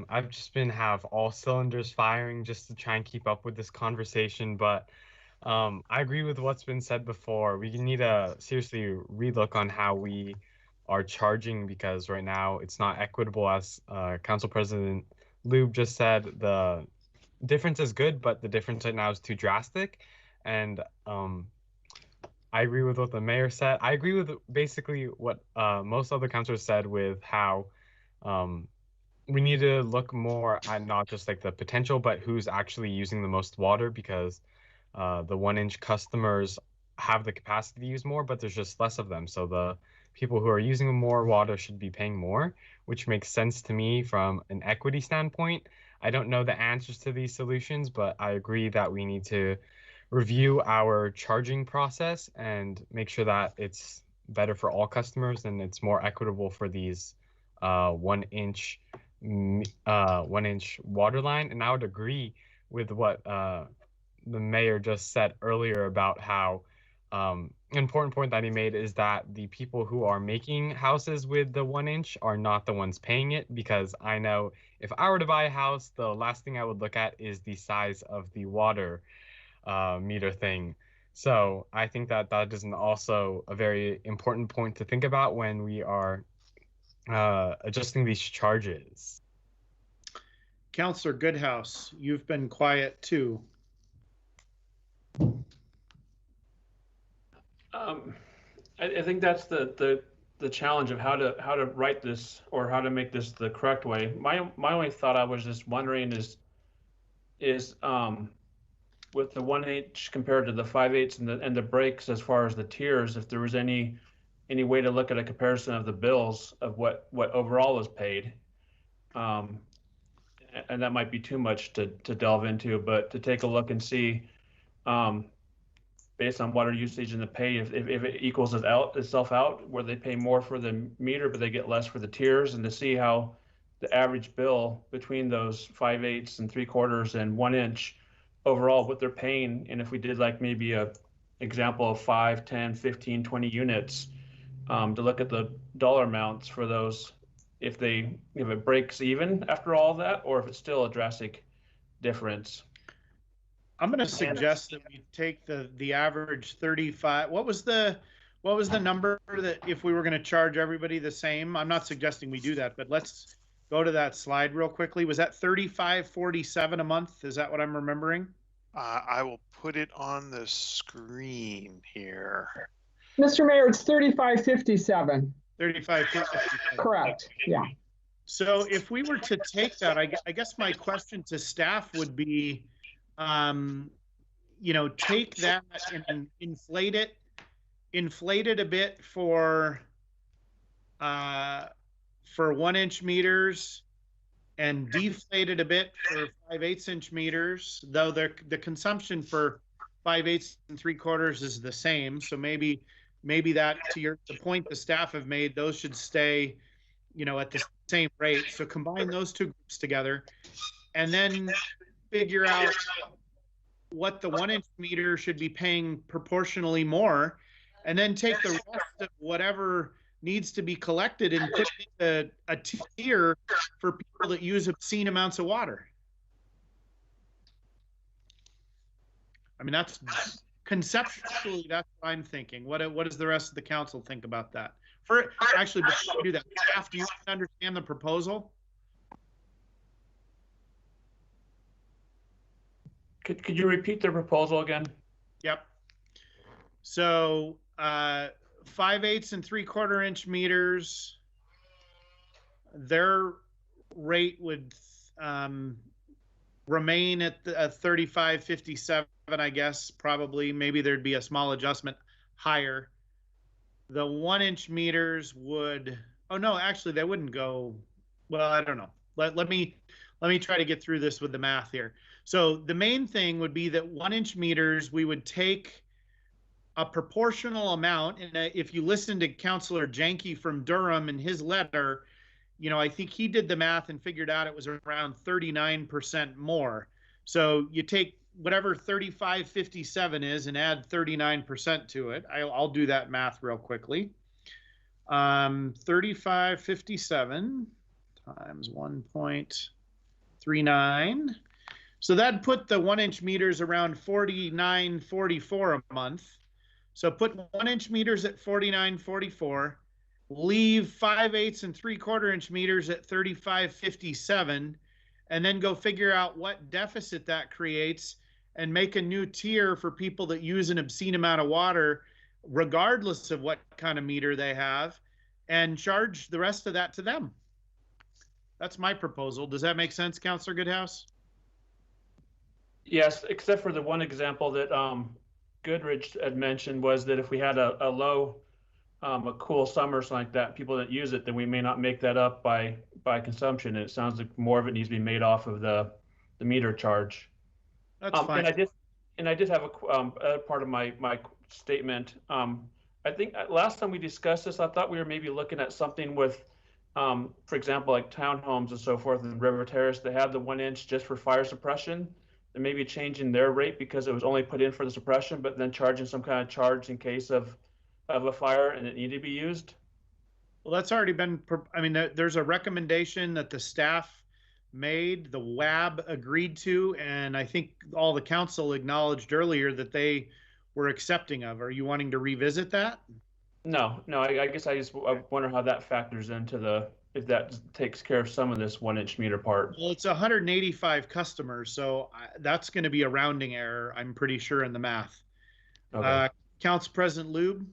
I've just been have all cylinders firing just to try and keep up with this conversation, but I agree with what's been said before. We need to seriously relook on how we are charging, because right now it's not equitable. As Council President Lube just said, the difference is good, but the difference right now is too drastic. And I agree with what the mayor said. I agree with basically what most other councilors said, with how we need to look more at not just like the potential, but who's actually using the most water, because the 1-inch customers have the capacity to use more, but there's just less of them. So the people who are using more water should be paying more, which makes sense to me from an equity standpoint. I don't know the answers to these solutions, but I agree that we need to review our charging process and make sure that it's better for all customers and it's more equitable for these 1-inch water line. And I would agree with what the mayor just said earlier about how important point that he made is that the people who are making houses with the 1-inch are not the ones paying it, because I know if I were to buy a house, the last thing I would look at is the size of the water meter thing. So I think that that is also a very important point to think about when we are adjusting these charges. Councilor Goodhouse, you've been quiet too. I think that's the challenge of how to write this, or how to make this the correct way. My only thought, I was just wondering, is with the 1-inch compared to the 5/8 and the breaks, as far as the tiers, if there was any way to look at a comparison of the bills of what overall is paid. And that might be too much to delve into, but to take a look and see, based on water usage and the pay, if it equals itself out, where they pay more for the meter but they get less for the tiers, and to see how the average bill between those 5/8 and 3/4 and 1-inch overall, what they're paying. And if we did like maybe a example of 5, 10, 15, 20 units, to look at the dollar amounts for those, if it breaks even after all that, or if it's still a drastic difference. I'm going to suggest that we take the average 35. What was the number that if we were going to charge everybody the same? I'm not suggesting we do that, but let's go to that slide real quickly. Was that $35.47 a month? Is that what I'm remembering? I will put it on the screen here. Mr. Mayor, it's $35.57. $35.57. Correct. Yeah. So if we were to take that, I guess my question to staff would be, you know, take that and inflate it a bit for 1-inch meters, and deflate it a bit for 5/8 inch meters, though the consumption for 5/8 and 3/4 is the same. So maybe that, to the point the staff have made, those should stay, at the same rate. So combine those two groups together, and then figure out what the 1-inch meter should be paying proportionally more, and then take the rest of whatever needs to be collected and put it a tier for people that use obscene amounts of water. I mean, that's conceptually, that's what I'm thinking. What does the rest of the council think about that? Actually, before we do that, staff, do you understand the proposal? Could you repeat the proposal again? Yep. So 5/8 and 3/4 meters, their rate would remain at the 35.57, I guess, probably. Maybe there'd be a small adjustment higher. The 1-inch meters would, oh no, actually they wouldn't go, well, I don't know. Let me try to get through this with the math here. So the main thing would be that 1-inch meters, we would take a proportional amount. And if you listen to Councillor Janke from Durham in his letter, I think he did the math and figured out it was around 39% more. So you take whatever 35.57 is and add 39% to it. I'll do that math real quickly. 35.57 times 1.39. So that'd put the 1-inch meters around 49.44 a month. So put 1-inch meters at 49.44, leave 5/8 and 3/4 meters at 35.57, and then go figure out what deficit that creates and make a new tier for people that use an obscene amount of water, regardless of what kind of meter they have, and charge the rest of that to them. That's my proposal. Does that make sense, Councillor Goodhouse? Yes, except for the one example that Goodrich had mentioned, was that if we had a low, a cool summer or something like that, people that use it, then we may not make that up by consumption. And it sounds like more of it needs to be made off of the meter charge. That's fine. And I did have a part of my statement. I think last time we discussed this, I thought we were maybe looking at something with, for example, like townhomes and so forth in River Terrace. They have the 1-inch just for fire suppression, and maybe changing their rate because it was only put in for the suppression, but then charging some kind of charge in case of a fire and it needed to be used. Well, that's already been, I mean, there's a recommendation that the staff made, the WAB agreed to, and I think all the council acknowledged earlier that they were accepting of. Are you wanting to revisit that? No, I guess I wonder how that factors into if that takes care of some of this 1-inch meter part. Well, it's 185 customers, so that's going to be a rounding error, I'm pretty sure, in the math. Okay. Council President Lube?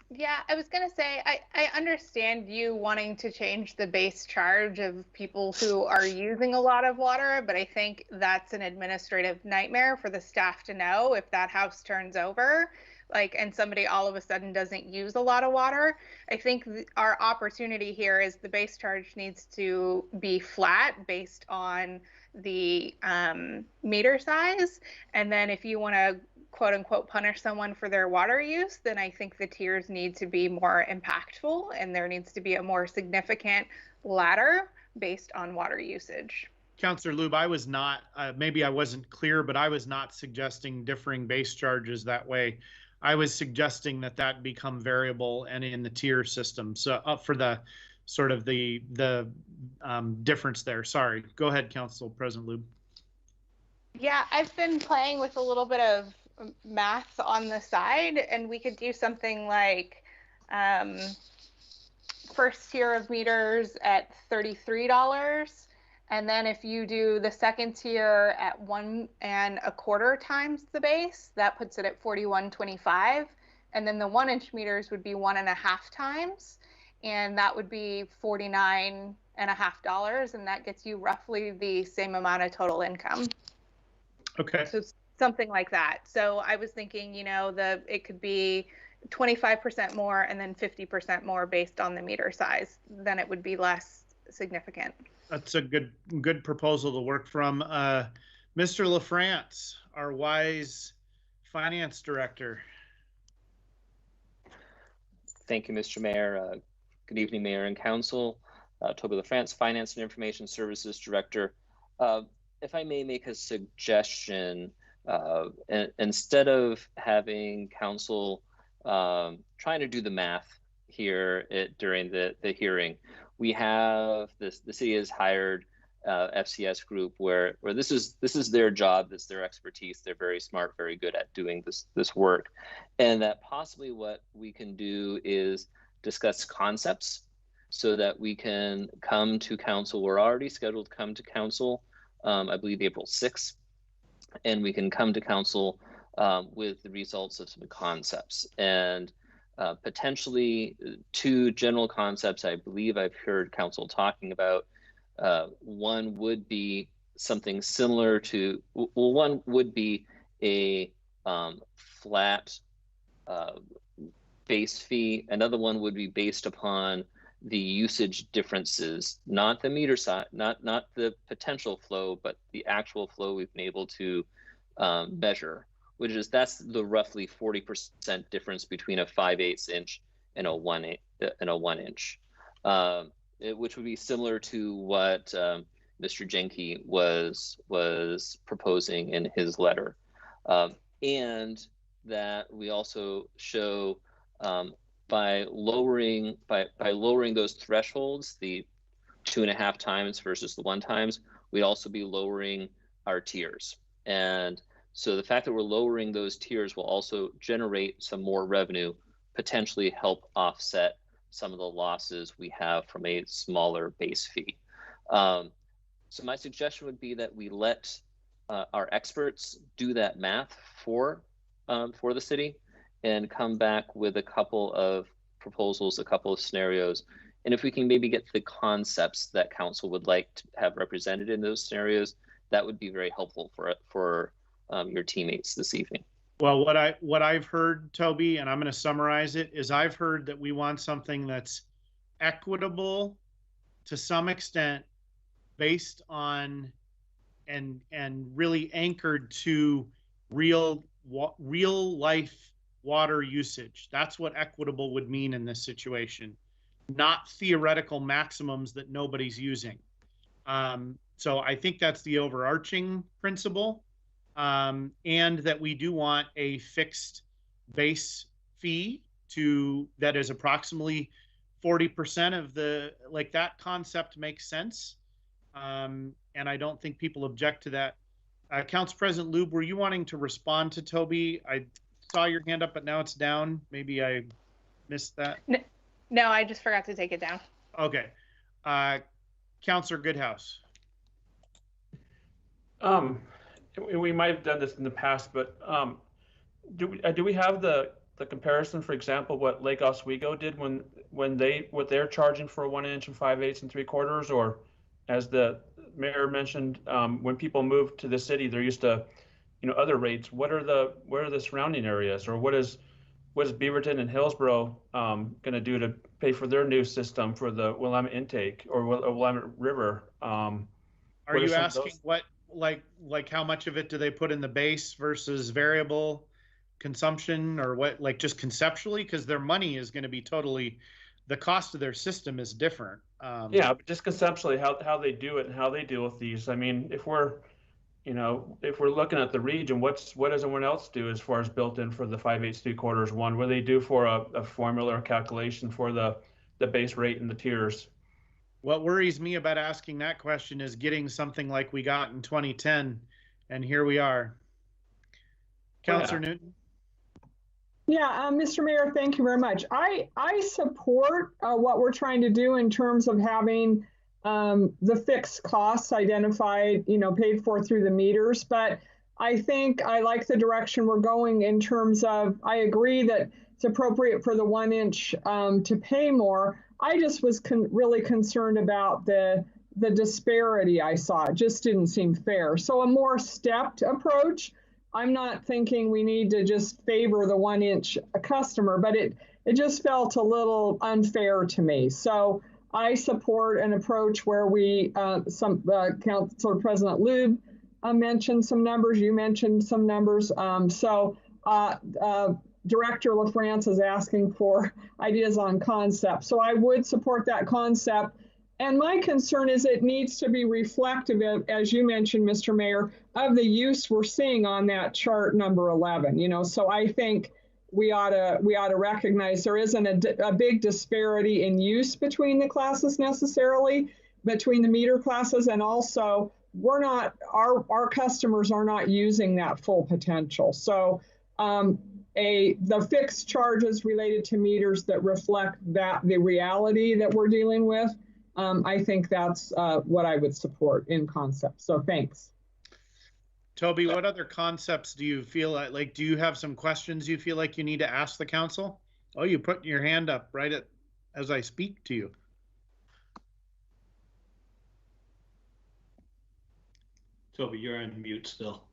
Yeah, I was going to say, I understand you wanting to change the base charge of people who are using a lot of water, but I think that's an administrative nightmare for the staff to know if that house turns over, and somebody all of a sudden doesn't use a lot of water. I think our opportunity here is the base charge needs to be flat based on the meter size. And then if you want to quote unquote punish someone for their water use, then I think the tiers need to be more impactful and there needs to be a more significant ladder based on water usage. Councillor Lube, I was not, maybe I wasn't clear, but I was not suggesting differing base charges that way. I was suggesting that become variable and in the tier system. So up for the sort of the difference there. Sorry, go ahead, Council President Lube. Yeah, I've been playing with a little bit of math on the side, and we could do something like first tier of meters at $33, and then if you do the second tier at 1 1/4 times the base, that puts it at $41.25, and then the 1-inch meters would be 1.5 times, and that would be $49.50, and that gets you roughly the same amount of total income. Okay. So something like that. So I was thinking, it could be 25% more and then 50% more based on the meter size. Then it would be less significant. That's a good proposal to work from. Mr. LaFrance, our wise finance director. Thank you, Mr. Mayor. Good evening, Mayor and Council. Toby LaFrance, Finance and Information Services Director. If I may make a suggestion, instead of having Council trying to do the math here during the hearing, we have the city has hired FCS Group where this is their job, this is their expertise. They're very smart, very good at doing this work, and that possibly what we can do is discuss concepts so that we can come to Council. We're already scheduled to come to Council, I believe April 6th, and we can come to Council with the results of some concepts and potentially 2 general concepts I believe I've heard Council talking about. One would be something similar to, well, one would be a flat base fee. Another one would be based upon the usage differences, not the meter side, not the potential flow, but the actual flow we've been able to measure, which is that's the roughly 40% difference between a 5/8 inch and a 1 inch. Which would be similar to what Mr. Jenke was proposing in his letter, and that we also show by lowering those thresholds, the 2.5 times versus the 1 times, we'd also be lowering our tiers. And so the fact that we're lowering those tiers will also generate some more revenue, potentially help offset some of the losses we have from a smaller base fee. So my suggestion would be that we let our experts do that math for the city and come back with a couple of proposals, a couple of scenarios. And if we can maybe get the concepts that Council would like to have represented in those scenarios, that would be very helpful for your teammates this evening. Well, what I've heard, Toby, and I'm going to summarize it, is I've heard that we want something that's equitable to some extent, based on and really anchored to real life water usage. That's what equitable would mean in this situation, not theoretical maximums that nobody's using. So I think that's the overarching principle. And that we do want a fixed base fee that is approximately 40% of the, like, that concept makes sense. And I don't think people object to that. Council President Lube, were you wanting to respond to Toby? I saw your hand up, but now it's down. Maybe I missed that. No, I just forgot to take it down. Okay. Councilor Goodhouse. We might have done this in the past, but do we have the comparison, for example, what Lake Oswego did when what they're charging for a 1 inch and 5/8 and 3/4, or as the mayor mentioned, when people move to the city, they're used to, other rates. What are the surrounding areas, or what is Beaverton and Hillsborough going to do to pay for their new system for the Willamette intake or Willamette River? Are you asking what? Like how much of it do they put in the base versus variable consumption, or what, like just conceptually? Because their money is going to be totally, the cost of their system is different. Yeah, but just conceptually how they do it and how they deal with these. I mean, if we're looking at the region, what does everyone else do as far as built in for the 5/8, 3/4, 1? What do they do for a formula or calculation for the base rate and the tiers? What worries me about asking that question is getting something like we got in 2010, and here we are. Councilor Newton. Yeah, Mr. Mayor, thank you very much. I support what we're trying to do in terms of having the fixed costs identified, paid for through the meters. But I think I like the direction we're going in terms of, I agree that it's appropriate for the 1 inch to pay more. I just was really concerned about the disparity I saw. It just didn't seem fair. So a more stepped approach. I'm not thinking we need to just favor the 1 inch customer, but it just felt a little unfair to me. So I support an approach where we, Councilor President Lube mentioned some numbers. You mentioned some numbers. Director LaFrance is asking for ideas on concept. So I would support that concept. And my concern is it needs to be reflective of, as you mentioned, Mr. Mayor, of the use we're seeing on that chart number 11. So I think we ought to recognize there isn't a big disparity in use between the classes necessarily, between the meter classes, and also our customers are not using that full potential. So the fixed charges related to meters that reflect the reality that we're dealing with, I think that's what I would support in concept. So thanks. Toby, what other concepts do you feel like, do you have some questions you feel like you need to ask the council? Oh, you put your hand up right as I speak to you. Toby, you're on mute still.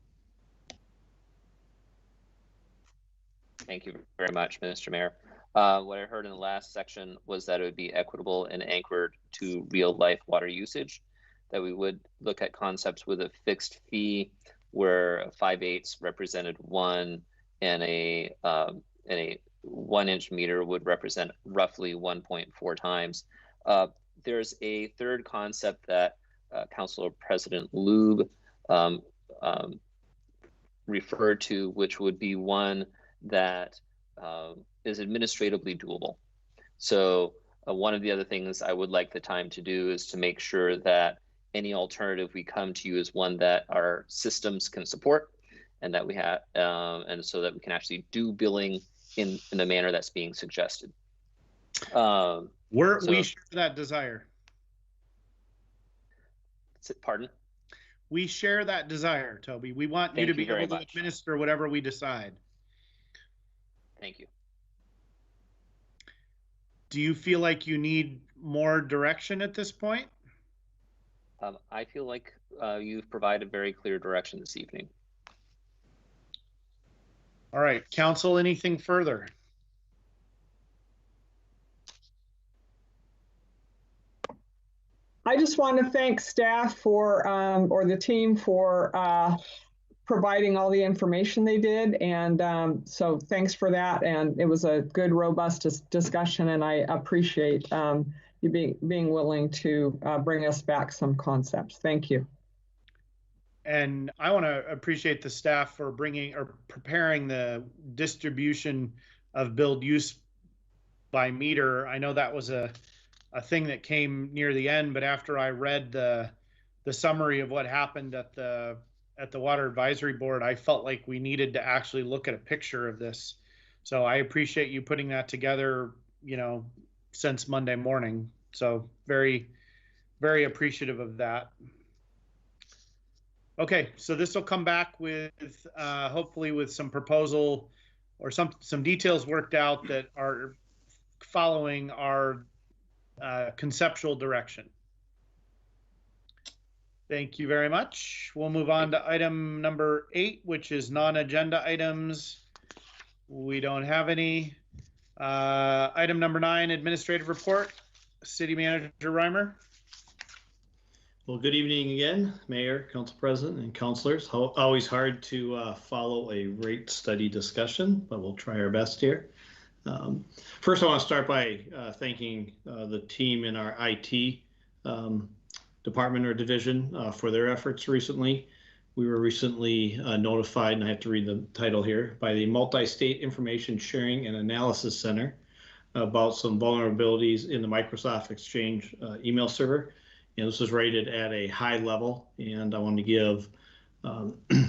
Thank you very much, Mr. Mayor. What I heard in the last section was that it would be equitable and anchored to real life water usage, that we would look at concepts with a fixed fee where 5/8 represented 1 and a 1-inch meter would represent roughly 1.4 times. There's a third concept that Councilor President Lube referred to, which would be one that is administratively doable. So one of the other things I would like the time to do is to make sure that any alternative we come to you is one that our systems can support, and that we have, and so that we can actually do billing in the manner that's being suggested. We share that desire. Pardon? We share that desire, Toby. We want you to be able to administer whatever we decide. Thank you. Do you feel like you need more direction at this point? I feel like you've provided very clear direction this evening. All right, council, anything further? I just want to thank staff for, or the team for providing all the information they did. And so thanks for that. And it was a good, robust discussion. And I appreciate you being willing to bring us back some concepts. Thank you. And I want to appreciate the staff for preparing the distribution of billed use by meter. I know that was a thing that came near the end, but after I read the summary of what happened at the Water Advisory Board, I felt like we needed to actually look at a picture of this. So I appreciate you putting that together, since Monday morning. So very, very appreciative of that. Okay, so this will come back with hopefully with some proposal or some details worked out that are following our conceptual direction. Thank you very much. We'll move on to item number 8, which is non-agenda items. We don't have any. Item number 9, administrative report. City Manager Reimer. Well, good evening again, Mayor, Council President, and councilors. Always hard to follow a rate study discussion, but we'll try our best here. First, I want to start by thanking the team in our IT department or division for their efforts recently. We were recently notified, and I have to read the title here, by the Multi-State Information Sharing and Analysis Center about some vulnerabilities in the Microsoft Exchange email server. And this was rated at a high level, and I want to give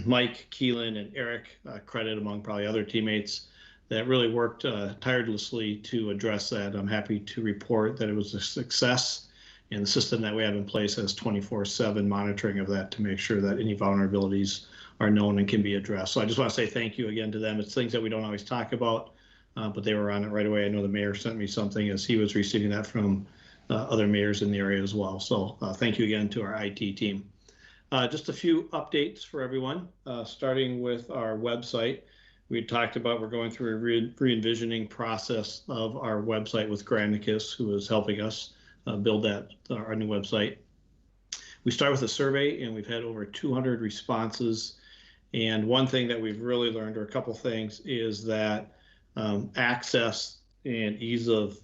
Mike, Keelan, and Eric credit among probably other teammates that really worked tirelessly to address that. I'm happy to report that it was a success, and the system that we have in place has 24/7 monitoring of that to make sure that any vulnerabilities are known and can be addressed. So I just want to say thank you again to them. It's things that we don't always talk about, but they were on it right away. I know the mayor sent me something as he was receiving that from other mayors in the area as well. So thank you again to our IT team. Just a few updates for everyone, starting with our website. We talked about we're going through a re-envisioning process of our website with Granicus, who is helping us build our new website. We start with a survey, and we've had over 200 responses. And one thing that we've really learned, or a couple things, is that access and ease of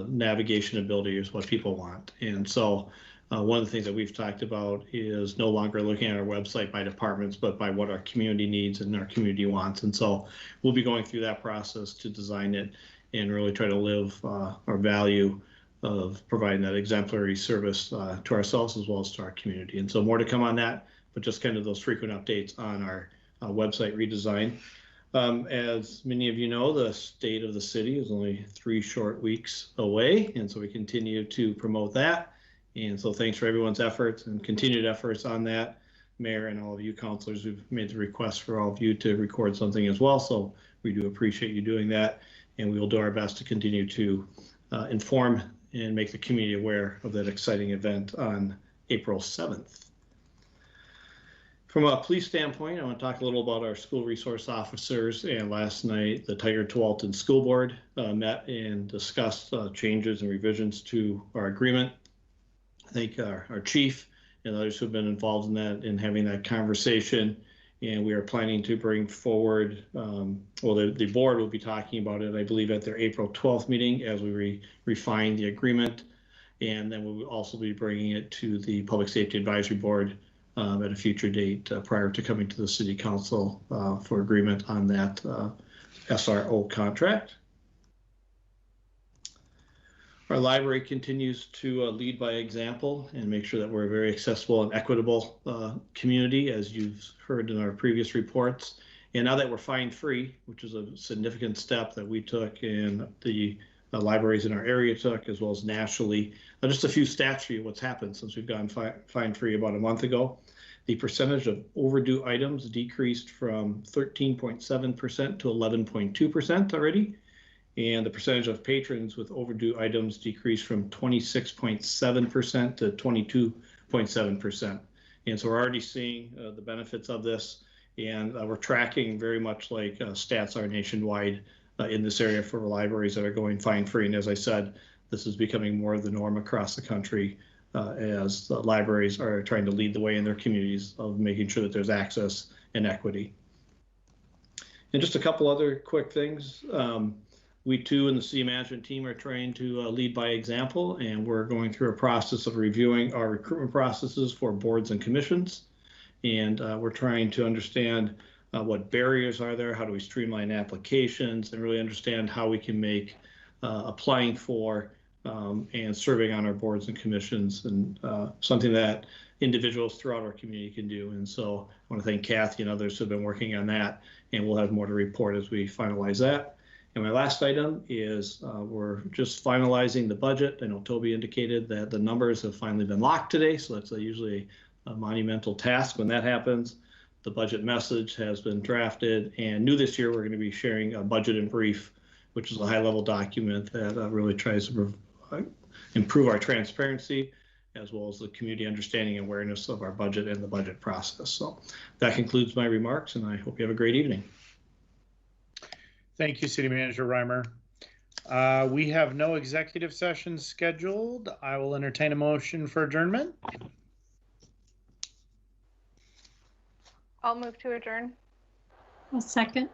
navigation ability is what people want. And so one of the things that we've talked about is no longer looking at our website by departments, but by what our community needs and our community wants. And so we'll be going through that process to design it and really try to live our value of providing that exemplary service to ourselves as well as to our community. And so more to come on that, but just kind of those frequent updates on our website redesign. As many of you know, the state of the city is only 3 short weeks away, and so we continue to promote that. And so thanks for everyone's efforts and continued efforts on that. Mayor and all of you councilors who've made the request for all of you to record something as well. So we do appreciate you doing that, and we will do our best to continue to inform and make the community aware of that exciting event on April 7th. From a police standpoint, I want to talk a little about our school resource officers. And last night, the Tigard to Walton School Board met and discussed changes and revisions to our agreement. I think our chief and others who have been involved in that and having that conversation. And we are planning to bring forward, the board will be talking about it, I believe, at their April 12th meeting as we refine the agreement. And then we'll also be bringing it to the Public Safety Advisory Board at a future date prior to coming to the City Council for agreement on that SRO contract. Our library continues to lead by example and make sure that we're a very accessible and equitable community, as you've heard in our previous reports. And now that we're fine-free, which is a significant step that we took and the libraries in our area took, as well as nationally. Just a few stats for you, what's happened since we've gone fine-free about a month ago. The percentage of overdue items decreased from 13.7% to 11.2% already. And the percentage of patrons with overdue items decreased from 26.7% to 22.7%. And so we're already seeing the benefits of this. And we're tracking very much like stats are nationwide in this area for libraries that are going fine-free. And as I said, this is becoming more of the norm across the country as the libraries are trying to lead the way in their communities of making sure that there's access and equity. And just a couple other quick things. We too in the city management team are trying to lead by example, and we're going through a process of reviewing our recruitment processes for boards and commissions. And we're trying to understand what barriers are there, how do we streamline applications, and really understand how we can make applying for and serving on our boards and commissions and something that individuals throughout our community can do. And so I want to thank Kathy and others who have been working on that, and we'll have more to report as we finalize that. And my last item is we're just finalizing the budget. I know Toby indicated that the numbers have finally been locked today, so that's usually a monumental task when that happens. The budget message has been drafted, and new this year we're going to be sharing a budget in brief, which is a high-level document that really tries to improve our transparency as well as the community understanding and awareness of our budget and the budget process. So that concludes my remarks, and I hope you have a great evening. Thank you, City Manager Reimer. We have no executive sessions scheduled. I will entertain a motion for adjournment. I'll move to adjourn. A second.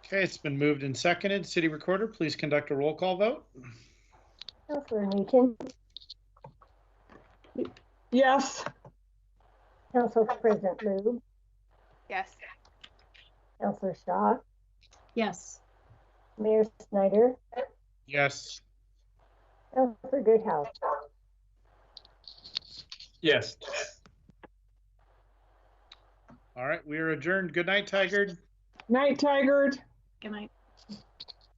Okay, it's been moved and seconded. City Recorder, please conduct a roll call vote. Councilor Newton. Yes. Council President Lube. Yes. Councilor Shaw. Yes. Mayor Snyder. Yes. Councilor Goodhouse. Yes. All right, we are adjourned. Good night, Tigard. Night, Tigard. Good night.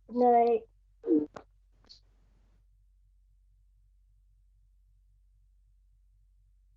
Good night.